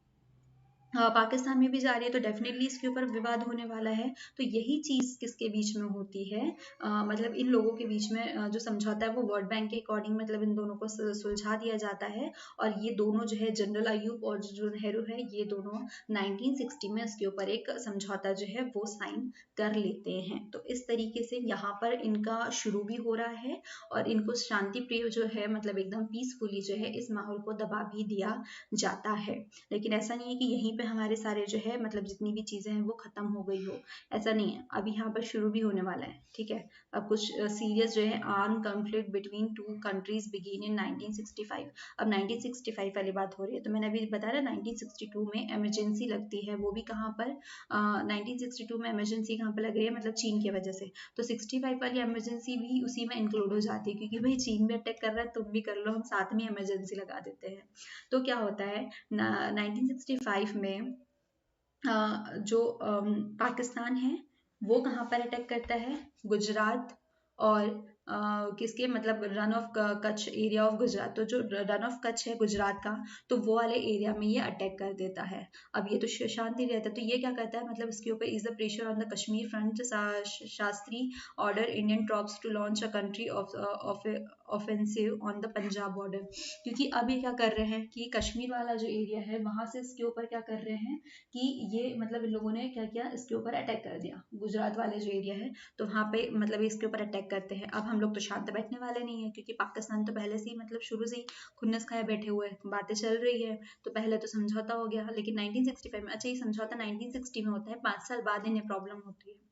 पाकिस्तान में भी जा रही है, तो डेफिनेटली इसके ऊपर विवाद होने वाला है। तो यही चीज किसके बीच में होती है, मतलब इन लोगों के बीच में जो समझौता है वो वर्ल्ड बैंक के अकॉर्डिंग मतलब इन दोनों को सुलझा दिया जाता है। और ये दोनों जो है जनरल अयूब और जो नेहरू है ये दोनों 1960 में इसके ऊपर एक समझौता जो है वो साइन कर लेते हैं। तो इस तरीके से यहाँ पर इनका शुरू भी हो रहा है और इनको शांति प्रिय जो है मतलब एकदम पीसफुली जो है इस माहौल को दबा भी दिया जाता है। लेकिन ऐसा नहीं है कि यहीं पे हमारे सारे जो है मतलब जितनी भी चीजें हैं वो खत्म हो गई हो, ऐसा नहीं है, अभी यहाँ पर शुरू भी होने वाला है, ठीक है। अब कुछ सीरियस जो है arm conflict between two countries begin in 1965। अब 1965 वाली बात हो रही है, तो मैंने अभी बताया 1962 में इमरजेंसी लगती है, वो भी कहाँ पर 1962 में इमरजेंसी कहाँ पर लग रही है, मतलब चीन की वजह से। तो 65 वाली इमरजेंसी भी उसी में इंक्लूड हो जाती है, क्योंकि भाई चीन भी अटैक कर रहा है तुम भी कर लो, हम साथ में इमरजेंसी लगा देते हैं। तो क्या होता है 1965 में जो पाकिस्तान है वो कहाँ पर अटैक करता है, गुजरात और किसके मतलब run of Kutch area of Gujarat, तो जो रन ऑफ कच्छ है गुजरात का, तो वो वाले एरिया में ये अटैक कर देता है। अब ये तो शांति रहता है, तो ये क्या करता है मतलब इसके ऊपर is the pressure on the Kashmir front Shastri ordered Indian troops to launch a counter offensive on the Punjab border. क्योंकि अब ये क्या कर रहे हैं कि कश्मीर वाला जो एरिया है वहां से इसके ऊपर क्या कर रहे हैं कि ये मतलब इन लोगों ने क्या किया, इसके ऊपर अटैक कर दिया, गुजरात वाले जो एरिया है, तो वहाँ पे मतलब इसके ऊपर अटैक करते हैं। अब हम लोग तो शांत बैठने वाले नहीं है, क्योंकि पाकिस्तान तो पहले से ही मतलब शुरू से ही खुन्नस खाए बैठे हुए हैं, बातें चल रही है, तो पहले तो समझौता हो गया, लेकिन 1965 में, अच्छा ये समझौता 1960 में होता है, 5 साल बाद इन्हें प्रॉब्लम होती है।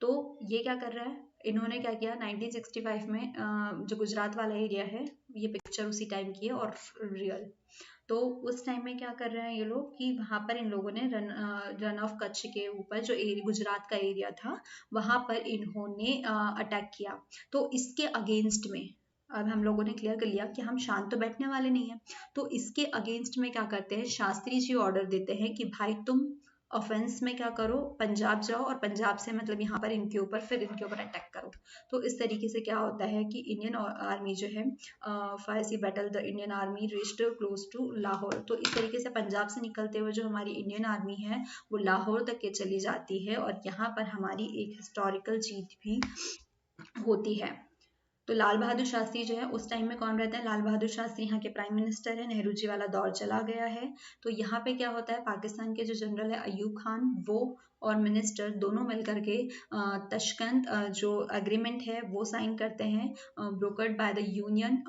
तो ये क्या कर रहा है, इन्होंने क्या किया 1965 में जो गुजरात वाला एरिया है, ये पिक्चर उसी टाइम की है और रियल, तो उस टाइम में क्या कर रहे हैं ये लोग कि वहां पर इन लोगों ने रन ऑफ कच्छ के ऊपर जो गुजरात का एरिया था वहां पर इन्होंने अटैक किया। तो इसके अगेंस्ट में अब हम लोगों ने क्लियर कर लिया कि हम शांत तो बैठने वाले नहीं है, तो इसके अगेंस्ट में क्या करते हैं, शास्त्री जी ऑर्डर देते हैं कि भाई तुम ऑफेंस में क्या करो, पंजाब जाओ और पंजाब से मतलब यहाँ पर इनके ऊपर फिर इनके ऊपर अटैक करो। तो इस तरीके से क्या होता है कि इंडियन आर्मी जो है fierce battle the Indian army reached close to Lahore, तो इस तरीके से पंजाब से निकलते हुए जो हमारी इंडियन आर्मी है वो लाहौर तक के चली जाती है, और यहाँ पर हमारी एक हिस्टोरिकल जीत भी होती है। तो लाल बहादुर शास्त्री जो है उस टाइम में कौन रहते हैं, लाल बहादुर शास्त्री यहाँ के प्राइम मिनिस्टर है, नेहरू जी वाला दौर चला गया है। तो यहाँ पे क्या होता है, पाकिस्तान के जो जनरल है अयूब खान, वो और मिनिस्टर दोनों मिलकर के तशकंद जो एग्रीमेंट है वो साइन करते हैं, brokered by the union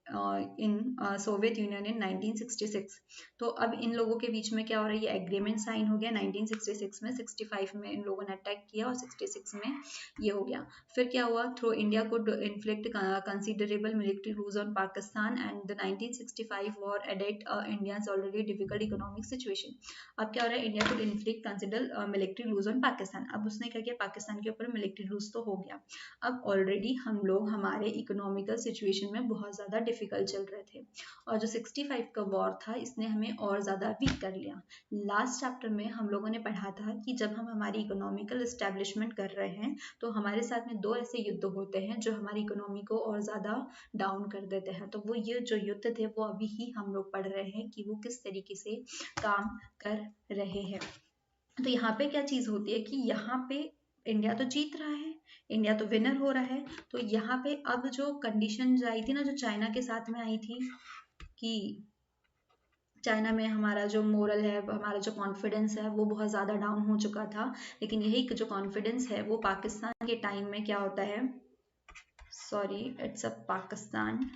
in Soviet union in 1966। तो अब इन लोगों के बीच में क्या हो रहा है, ये एग्रीमेंट साइन हो गया 1966 में, 65 में इन लोगों ने अटैक किया और 66 में ये हो गया। फिर क्या हुआ, through India could inflict considerable military lose on Pakistan and the 1965 war added India's already difficult economic situation। अब क्या हो रहा है, India could inflict considerable military lose on Pakistan, अब उसने क्या किया, पाकिस्तान के ऊपर military lose तो हो गया, अब ऑलरेडी हम लोग हमारे इकोनॉमिकल सिचुएशन में बहुत ज़्यादा डिफिकल्ट चल रहे थे, और जो 65 का वॉर था इसने हमें और ज़्यादा वीक कर लिया। लास्ट चैप्टर में हम लोगों ने पढ़ा था कि जब हम हमारी इकोनॉमिकल इस्टेब्लिशमेंट कर रहे हैं तो हमारे साथ में दो ऐसे युद्ध होते हैं जो हमारी इकोनॉमी को और ज़्यादा डाउन कर देते हैं। तो वो ये जो युद्ध थे वो अभी ही हम लोग पढ़ रहे हैं कि वो किस तरीके से काम कर रहे हैं। तो यहाँ पे क्या चीज़ होती है कि यहाँ पे इंडिया तो जीत रहा है, इंडिया तो विनर हो रहा है, तो यहाँ पे अब जो कंडीशन आई थी ना, जो चाइना के साथ में आई थी कि चाइना में हमारा जो मोरल है, हमारा जो कॉन्फिडेंस है वो बहुत ज़्यादा डाउन हो चुका था, लेकिन यही जो कॉन्फिडेंस है वो पाकिस्तान के टाइम में क्या होता है, सॉरी इट्स अ पाकिस्तान,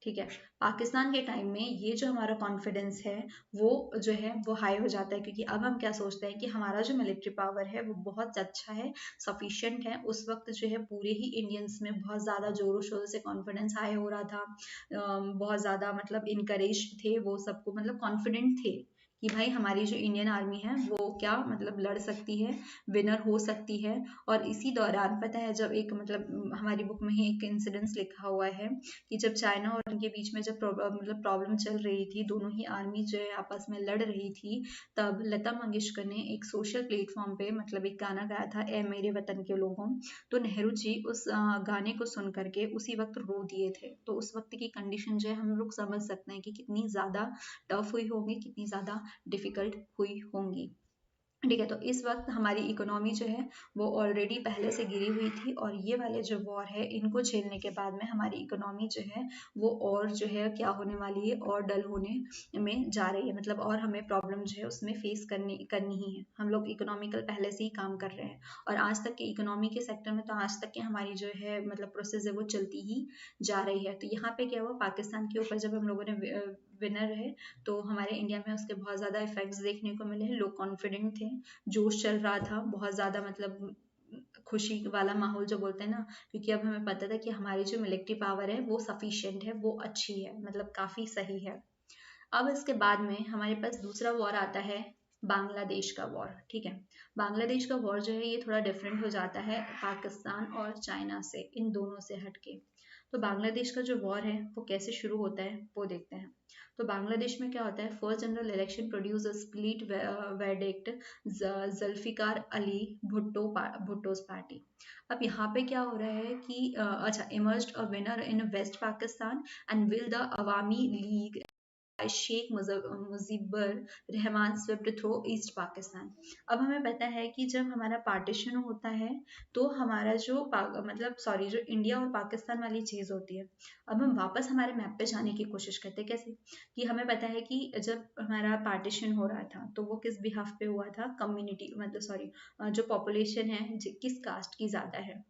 ठीक है, पाकिस्तान के टाइम में ये जो हमारा कॉन्फिडेंस है वो जो है वो हाई हो जाता है, क्योंकि अब हम क्या सोचते हैं कि हमारा जो मिलिट्री पावर है वो बहुत अच्छा है, सफिशिएंट है। उस वक्त जो है पूरे ही इंडियंस में बहुत ज़्यादा जोरों शोरों से कॉन्फिडेंस हाई हो रहा था, बहुत ज़्यादा मतलब इनकरेज थे वो सबको, मतलब कॉन्फिडेंट थे कि भाई हमारी जो इंडियन आर्मी है वो क्या मतलब लड़ सकती है, विनर हो सकती है। और इसी दौरान पता है जब एक मतलब हमारी बुक में ही एक इंसिडेंस लिखा हुआ है कि जब चाइना और उनके बीच में जब मतलब प्रॉब्लम चल रही थी, दोनों ही आर्मी जो है आपस में लड़ रही थी, तब लता मंगेशकर ने एक सोशल प्लेटफॉर्म पे मतलब एक गाना गाया था, ए मेरे वतन के लोगों। तो नेहरू जी उस गाने को सुन करके उसी वक्त रो दिए थे। तो उस वक्त की कंडीशन जो है हम लोग समझ सकते हैं कि कितनी ज़्यादा टफ हुई होगी, कितनी ज़्यादा डिफिकल्ट हुई होंगी। ठीक है, तो इस वक्त हमारी इकोनॉमी जो है वो ऑलरेडी पहले से गिरी हुई थी, और ये वाले जो वॉर है इनको झेलने के बाद में हमारी इकोनॉमी जो है वो और जो है क्या होने वाली है, और डल होने में जा रही है, मतलब और हमें प्रॉब्लम जो है उसमें फेस करनी ही है। हम लोग इकोनॉमिकल पहले से ही काम कर रहे हैं, और आज तक के इकोनॉमी के सेक्टर में तो आज तक की हमारी जो है मतलब प्रोसेस है वो चलती ही जा रही है। तो यहाँ पे क्या हुआ, पाकिस्तान के ऊपर जब हम लोगों ने विनर रहे तो हमारे इंडिया में उसके बहुत ज़्यादा इफेक्ट्स देखने को मिले हैं, लोग कॉन्फिडेंट थे, जोश चल रहा था बहुत ज़्यादा, मतलब खुशी वाला माहौल जो बोलते हैं ना, क्योंकि अब हमें पता था कि हमारी जो मिलिट्री पावर है वो सफिशिएंट है, वो अच्छी है, मतलब काफ़ी सही है। अब इसके बाद में हमारे पास दूसरा वॉर आता है, बांग्लादेश का वॉर। ठीक है, बांग्लादेश का वॉर जो है ये थोड़ा डिफरेंट हो जाता है पाकिस्तान और चाइना से, इन दोनों से हटके। तो बांग्लादेश का जो वॉर है वो कैसे शुरू होता है वो देखते हैं। तो बांग्लादेश में क्या होता है, first general election produce a split verdict, Zulfikar Ali Bhutto's party. अब यहाँ पे क्या हो रहा है कि अच्छा, emerged a winner in west Pakistan and will the Awami League Sheikh Mujibur Rahman swept through east Pakistan. अब हमें पता है कि जब हमारा पार्टीशन होता है तो हमारा जो मतलब सॉरी जो इंडिया और पाकिस्तान वाली चीज़ होती है, अब हम वापस हमारे मैप पे जाने की कोशिश करते हैं। कैसे कि हमें पता है कि जब हमारा पार्टीशन हो रहा था तो वो किस बिहाफ पे हुआ था, कम्युनिटी मतलब सॉरी जो पॉपुलेशन है किस कास्ट की ज़्यादा है,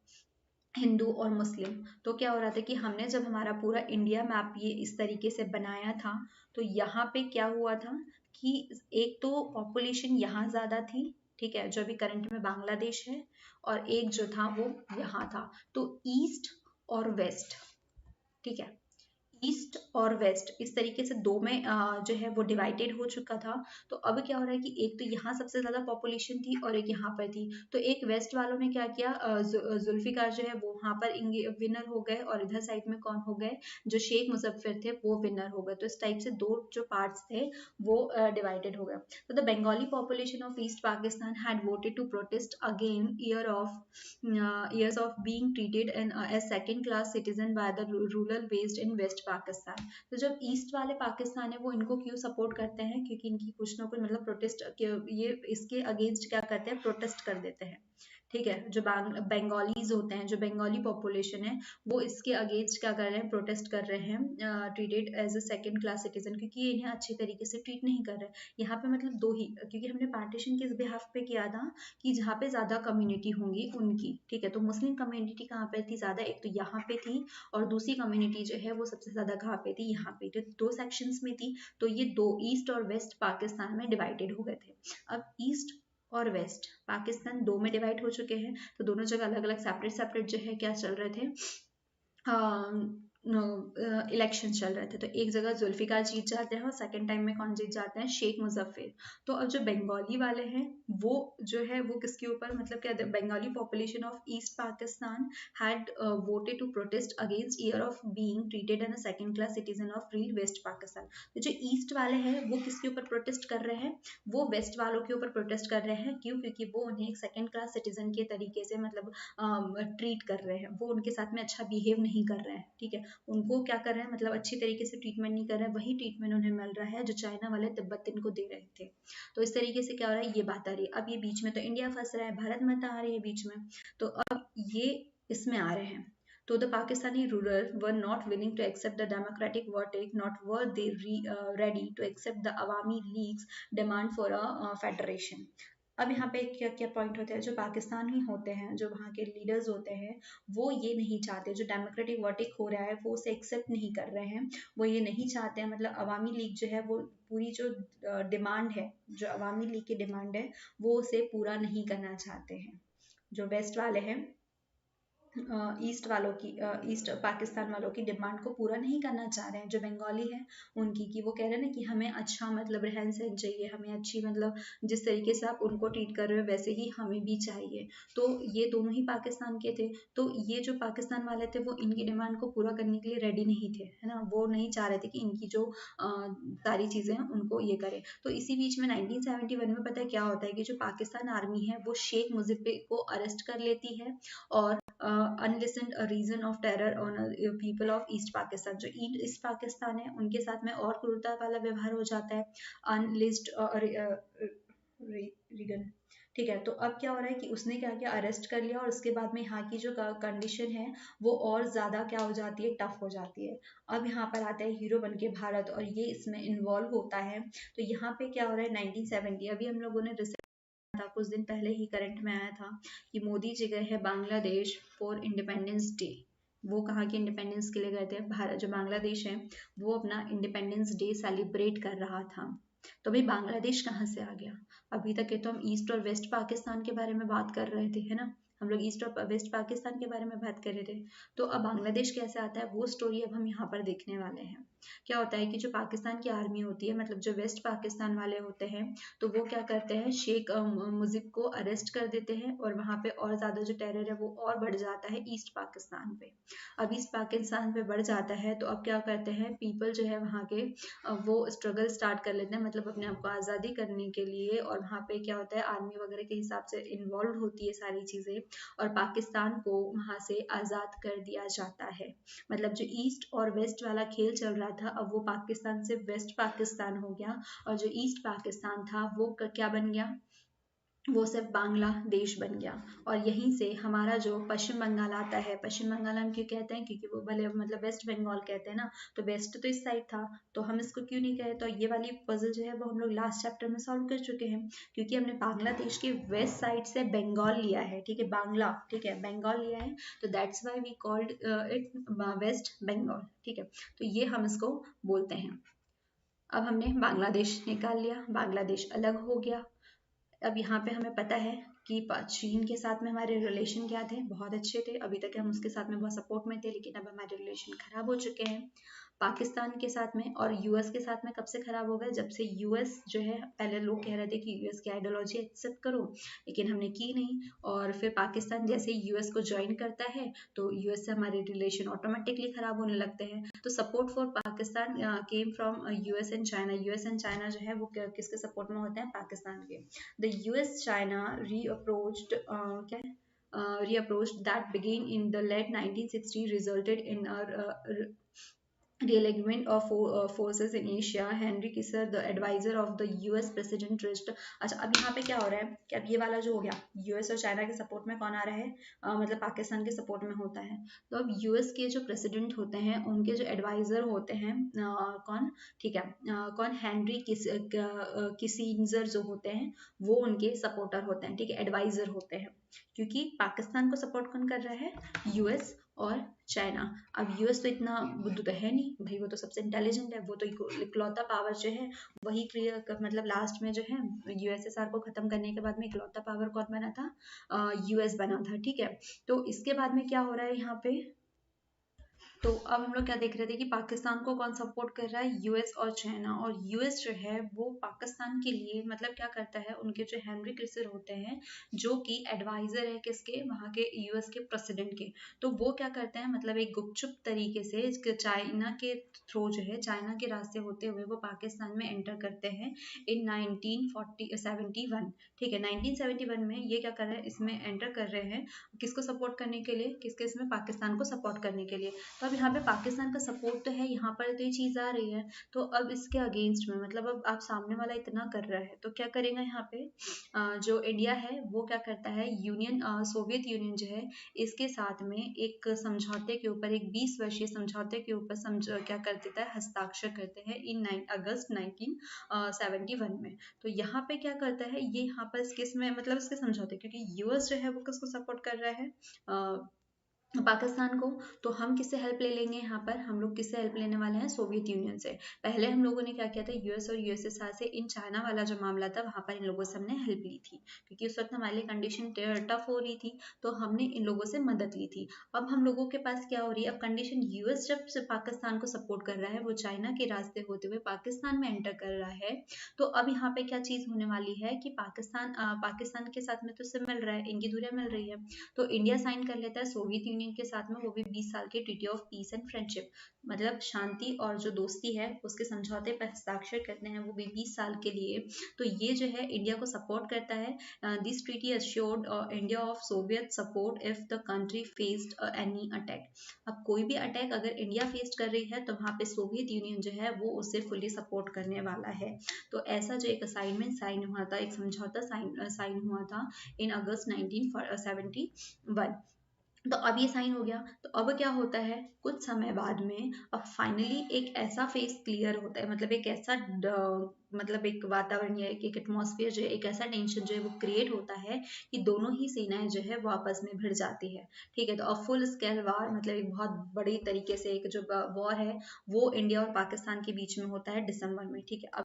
हिंदू और मुस्लिम। तो क्या हो रहा था कि हमने जब हमारा पूरा इंडिया मैप ये इस तरीके से बनाया था तो यहाँ पे क्या हुआ था कि एक तो पॉपुलेशन यहाँ ज़्यादा थी, ठीक है, जो अभी करंट में बांग्लादेश है, और एक जो था वो यहाँ था। तो ईस्ट और वेस्ट, ठीक है, ईस्ट और वेस्ट इस तरीके से दो में जो है वो डिवाइडेड हो चुका था। तो अब क्या हो रहा है कि एक तो यहाँ सबसे ज्यादा पॉपुलेशन थी और एक यहाँ पर थी। तो एक वेस्ट वालों ने क्या किया, जुल्फिकार जो है वो वहां पर विनर हो गए और इधर साइड में कौन हो गए, जो शेख मुजफ्फर थे वो विनर हो गए। तो इस टाइप से दो जो पार्ट्स थे वो डिवाइडेड हो गए। तो the Bengali population of east Pakistan had voted to protest against years of being treated as second class citizen by the ruler based in West Pakistan। तो जब ईस्ट वाले पाकिस्तान है वो इनको क्यों सपोर्ट करते हैं, क्योंकि इनकी कुछ ना कुछ मतलब प्रोटेस्ट, ये इसके अगेंस्ट क्या करते हैं, प्रोटेस्ट कर देते हैं। ठीक है, जो बंगालीज होते हैं, जो बंगाली पॉपुलेशन है वो इसके अगेंस्ट क्या कर रहे हैं, प्रोटेस्ट कर रहे हैं, treated as a second class citizen, क्योंकि ये इन्हें अच्छे तरीके से ट्रीट नहीं कर रहे। यहाँ पे मतलब दो ही, क्योंकि हमने पार्टीशन किस बिहाफ पे किया था कि जहाँ पे ज्यादा कम्युनिटी होंगी उनकी, ठीक है। तो मुस्लिम कम्युनिटी कहाँ पे थी ज्यादा, एक तो यहाँ पे थी, और दूसरी कम्युनिटी जो है वो सबसे ज्यादा कहाँ पे थी, यहाँ पे। तो दो सेक्शंस में थी, तो ये दो ईस्ट और वेस्ट पाकिस्तान में डिवाइडेड हो गए थे। अब ईस्ट और वेस्ट पाकिस्तान दो में डिवाइड हो चुके हैं, तो दोनों जगह अलग अलग सेपरेट सेपरेट जो है क्या चल रहे थे, इलेक्शन चल रहे थे। तो एक जगह जुल्फिकार जीत जाते हैं और सेकंड टाइम में कौन जीत जाते हैं, शेख मुजफ्फर। तो अब जो बंगाली वाले हैं वो जो है वो किसके ऊपर, मतलब क्या, Bengali population of east Pakistan had voted to protest against year of being treated as a second class citizen of free West Pakistan. तो जो ईस्ट वाले हैं वो किसके ऊपर प्रोटेस्ट कर रहे हैं, वो वेस्ट वालों के ऊपर प्रोटेस्ट कर रहे हैं। क्यों, क्योंकि वो उन्हें एक सेकंड क्लास सिटीजन के तरीके से मतलब ट्रीट कर रहे हैं, वो उनके साथ में अच्छा बिहेव नहीं कर रहे हैं, ठीक है। उनको क्या कर रहे हैं, मतलब अच्छी तरीके से ट्रीटमेंट नहीं कर रहे हैं, वही ट्रीटमेंट उन्हें मिल रहा है जो चाइना वाले तिब्बतिन को दे रहे थे। तो इस तरीके से क्या हो रहा है, ये बात आ रही है। अब ये बीच में तो इंडिया फंस रहा है, भारत माता आ रही है बीच में, तो अब ये इसमें आ रहे हैं। तो the Pakistani ruler were not willing to accept the democratic verdict, not were they ready to accept the Awami League's demand for a federation। अब यहाँ पे क्या क्या पॉइंट होते हैं, जो पाकिस्तानी होते हैं, जो वहाँ के लीडर्स होते हैं, वो ये नहीं चाहते, जो डेमोक्रेटिक वर्डिक्ट हो रहा है वो उसे एक्सेप्ट नहीं कर रहे हैं, वो ये नहीं चाहते हैं। मतलब अवामी लीग जो है वो पूरी जो डिमांड है, जो अवामी लीग की डिमांड है वो उसे पूरा नहीं करना चाहते हैं। जो वेस्ट वाले हैं, ईस्ट वालों की, ईस्ट पाकिस्तान वालों की डिमांड को पूरा नहीं करना चाह रहे हैं। जो बंगाली है उनकी, कि वो कह रहे हैं ना कि हमें अच्छा मतलब रहन सहन चाहिए, हमें अच्छी मतलब जिस तरीके से आप उनको ट्रीट कर रहे हो वैसे ही हमें भी चाहिए। तो ये दोनों ही पाकिस्तान के थे। तो ये जो पाकिस्तान वाले थे वो इनकी डिमांड को पूरा करने के लिए रेडी नहीं थे, है ना, वो नहीं चाह रहे थे कि इनकी जो सारी चीज़ें हैं उनको ये करें। तो इसी बीच में 1971 में पता है क्या होता है कि जो पाकिस्तान आर्मी है वो शेख मुजीब को अरेस्ट कर लेती है और unleashed reign of terror on people of east Pakistan. जो ईस्ट पाकिस्तान है उनके साथ में और क्रूरता वाला व्यवहार हो जाता है, अनलिस्ट रीगन, ठीक है। तो अब क्या हो रहा है कि उसने क्या किया, अरेस्ट कर लिया, और उसके बाद में यहाँ की जो कंडीशन है वो और ज़्यादा क्या हो जाती है, टफ हो जाती है। अब यहाँ पर आता है हीरो बन के भारत, और ये इसमें इन्वॉल्व होता है। तो यहाँ पे क्या हो रहा है, 1970 अभी हम लोगों ने था, कुछ दिन पहले ही करंट में आया था कि मोदी जी गए हैं बांग्लादेश फॉर इंडिपेंडेंस डे। वो कहाँ के इंडिपेंडेंस के लिए गए थे, भारत, जो बांग्लादेश है वो अपना इंडिपेंडेंस डे सेलिब्रेट कर रहा था। तो भाई बांग्लादेश कहाँ से आ गया, अभी तक ये तो हम ईस्ट और वेस्ट पाकिस्तान के बारे में बात कर रहे थे, है ना, हम लोग ईस्ट और वेस्ट पाकिस्तान के बारे में बात कर रहे थे। तो अब बांग्लादेश कैसे आता है वो स्टोरी अब हम यहाँ पर देखने वाले हैं। क्या होता है कि जो पाकिस्तान की आर्मी होती है, मतलब जो वेस्ट पाकिस्तान वाले होते हैं, तो वो क्या करते हैं, शेख मुजीब को अरेस्ट कर देते हैं और वहाँ पे और ज़्यादा जो टेरर है वो और बढ़ जाता है ईस्ट पाकिस्तान पे। अब ईस्ट पाकिस्तान पे बढ़ जाता है तो अब क्या करते हैं पीपल जो है वहाँ के, वो स्ट्रगल स्टार्ट कर लेते हैं, मतलब अपने आप को आज़ादी करने के लिए। और वहाँ पे क्या होता है, आर्मी वगैरह के हिसाब से इन्वॉल्व होती है सारी चीज़ें, और पाकिस्तान को वहाँ से आज़ाद कर दिया जाता है। मतलब जो ईस्ट और वेस्ट वाला खेल चल रहा था, अब वो पाकिस्तान से वेस्ट पाकिस्तान हो गया, और जो ईस्ट पाकिस्तान था वो क्या बन गया, वो सिर्फ बांग्लादेश बन गया। और यहीं से हमारा जो पश्चिम बंगाल आता है, पश्चिम बंगाल हम क्यों कहते हैं, क्योंकि वो भले मतलब वेस्ट बंगाल कहते हैं ना, तो वेस्ट तो इस साइड था, तो हम इसको क्यों नहीं कहे। तो ये वाली पजल जो है वो हम लोग लास्ट चैप्टर में सॉल्व कर चुके हैं, क्योंकि हमने बांग्लादेश के वेस्ट साइड से बंगाल लिया है, ठीक है, बांग्ला, ठीक है, बंगाल लिया है, तो that's why we called it West Bengal, ठीक है। तो ये हम इसको बोलते हैं। अब हमने बांग्लादेश निकाल लिया, बांग्लादेश अलग हो गया। अब यहाँ पे हमें पता है कि चीन के साथ में हमारे रिलेशन क्या थे, बहुत अच्छे थे, अभी तक हम उसके साथ में बहुत सपोर्ट में थे, लेकिन अब हमारे रिलेशन खराब हो चुके हैं। पाकिस्तान के साथ में और यूएस के साथ में कब से खराब हो गए, जब से यूएस जो है, पहले लोग कह रहे थे कि यूएस की आइडियोलॉजी एक्सेप्ट करो, लेकिन हमने की नहीं। और फिर पाकिस्तान जैसे यूएस को ज्वाइन करता है तो यूएस से हमारे रिलेशन ऑटोमेटिकली खराब होने लगते हैं। तो support for Pakistan came from US and China. US and China जो है वो किसके सपोर्ट में होते हैं, पाकिस्तान के। द यूएस चाइना रीअप्रोच्ड क्या reapproach that began in the late 1960s resulted in a realignment of forces in Asia. Henry Kissinger, the advisor of the US president, reached। अच्छा, अब यहाँ पे क्या हो रहा है कि अब ये वाला जो हो गया, यूएस और चाइना के सपोर्ट में कौन आ रहा है, मतलब पाकिस्तान के सपोर्ट में होता है। तो अब यूएस के जो प्रेसिडेंट होते हैं उनके जो एडवाइजर होते हैं, कौन, ठीक है, कौन, हेनरी किसिंजर जो होते हैं वो उनके सपोर्टर होते हैं, ठीक है, एडवाइजर होते हैं। क्योंकि पाकिस्तान को सपोर्ट कौन कर रहा है, यूएस और चाइना। अब यूएस तो इतना बुद्धू तो है नहीं भाई, वो तो सबसे इंटेलिजेंट है, वो तो इकलौता पावर जो है वही क्लियर, मतलब लास्ट में जो है यूएसएसआर को खत्म करने के बाद में इकलौता पावर कौन बना था, यूएस बना था, ठीक है। तो इसके बाद में क्या हो रहा है यहाँ पे, तो अब हम लोग क्या देख रहे थे कि पाकिस्तान को कौन सपोर्ट कर रहा है, यूएस और चाइना। और यूएस जो है वो पाकिस्तान के लिए मतलब क्या करता है, उनके जो हेनरी किसिंजर होते हैं जो कि एडवाइजर है किसके, वहाँ के यूएस के प्रेसिडेंट के, तो वो क्या करते हैं, मतलब एक गुपचुप तरीके से चाइना के थ्रू जो है, चाइना के रास्ते होते हुए वो पाकिस्तान में एंटर करते हैं इन 1971, ठीक है, 1971 में ये क्या कर रहे हैं, इसमें एंटर कर रहे हैं किसको सपोर्ट करने के लिए, किसके, इसमें पाकिस्तान को सपोर्ट करने के लिए। तो अब यहाँ पे पाकिस्तान का सपोर्ट तो है, यहाँ पर तो ये चीज़ आ रही है, तो अब इसके अगेंस्ट में, मतलब अब आप सामने वाला इतना कर रहा है तो क्या करेगा यहाँ पे, जो इंडिया है वो क्या करता है, यूनियन सोवियत यूनियन जो है इसके साथ में एक समझौते के ऊपर, एक 20 वर्षीय समझौते के ऊपर क्या कर देता है, हस्ताक्षर करते हैं इन 9 अगस्त 1971 में। तो यहाँ पे क्या करता है ये, यहाँ पर किस में, मतलब इसके समझौते, क्योंकि यूएस जो है वो किसको सपोर्ट कर रहा है, पाकिस्तान को, तो हम किससे हेल्प ले लेंगे, यहाँ पर हम लोग किससे हेल्प लेने वाले हैं, सोवियत यूनियन से। पहले हम लोगों ने क्या किया था, यूएस और यूएसएसआर से इन चाइना वाला जो मामला था वहाँ पर इन लोगों से हमने हेल्प ली थी, क्योंकि उस वक्त हमारे लिए कंडीशन टफ हो रही थी, तो हमने इन लोगों से मदद ली थी। अब हम लोगों के पास क्या हो रही है, अब कंडीशन, यूएस जब से पाकिस्तान को सपोर्ट कर रहा है, वो चाइना के रास्ते होते हुए पाकिस्तान में एंटर कर रहा है, तो अब यहाँ पे क्या चीज़ होने वाली है कि पाकिस्तान के साथ में तो इससे मिल रहा है, इनकी दूरियां मिल रही है, तो इंडिया साइन कर लेता है सोवियत यूनियन के साथ में, वो भी 20 साल के treaty of peace and friendship, मतलब शांति और जो दोस्ती है उसके समझौते पर हस्ताक्षर करते हैं, वो भी 20 साल के लिए। तो ये जो है इंडिया को सपोर्ट करता है। This treaty assured India of Soviet support if the country faced any attack. अब कोई भी अटैक अगर इंडिया फेस कर रही है तो वहाँ पे सोवियत यूनियन जो है वो उसे फुली सपोर्ट करने वाला है। तो ऐसा जो एक असाइनमेंट साइन हुआ था, एक समझौता साइन हुआ था इन अगस्त 1971। तो अब ये साइन हो गया, तो अब क्या होता है, कुछ समय बाद में अब फाइनली एक ऐसा फेस क्लियर होता है, मतलब एक ऐसा मतलब एक वातावरण या एक एटमॉस्फेयर जो है, एक ऐसा टेंशन जो है वो क्रिएट होता है कि दोनों ही सेनाएं जो है वो आपस में भिड़ जाती है, ठीक है। तो अब फुल स्केल वार, मतलब एक बहुत बड़ी तरीके से एक जो वॉर है वो इंडिया और पाकिस्तान के बीच में होता है दिसंबर में, ठीक है। अब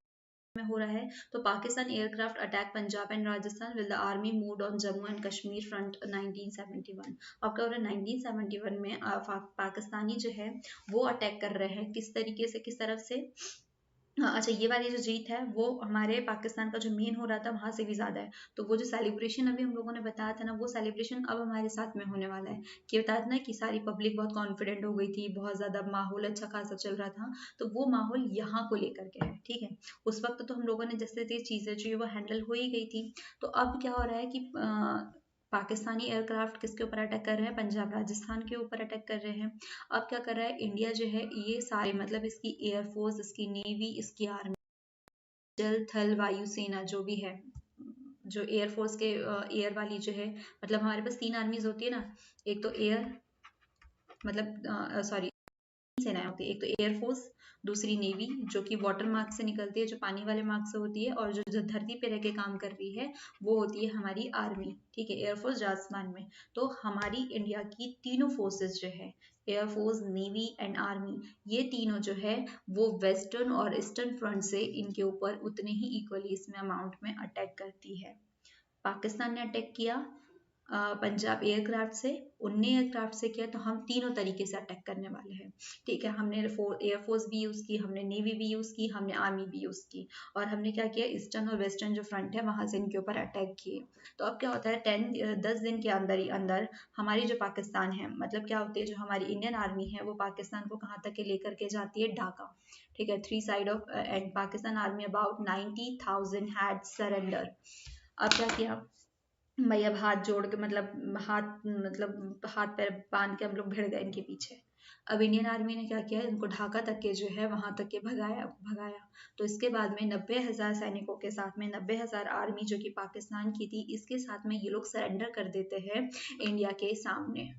में हो रहा है। तो Pakistan aircraft attack Punjab and Rajasthan with the army moved on Jammu and Kashmir front 1971। अब क्या हो रहा है 1971 में पाकिस्तानी जो है वो अटैक कर रहे हैं, किस तरीके से, किस तरफ से। हाँ, अच्छा, ये वाली जो जीत है वो हमारे पाकिस्तान का जो मेन हो रहा था वहां से भी ज्यादा है। तो वो जो सेलिब्रेशन अभी हम लोगों ने बताया था ना, वो सेलिब्रेशन अब हमारे साथ में होने वाला है। कि बताया था ना कि सारी पब्लिक बहुत कॉन्फिडेंट हो गई थी, बहुत ज्यादा माहौल अच्छा खासा चल रहा था। तो वो माहौल यहाँ को लेकर के है, ठीक है। उस वक्त तो हम लोगों ने जैसे चीजें जो वो हैंडल हो ही गई थी। तो अब क्या हो रहा है कि पाकिस्तानी एयरक्राफ्ट किसके ऊपर अटैक कर रहे हैं, पंजाब राजस्थान के ऊपर अटैक कर रहे हैं। अब क्या कर रहा है इंडिया जो है, ये सारे मतलब इसकी एयरफोर्स, इसकी नेवी, इसकी आर्मी, जल थल वायु सेना जो भी है, जो एयरफोर्स के एयर वाली जो है, मतलब हमारे पास तीन आर्मीज होती है ना। एक तो एयर, मतलब सॉरी, सेनाएं होती है। एक तो एयरफोर्स, दूसरी नेवी जो कि वाटर मार्ग से निकलती है, जो पानी वाले मार्ग से होती है, और जो धरती पे रह के काम कर रही है वो होती है हमारी आर्मी, ठीक है। एयरफोर्स जो आसमान में। तो हमारी इंडिया की तीनों फोर्सेस जो है, एयरफोर्स, नेवी एंड आर्मी, ये तीनों जो है वो वेस्टर्न और ईस्टर्न फ्रंट से इनके ऊपर उतने ही इक्वली इसमें अमाउंट में अटैक करती है। पाकिस्तान ने अटैक किया पंजाब एयरक्राफ्ट से, उनने एयरक्राफ्ट से किया। तो हम तीनों तरीके से अटैक करने वाले हैं, ठीक है। हमने एयरफोर्स भी यूज की, हमने नेवी भी यूज की, हमने आर्मी भी यूज की, और हमने क्या किया, ईस्टर्न और वेस्टर्न जो फ्रंट है वहां से इनके ऊपर अटैक किए। तो अब क्या होता है 10 दिन के अंदर ही अंदर हमारी जो पाकिस्तान है, मतलब क्या होती है, जो हमारी इंडियन आर्मी है वो पाकिस्तान को कहाँ तक के लेकर के जाती है, ढाका, ठीक है। 3 side of and Pakistan army about 90,000 had surrender. अब क्या किया भाई, अब हाथ जोड़ के, मतलब हाथ पैर बांध के हम लोग भिड़ गए इनके पीछे। अब इंडियन आर्मी ने क्या किया, इनको ढाका तक के जो है वहां तक के भगाया भगाया। तो इसके बाद में 90,000 सैनिकों के साथ में 90,000 आर्मी जो कि पाकिस्तान की थी, इसके साथ में ये लोग सरेंडर कर देते हैं इंडिया के सामने,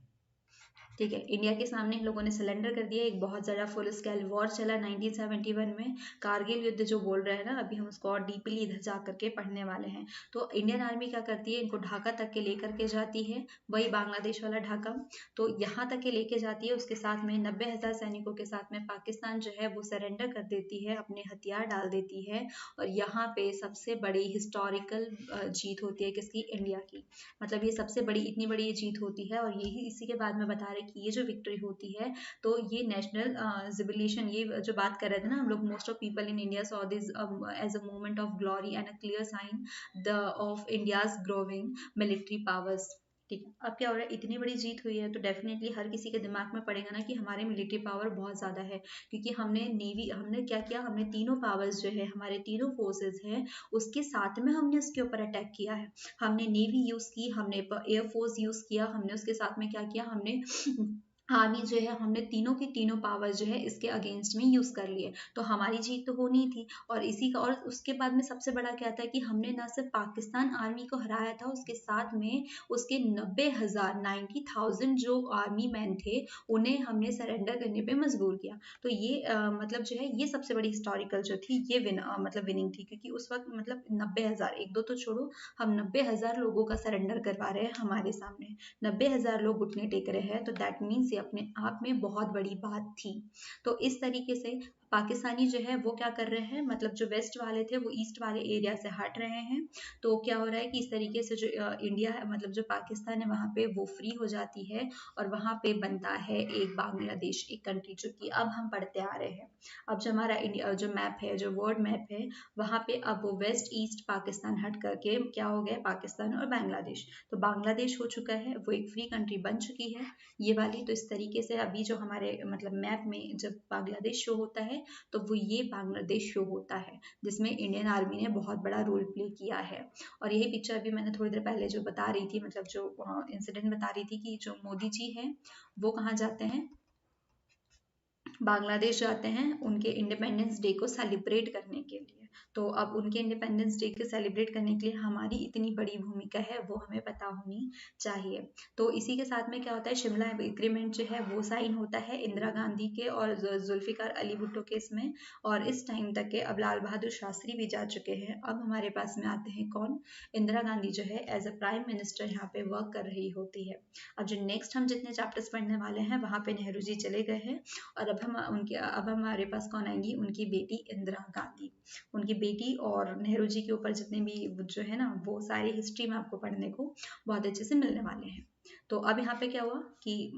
ठीक है। इंडिया के सामने इन लोगों ने सिलेंडर कर दिया। एक बहुत ज़्यादा फुल स्केल वॉर चला 1971 में, कारगिल युद्ध जो बोल रहे हैं ना, अभी हम उसको और डीपली इधर जा करके पढ़ने वाले हैं। तो इंडियन आर्मी क्या करती है, इनको ढाका तक के लेकर के जाती है, वही बांग्लादेश वाला ढाका। तो यहाँ तक के लेके जाती है, उसके साथ में 90,000 सैनिकों के साथ में पाकिस्तान जो है वो सरेंडर कर देती है, अपने हथियार डाल देती है। और यहाँ पे सबसे बड़ी हिस्टोरिकल जीत होती है किसकी, इंडिया की। मतलब ये सबसे बड़ी, इतनी बड़ी ये जीत होती है। और यही इसी के बाद में बता रहे कि ये जो विक्ट्री होती है, तो ये नेशनल जुबिलेशन, ये जो बात कर रहे थे ना हम लोग, most of people in India saw this as a moment of glory and a clear sign the of India's growing military powers, ठीक है। अब क्या हो रहा है, इतनी बड़ी जीत हुई है तो डेफिनेटली हर किसी के दिमाग में पड़ेगा ना कि हमारे मिलिट्री पावर बहुत ज्यादा है। क्योंकि हमने क्या किया, हमने तीनों पावर्स जो है, हमारे तीनों फोर्सेस हैं, उसके साथ में हमने उसके ऊपर अटैक किया है। हमने नेवी यूज की, हमने एयरफोर्स यूज किया, हमने उसके साथ में क्या किया, हमने आर्मी जो है, हमने तीनों की तीनों पावर जो है इसके अगेंस्ट में यूज कर लिए। तो हमारी जीत तो होनी थी। और इसी का, और उसके बाद में सबसे बड़ा क्या था कि हमने ना सिर्फ पाकिस्तान आर्मी को हराया था, उसके साथ में उसके 90,000 जो आर्मी मैन थे उन्हें हमने सरेंडर करने पे मजबूर किया। तो ये मतलब जो है, ये सबसे बड़ी हिस्टोरिकल जो थी ये मतलब विनिंग थी। क्योंकि उस वक्त मतलब 90,000, एक दो तो छोड़ो, हम 90,000 लोगों का सरेंडर करवा रहे हैं हमारे सामने, 90,000 लोग घुटने टेक रहे हैं। तो दैट मीन्स ये अपने आप में बहुत बड़ी बात थी। तो इस तरीके से पाकिस्तानी जो है वो क्या कर रहे हैं, मतलब जो वेस्ट वाले थे वो ईस्ट वाले एरिया से हट रहे हैं। तो क्या हो रहा है कि इस तरीके से जो इंडिया है, मतलब जो पाकिस्तान है, वहां पे वो फ्री हो जाती है। और वहां पे बनता है एक बांग्लादेश, एक कंट्री, जो कि अब हम पढ़ते आ रहे हैं। अब जो हमारा इंडिया जो मैप है, जो वर्ल्ड मैप है, वहां पे अब वो वेस्ट ईस्ट पाकिस्तान हट करके क्या हो गया, पाकिस्तान और बांग्लादेश। तो बांग्लादेश हो चुका है, वो एक फ्री कंट्री बन चुकी है ये वाली। तो इस तरीके से अभी जो हमारे मतलब मैप में जब बांग्लादेश शो होता है, तो वो ये बांग्लादेश शो होता है, जिसमें इंडियन आर्मी ने बहुत बड़ा रोल प्ले किया है। और यही पिक्चर भी मैंने थोड़ी देर पहले जो बता रही थी, मतलब जो इंसिडेंट बता रही थी, कि जो मोदी जी हैं वो कहाँ जाते हैं, बांग्लादेश जाते हैं उनके इंडिपेंडेंस डे को सेलिब्रेट करने के लिए। तो अब उनके इंडिपेंडेंस डे को सेलिब्रेट करने के लिए हमारी इतनी बड़ी भूमिका है वो हमें पता होनी चाहिए। तो इसी के साथ में क्या होता है, शिमला एग्रीमेंट जो है वो साइन होता है इंदिरा गांधी के और जुल्फिकार अली भुट्टो के इसमें। और इस टाइम तक के अब लाल बहादुर शास्त्री भी जा चुके हैं। अब हमारे पास में आते हैं कौन, इंदिरा गांधी जो है एज अ प्राइम मिनिस्टर यहाँ पे वर्क कर रही होती है। अब जो नेक्स्ट हम जितने चैप्टर्स पढ़ने वाले हैं वहाँ पे नेहरू जी चले गए हैं। और अब हमारे पास कौन आएंगी, उनकी बेटी इंदिरा गांधी। उनकी बेटी और नेहरू जी के ऊपर जितने भी जो है ना वो सारी हिस्ट्री में आपको पढ़ने को बहुत अच्छे से मिलने वाले हैं। तो अब यहाँ पे क्या हुआ कि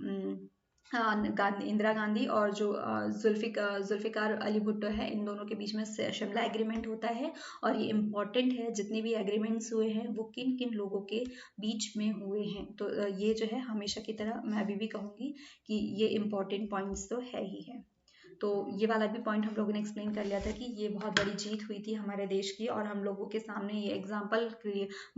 इंदिरा गांधी और जो जुल्फिकार अली भुट्टो है, इन दोनों के बीच में शिमला एग्रीमेंट होता है। और ये इम्पॉर्टेंट है, जितने भी एग्रीमेंट्स हुए हैं वो किन किन लोगों के बीच में हुए हैं। तो ये जो है हमेशा की तरह मैं अभी भी कहूँगी कि ये इम्पॉर्टेंट पॉइंट्स तो है ही है। तो ये वाला भी पॉइंट हम लोगों ने एक्सप्लेन कर लिया था कि ये बहुत बड़ी जीत हुई थी हमारे देश की, और हम लोगों के सामने ये एग्जाम्पल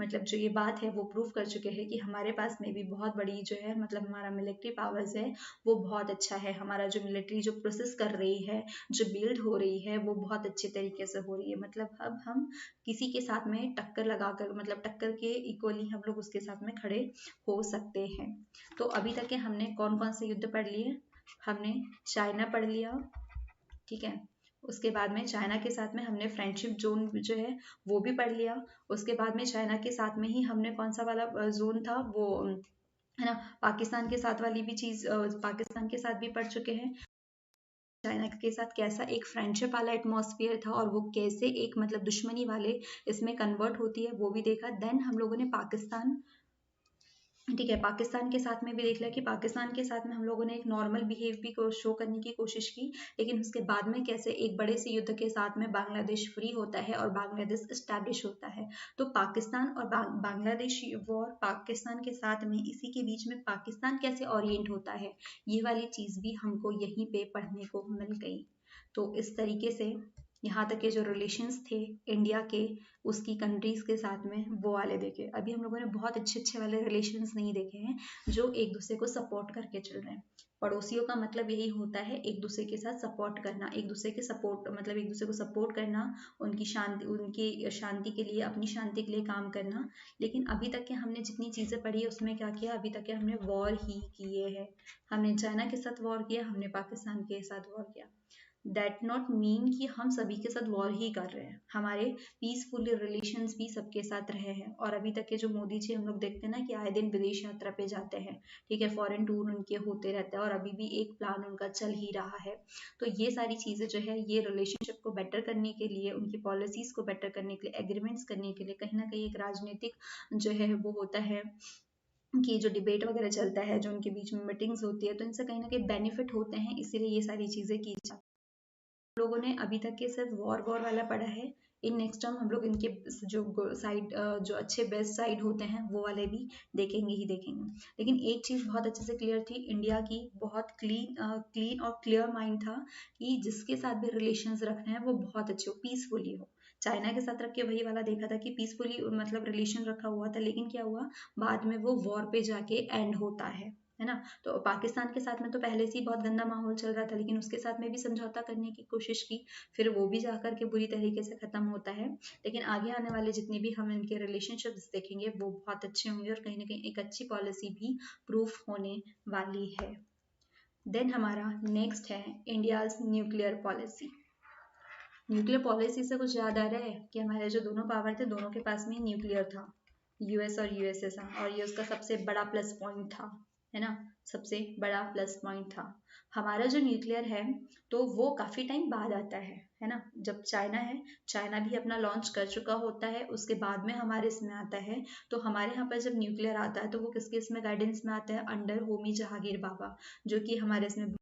मतलब जो ये बात है वो प्रूव कर चुके हैं कि हमारे पास में भी बहुत बड़ी जो है मतलब हमारा मिलिट्री पावर्स है वो बहुत अच्छा है। हमारा जो मिलिट्री जो प्रोसेस कर रही है, जो बिल्ड हो रही है, वो बहुत अच्छे तरीके से हो रही है। मतलब अब हम किसी के साथ में टक्कर लगाकर मतलब टक्कर के इक्वली हम लोग उसके साथ में खड़े हो सकते हैं। तो अभी तक के हमने कौन कौन से युद्ध पढ़ लिए? हमने चाइना पढ़ लिया, ठीक है। उसके बाद में चाइना के साथ में हमने फ्रेंडशिप जोन जो है वो भी पढ़ लिया। उसके बाद में चाइना के साथ में ही हमने कौन सा वाला जोन था वो है ना, पाकिस्तान के साथ वाली भी चीज पाकिस्तान के साथ भी पढ़ चुके हैं। चाइना के साथ कैसा एक फ्रेंडशिप वाला एटमॉस्फेयर था और वो कैसे एक मतलब दुश्मनी वाले इसमें कन्वर्ट होती है वो भी देखा। देन हम लोगों ने पाकिस्तान, ठीक है, पाकिस्तान के साथ में भी देख लिया कि पाकिस्तान के साथ में हम लोगों ने एक नॉर्मल बिहेव भी शो करने की कोशिश की, लेकिन उसके बाद में कैसे एक बड़े से युद्ध के साथ में बांग्लादेश फ्री होता है और बांग्लादेश एस्टैब्लिश होता है। तो पाकिस्तान और बांग्लादेश वॉर, पाकिस्तान के साथ में इसी के बीच में पाकिस्तान कैसे ओरिएंट होता है, ये वाली चीज भी हमको यहीं पे पढ़ने को मिल गई। तो इस तरीके से यहाँ तक के जो रिलेशंस थे इंडिया के उसकी कंट्रीज के साथ में वो वाले देखे। अभी हम लोगों ने बहुत अच्छे अच्छे वाले रिलेशंस नहीं देखे हैं जो एक दूसरे को सपोर्ट करके चल रहे हैं। पड़ोसियों का मतलब यही होता है एक दूसरे के साथ सपोर्ट करना, एक दूसरे के सपोर्ट मतलब एक दूसरे को सपोर्ट करना, उनकी शांति के लिए, अपनी शांति के लिए काम करना। लेकिन अभी तक के हमने जितनी चीजें पढ़ी है उसमें क्या किया, अभी तक के हमने वॉर ही किए हैं। हमने चाइना के साथ वॉर किया, हमने पाकिस्तान के साथ वॉर किया। दैट नॉट मीन कि हम सभी के साथ वॉर ही कर रहे हैं, हमारे पीसफुल रिलेशंस भी सबके साथ रहे हैं। और अभी तक के जो मोदी जी हम लोग देखते हैं ना कि आए दिन विदेश यात्रा पे जाते हैं, ठीक है, फॉरेन टूर उनके होते रहते हैं और अभी भी एक प्लान उनका चल ही रहा है। तो ये सारी चीजें जो है ये रिलेशनशिप को बेटर करने के लिए, उनकी पॉलिसीज को बेटर करने के लिए, एग्रीमेंट्स करने के लिए कहीं ना कहीं एक राजनीतिक जो है वो होता है कि जो डिबेट वगैरह चलता है, जो उनके बीच में मीटिंग्स होती है, तो इनसे कहीं ना कहीं बेनिफिट होते हैं, इसीलिए ये सारी चीजें की जाती हैं। लोगों ने अभी तक के सिर्फ वॉर वॉर वाला पढ़ा है। इन नेक्स्ट टर्म हम लोग इनके जो साइड जो अच्छे बेस्ट साइड होते हैं वो वाले भी देखेंगे ही देखेंगे। लेकिन एक चीज बहुत अच्छे से क्लियर थी, इंडिया की बहुत क्लीन और क्लियर माइंड था कि जिसके साथ भी रिलेशंस रखने हैं वो बहुत अच्छे हो, पीसफुली हो। चाइना के साथ रख के वही वाला देखा था कि पीसफुली मतलब रिलेशन रखा हुआ था, लेकिन क्या हुआ बाद में वो वॉर पे जाके एंड होता है ना। तो पाकिस्तान के साथ में तो पहले से ही बहुत गंदा माहौल चल रहा था, लेकिन उसके साथ में भी समझौता करने की कोशिश की, फिर वो भी जाकर के बुरी तरीके से खत्म होता है। लेकिन आगे आने वाले जितने भी हम इनके रिलेशनशिप्स देखेंगे वो बहुत अच्छे होंगे और कहीं ना कहीं एक अच्छी पॉलिसी भी प्रूफ होने वाली है। देन हमारा नेक्स्ट है India's nuclear policy. Nuclear policy से कुछ याद आ रहा है कि हमारे जो दोनों पावर थे दोनों के पास में न्यूक्लियर था, यूएस और यूएसएसआर, और ये उसका सबसे बड़ा प्लस पॉइंट था, है ना, सबसे बड़ा प्लस पॉइंट था। हमारा जो न्यूक्लियर है तो वो काफी टाइम बाद आता है ना। जब चाइना है, चाइना भी अपना लॉन्च कर चुका होता है, उसके बाद में हमारे इसमें आता है। तो हमारे यहाँ पर जब न्यूक्लियर आता है तो वो किसके इसमें गाइडेंस में आता है, अंडर होमी जहांगीर बाबा, जो कि हमारे इसमें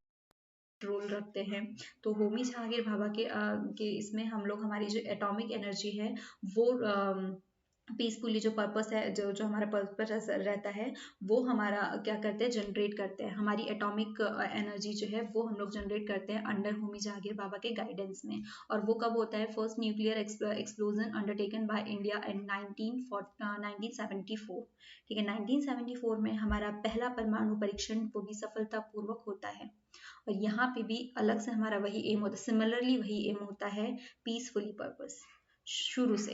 रोल रखते हैं। तो होमी जहांगीर भाभा के इसमें हम लोग हमारी जो एटॉमिक एनर्जी है वो पीसफुली जो पर्पस है, जो जो हमारा पर्पस रहता है वो हमारा क्या करते हैं, जनरेट करते हैं। हमारी एटॉमिक एनर्जी जो है वो हम लोग जनरेट करते हैं अंडर होमी जहांगीर बाबा के गाइडेंस में। और वो कब होता है, first nuclear explosion undertaken by India in 1974, ठीक है। 1974 में हमारा पहला परमाणु परीक्षण वो भी सफलतापूर्वक होता है। और यहाँ पे भी अलग से हमारा वही एम होता है, सिमिलरली वही एम होता है, पीसफुली पर्पस। शुरू से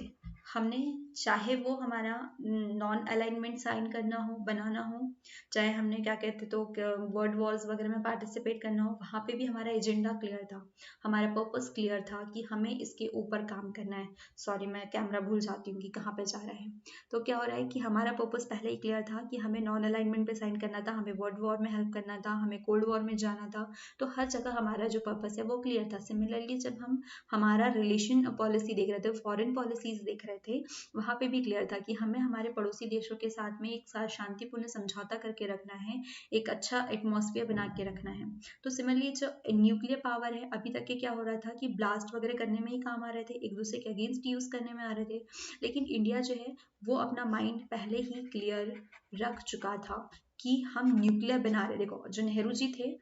हमने, चाहे वो हमारा नॉन अलाइनमेंट साइन करना हो, बनाना हो, चाहे हमने क्या कहते तो वर्ल्ड वॉर्स वगैरह में पार्टिसिपेट करना हो, वहाँ पे भी हमारा एजेंडा क्लियर था, हमारा पर्पस क्लियर था कि हमें इसके ऊपर काम करना है। सॉरी, मैं कैमरा भूल जाती हूँ कि कहाँ पे जा रहा है। तो क्या हो रहा है कि हमारा पर्पस पहले ही क्लियर था कि हमें नॉन अलाइनमेंट पे साइन करना था, हमें वर्ल्ड वॉर में हेल्प करना था, हमें कोल्ड वॉर में जाना था। तो हर जगह हमारा जो पर्पस है वो क्लियर था। सिमिलरली जब हम हमारा रिलेशन पॉलिसी देख रहे थे, फॉरेन पॉलिसीज देख रहे थे, वहाँ पे भी क्लियर था कि हमें हमारे पड़ोसी देशों के साथ में एक साथ शांतिपूर्ण समझौता करके रखना है, एक अच्छा एटमॉस्फेयर बना के रखना है। तो सिमिलरली जो न्यूक्लियर पावर है, अभी तक के क्या हो रहा था कि ब्लास्ट वगैरह करने में ही काम आ रहे थे, एक दूसरे के अगेंस्ट यूज करने में आ रहे थे। लेकिन इंडिया जो है वो अपना माइंड पहले ही क्लियर रख चुका था कि हम न्यूक्लियर बना रहे। देखो, जो नेहरू जी थे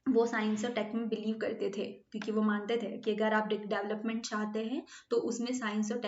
वो साइंस और टेक में बिलीव करते थे, क्योंकि वो मानते थे कि अगर आप डेवलपमेंट चाहते हैं तो उसमें साइंस और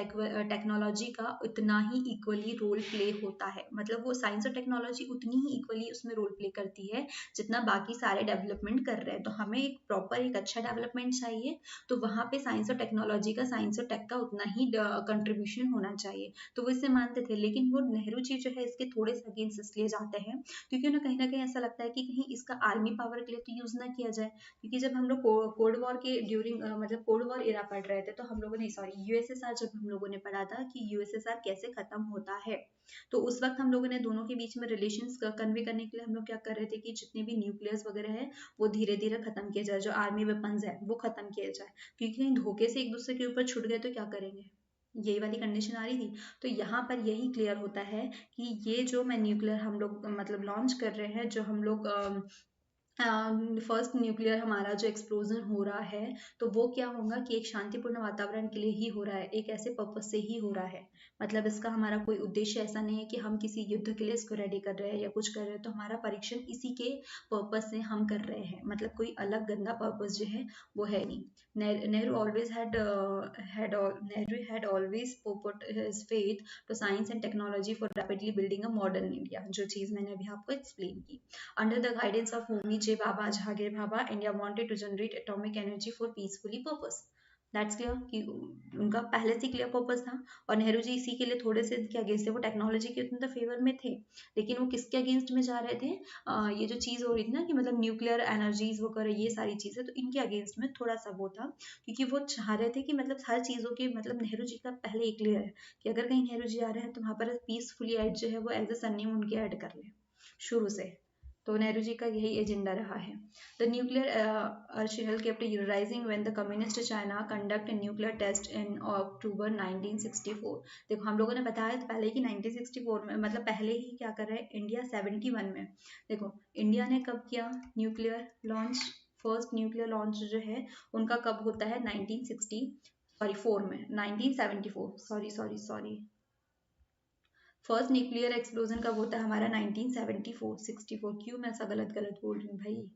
टेक्नोलॉजी का उतना ही इक्वली रोल प्ले होता है। मतलब वो साइंस और टेक्नोलॉजी उतनी ही इक्वली उसमें रोल प्ले करती है जितना बाकी सारे डेवलपमेंट कर रहे हैं। तो हमें एक प्रॉपर एक अच्छा डेवलपमेंट चाहिए, तो वहाँ पे साइंस और टेक्नोलॉजी का, साइंस और टेक का उतना ही कंट्रीब्यूशन होना चाहिए। तो वो इसे मानते थे। लेकिन वो नेहरू जी जो है इसके थोड़े से अगेंस्ट इसलिए जाते हैं क्योंकि उन्हें कहीं ना कहीं ऐसा लगता है कि कहीं इसका आर्मी पावर के लिए तो यूज ना किया जाए। क्योंकि जब हम लोग कोल्ड वॉर के ड्यूरिंग मतलब कोल्ड वॉर एरा पढ़ रहे थे, तो हम लोगों ने, सॉरी, यूएसएसआर, जब हम लोगों ने पढ़ा था कि यूएसएसआर कैसे खत्म होता है, तो उस वक्त हम लोगों ने दोनों के बीच में रिलेशंस कन्वे करने के लिए हम लोग क्या कर रहे थे कि जितने भी न्यूक्लियस वगैरह है वो धीरे धीरे खत्म किया जाए, जो आर्मी वेपन्स है वो खत्म किया जाए। क्योंकि कहीं धोखे से एक दूसरे के ऊपर छुट गए तो क्या करेंगे, यही वाली कंडीशन आ रही थी। तो यहाँ पर यही क्लियर होता है कि ये जो मैं न्यूक्लियर हम लोग मतलब लॉन्च कर रहे हैं, जो हम लोग फर्स्ट न्यूक्लियर हमारा जो एक्सप्लोजन हो रहा है, तो वो क्या होगा कि एक शांतिपूर्ण वातावरण के लिए ही हो रहा है, एक ऐसे पर्पस से ही हो रहा है। मतलब इसका हमारा कोई उद्देश्य ऐसा नहीं है कि हम किसी युद्ध के लिए इसको रेडी कर रहे हैं या कुछ कर रहे हैं। तो हमारा परीक्षण इसी के पर्पस से हम कर रहे हैं, मतलब कोई अलग गंदा पर्पस जो है वो है नहीं। Nehru always had always put his faith to science and technology for rapidly building a modern India, जो चीज मैंने अभी आपको एक्सप्लेन की। Under the guidance of Homi J. Baba, Jahangir Baba, India wanted to generate atomic energy for peacefully purpose. That's clear कि उनका पहले से क्लियर पर्पस था। और नेहरू जी इसी के लिए थोड़े से के अगेंस्ट थे, वो टेक्नोलॉजी के उतने तो फेवर में थे, लेकिन वो किसके अगेंस्ट में जा रहे थे, ये जो चीज़ हो रही थी ना कि मतलब न्यूक्लियर एनर्जीज वो करे, ये सारी चीज़ें, तो इनके अगेंस्ट में थोड़ा सा वो था। क्योंकि वो चाह रहे थे कि मतलब हर चीज़ों के मतलब नेहरू जी का पहले ही क्लियर है कि अगर कहीं नेहरू जी आ रहे हैं तो वहाँ पर पीसफुली ऐड जो है वो एज अ सरनेम उनके ऐड कर ले शुरू से। तो नेहरू जी का यही एजेंडा रहा है। The nuclear arsenal kept rising when the communist China conduct a nuclear test in October 1964। देखो, हम लोगों ने बताया था पहले कि 1964 में, मतलब पहले ही क्या कर रहा है इंडिया 71 में। देखो, इंडिया ने कब किया nuclear launch, first nuclear launch जो है उनका कब होता है 1960 सॉरी 4 में, 1974, sorry sorry sorry, first nuclear explosion कब होता है हमारा 1974, 64, क्यों मैं ऐसा गलत गलत बोल रही हूँ भाई,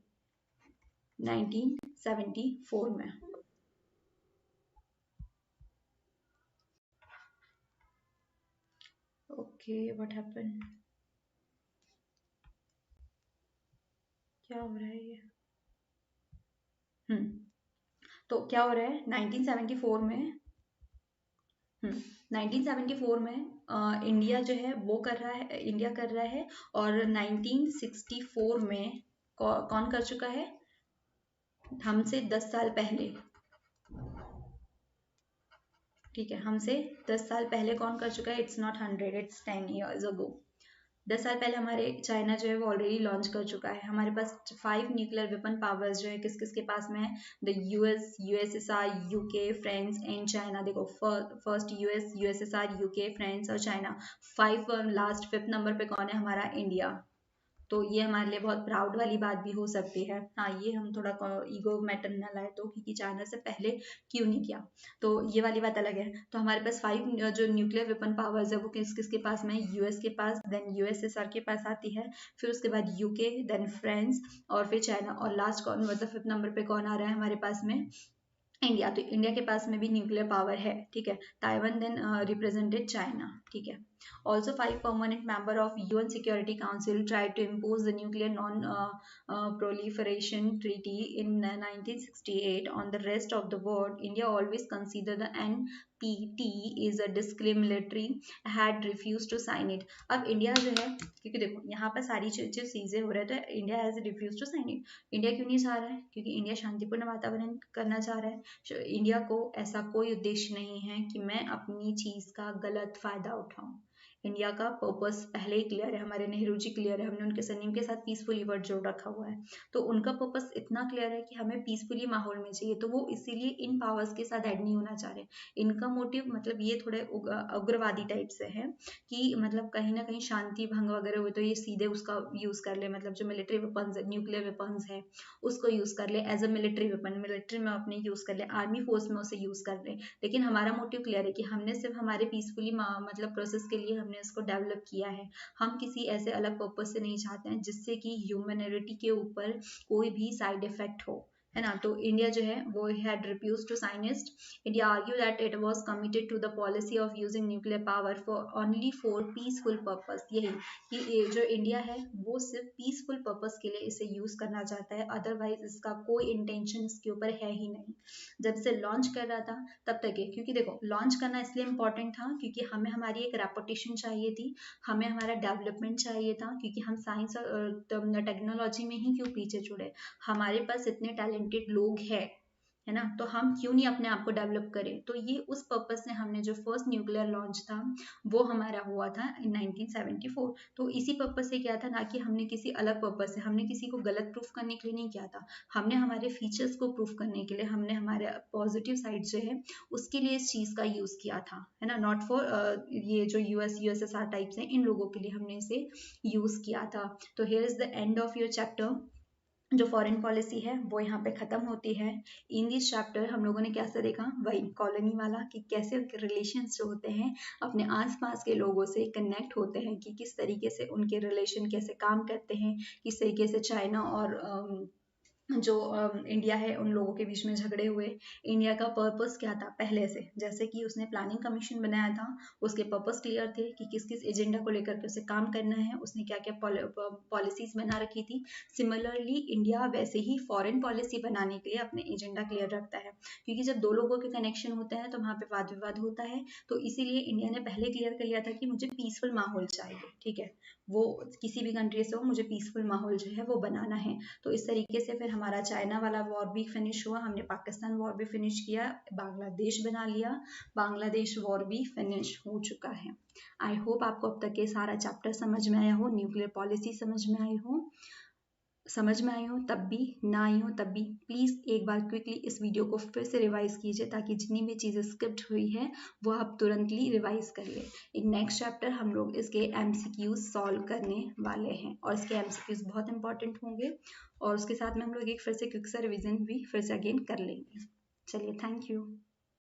1974 में। ओके, व्हाट हैपन, क्या हो रहा है ये, तो क्या हो रहा है 1974 में, 1974 में इंडिया जो है वो कर रहा है, इंडिया कर रहा है। और 1964 में कौन कर चुका है, हमसे 10 साल पहले, ठीक है, हमसे 10 साल पहले कौन कर चुका है, it's not 100, it's 10 years ago. 10 साल पहले हमारे चाइना जो है वो ऑलरेडी लॉन्च कर चुका है। हमारे पास 5 न्यूक्लियर वेपन पावर्स जो है किस किस के पास में है, the US, USSR, UK, France and China. देखो, first US, USSR, UK, France और चाइना। 5 लास्ट 5th नंबर पे कौन है, हमारा इंडिया। तो ये हमारे लिए बहुत प्राउड वाली बात भी हो सकती है। हाँ, ये हम थोड़ा ईगो मैटर न लाए तो, क्योंकि चाइना से पहले क्यों नहीं किया, तो ये वाली बात अलग है। तो हमारे पास 5 जो न्यूक्लियर वेपन पावर्स है वो किस किस के पास में, यूएस के पास, देन यूएसएसआर के पास आती है, फिर उसके बाद यूके, देन फ्रांस और फिर चाइना, और लास्ट कौन, मतलब 5th नंबर पे कौन आ रहा है हमारे पास में, इंडिया। तो इंडिया के पास में भी न्यूक्लियर पावर है, ठीक है। ताइवान देन रिप्रेजेंटेड चाइना, ठीक है। Also 5 permanent member of UN security council try to impose the nuclear non proliferation treaty in 1968 on the rest of the world. India always consider the end NPT is a discriminatory had refused to sign it। अब India जो है, क्योंकि देखो यहाँ पर सारी चीजें हो रहा है, तो India has refuse to sign it. India क्यों नहीं चाह रहा है? क्योंकि इंडिया शांतिपूर्ण वातावरण करना चाह रहा है। इंडिया को ऐसा कोई उद्देश्य नहीं है कि मैं अपनी चीज का गलत फायदा उठाऊं। इंडिया का पर्पस पहले ही क्लियर है, हमारे नेहरू जी क्लियर है, हमने उनके सरनेम के साथ पीसफुली वर्ड जोड़ रखा हुआ है। तो उनका पर्पस इतना क्लियर है कि हमें पीसफुली माहौल में चाहिए, तो वो इसीलिए इन पावर्स के साथ ऐड नहीं होना चाह रहे। इनका मोटिव मतलब ये थोड़े उग्रवादी टाइप से है कि मतलब कहीं ना कहीं शांति भंग वगैरह हुए तो ये सीधे उसका यूज कर ले, मतलब जो मिलिट्री वेपन्स है, न्यूक्लियर वेपन्स है, उसको यूज कर ले as a military weapon, military में अपने यूज कर ले, आर्मी फोर्स में उसे यूज कर ले। लेकिन हमारा मोटिव क्लियर है कि हमने सिर्फ हमारे पीसफुली मतलब प्रोसेस के लिए हमने इसको डेवलप किया है। हम किसी ऐसे अलग पर्पज से नहीं चाहते हैं जिससे कि ह्यूमैनिटी के ऊपर कोई भी साइड इफेक्ट हो, है ना। तो इंडिया जो है वो had refuse to sign it. India argue that it was committed to the policy of using nuclear power for only for peaceful purpose. यही कि जो इंडिया है वो सिर्फ पीसफुल पर्पस के लिए इसे यूज करना चाहता है, अदरवाइज इसका कोई इंटेंशन इसके ऊपर है ही नहीं। जब से लॉन्च कर रहा था तब तक है, क्योंकि देखो लॉन्च करना इसलिए इम्पोर्टेंट था क्योंकि हमें हमारी एक रेपुटेशन चाहिए थी, हमें हमारा डेवलपमेंट चाहिए था, क्योंकि हम साइंस और टेक्नोलॉजी में ही क्यों पीछे छुड़े, हमारे पास इतने टैलेंटेड लोग हैं, है ना, तो हम क्यों नहीं अपने आप को डेवलप करें। तो ये उस पर्पज से हमने जो फर्स्ट न्यूक्लियर लॉन्च था वो हमारा हुआ था इन 1974। तो इसी पर्पज से किया था, ना कि हमने किसी अलग पर्पज से, हमने किसी को गलत प्रूफ करने के लिए नहीं किया था, हमने हमारे फीचर्स को प्रूफ करने के लिए, हमने हमारे पॉजिटिव साइड जो है उसके लिए इस चीज का यूज किया था, है ना, नॉट फॉर ये जो यूएसएसआर टाइप्स हैं इन लोगों के लिए हमने इसे यूज किया था। तो here is the end of your chapter. जो फॉरेन पॉलिसी है वो यहाँ पे खत्म होती है। इन दिस चैप्टर हम लोगों ने कैसे देखा, वही कॉलोनी वाला, कि कैसे उनके रिलेशंस जो होते हैं अपने आसपास के लोगों से कनेक्ट होते हैं, कि किस तरीके से उनके रिलेशन कैसे काम करते हैं, किस तरीके से चाइना और जो इंडिया है उन लोगों के बीच में झगड़े हुए। इंडिया का पर्पस क्या था पहले से, जैसे कि उसने प्लानिंग कमीशन बनाया था, उसके पर्पस क्लियर थे कि किस किस एजेंडा को लेकर के उसे काम करना है, उसने क्या क्या पॉलिसीज बना रखी थी। सिमिलरली इंडिया वैसे ही फॉरेन पॉलिसी बनाने के लिए अपने एजेंडा क्लियर रखता है, क्योंकि जब दो लोगों के कनेक्शन होते हैं तो वहाँ पे वाद विवाद होता है। तो इसीलिए इंडिया ने पहले क्लियर कर लिया था कि मुझे पीसफुल माहौल चाहिए, ठीक है, वो किसी भी कंट्री से हो, मुझे पीसफुल माहौल जो है वो बनाना है। तो इस तरीके से फिर हमारा चाइना वाला वॉर भी फिनिश हुआ, हमने पाकिस्तान वॉर भी फिनिश किया, बांग्लादेश बना लिया, बांग्लादेश वॉर भी फिनिश हो चुका है। आई होप आपको अब तक ये सारा चैप्टर समझ में आया हो, न्यूक्लियर पॉलिसी समझ में आई हो। समझ में आई हो तब भी, ना आई हो तब भी, प्लीज़ एक बार क्विकली इस वीडियो को फिर से रिवाइज कीजिए, ताकि जितनी भी चीज़ें स्किप्ट हुई है वो आप तुरंतली रिवाइज करिए। एक नेक्स्ट चैप्टर हम लोग इसके MCQs सॉल्व करने वाले हैं, और इसके MCQs बहुत इंपॉर्टेंट होंगे, और उसके साथ में हम लोग एक फिर से क्विक सा रिविजन भी फिर से अगेन कर लेंगे। चलिए, थैंक यू।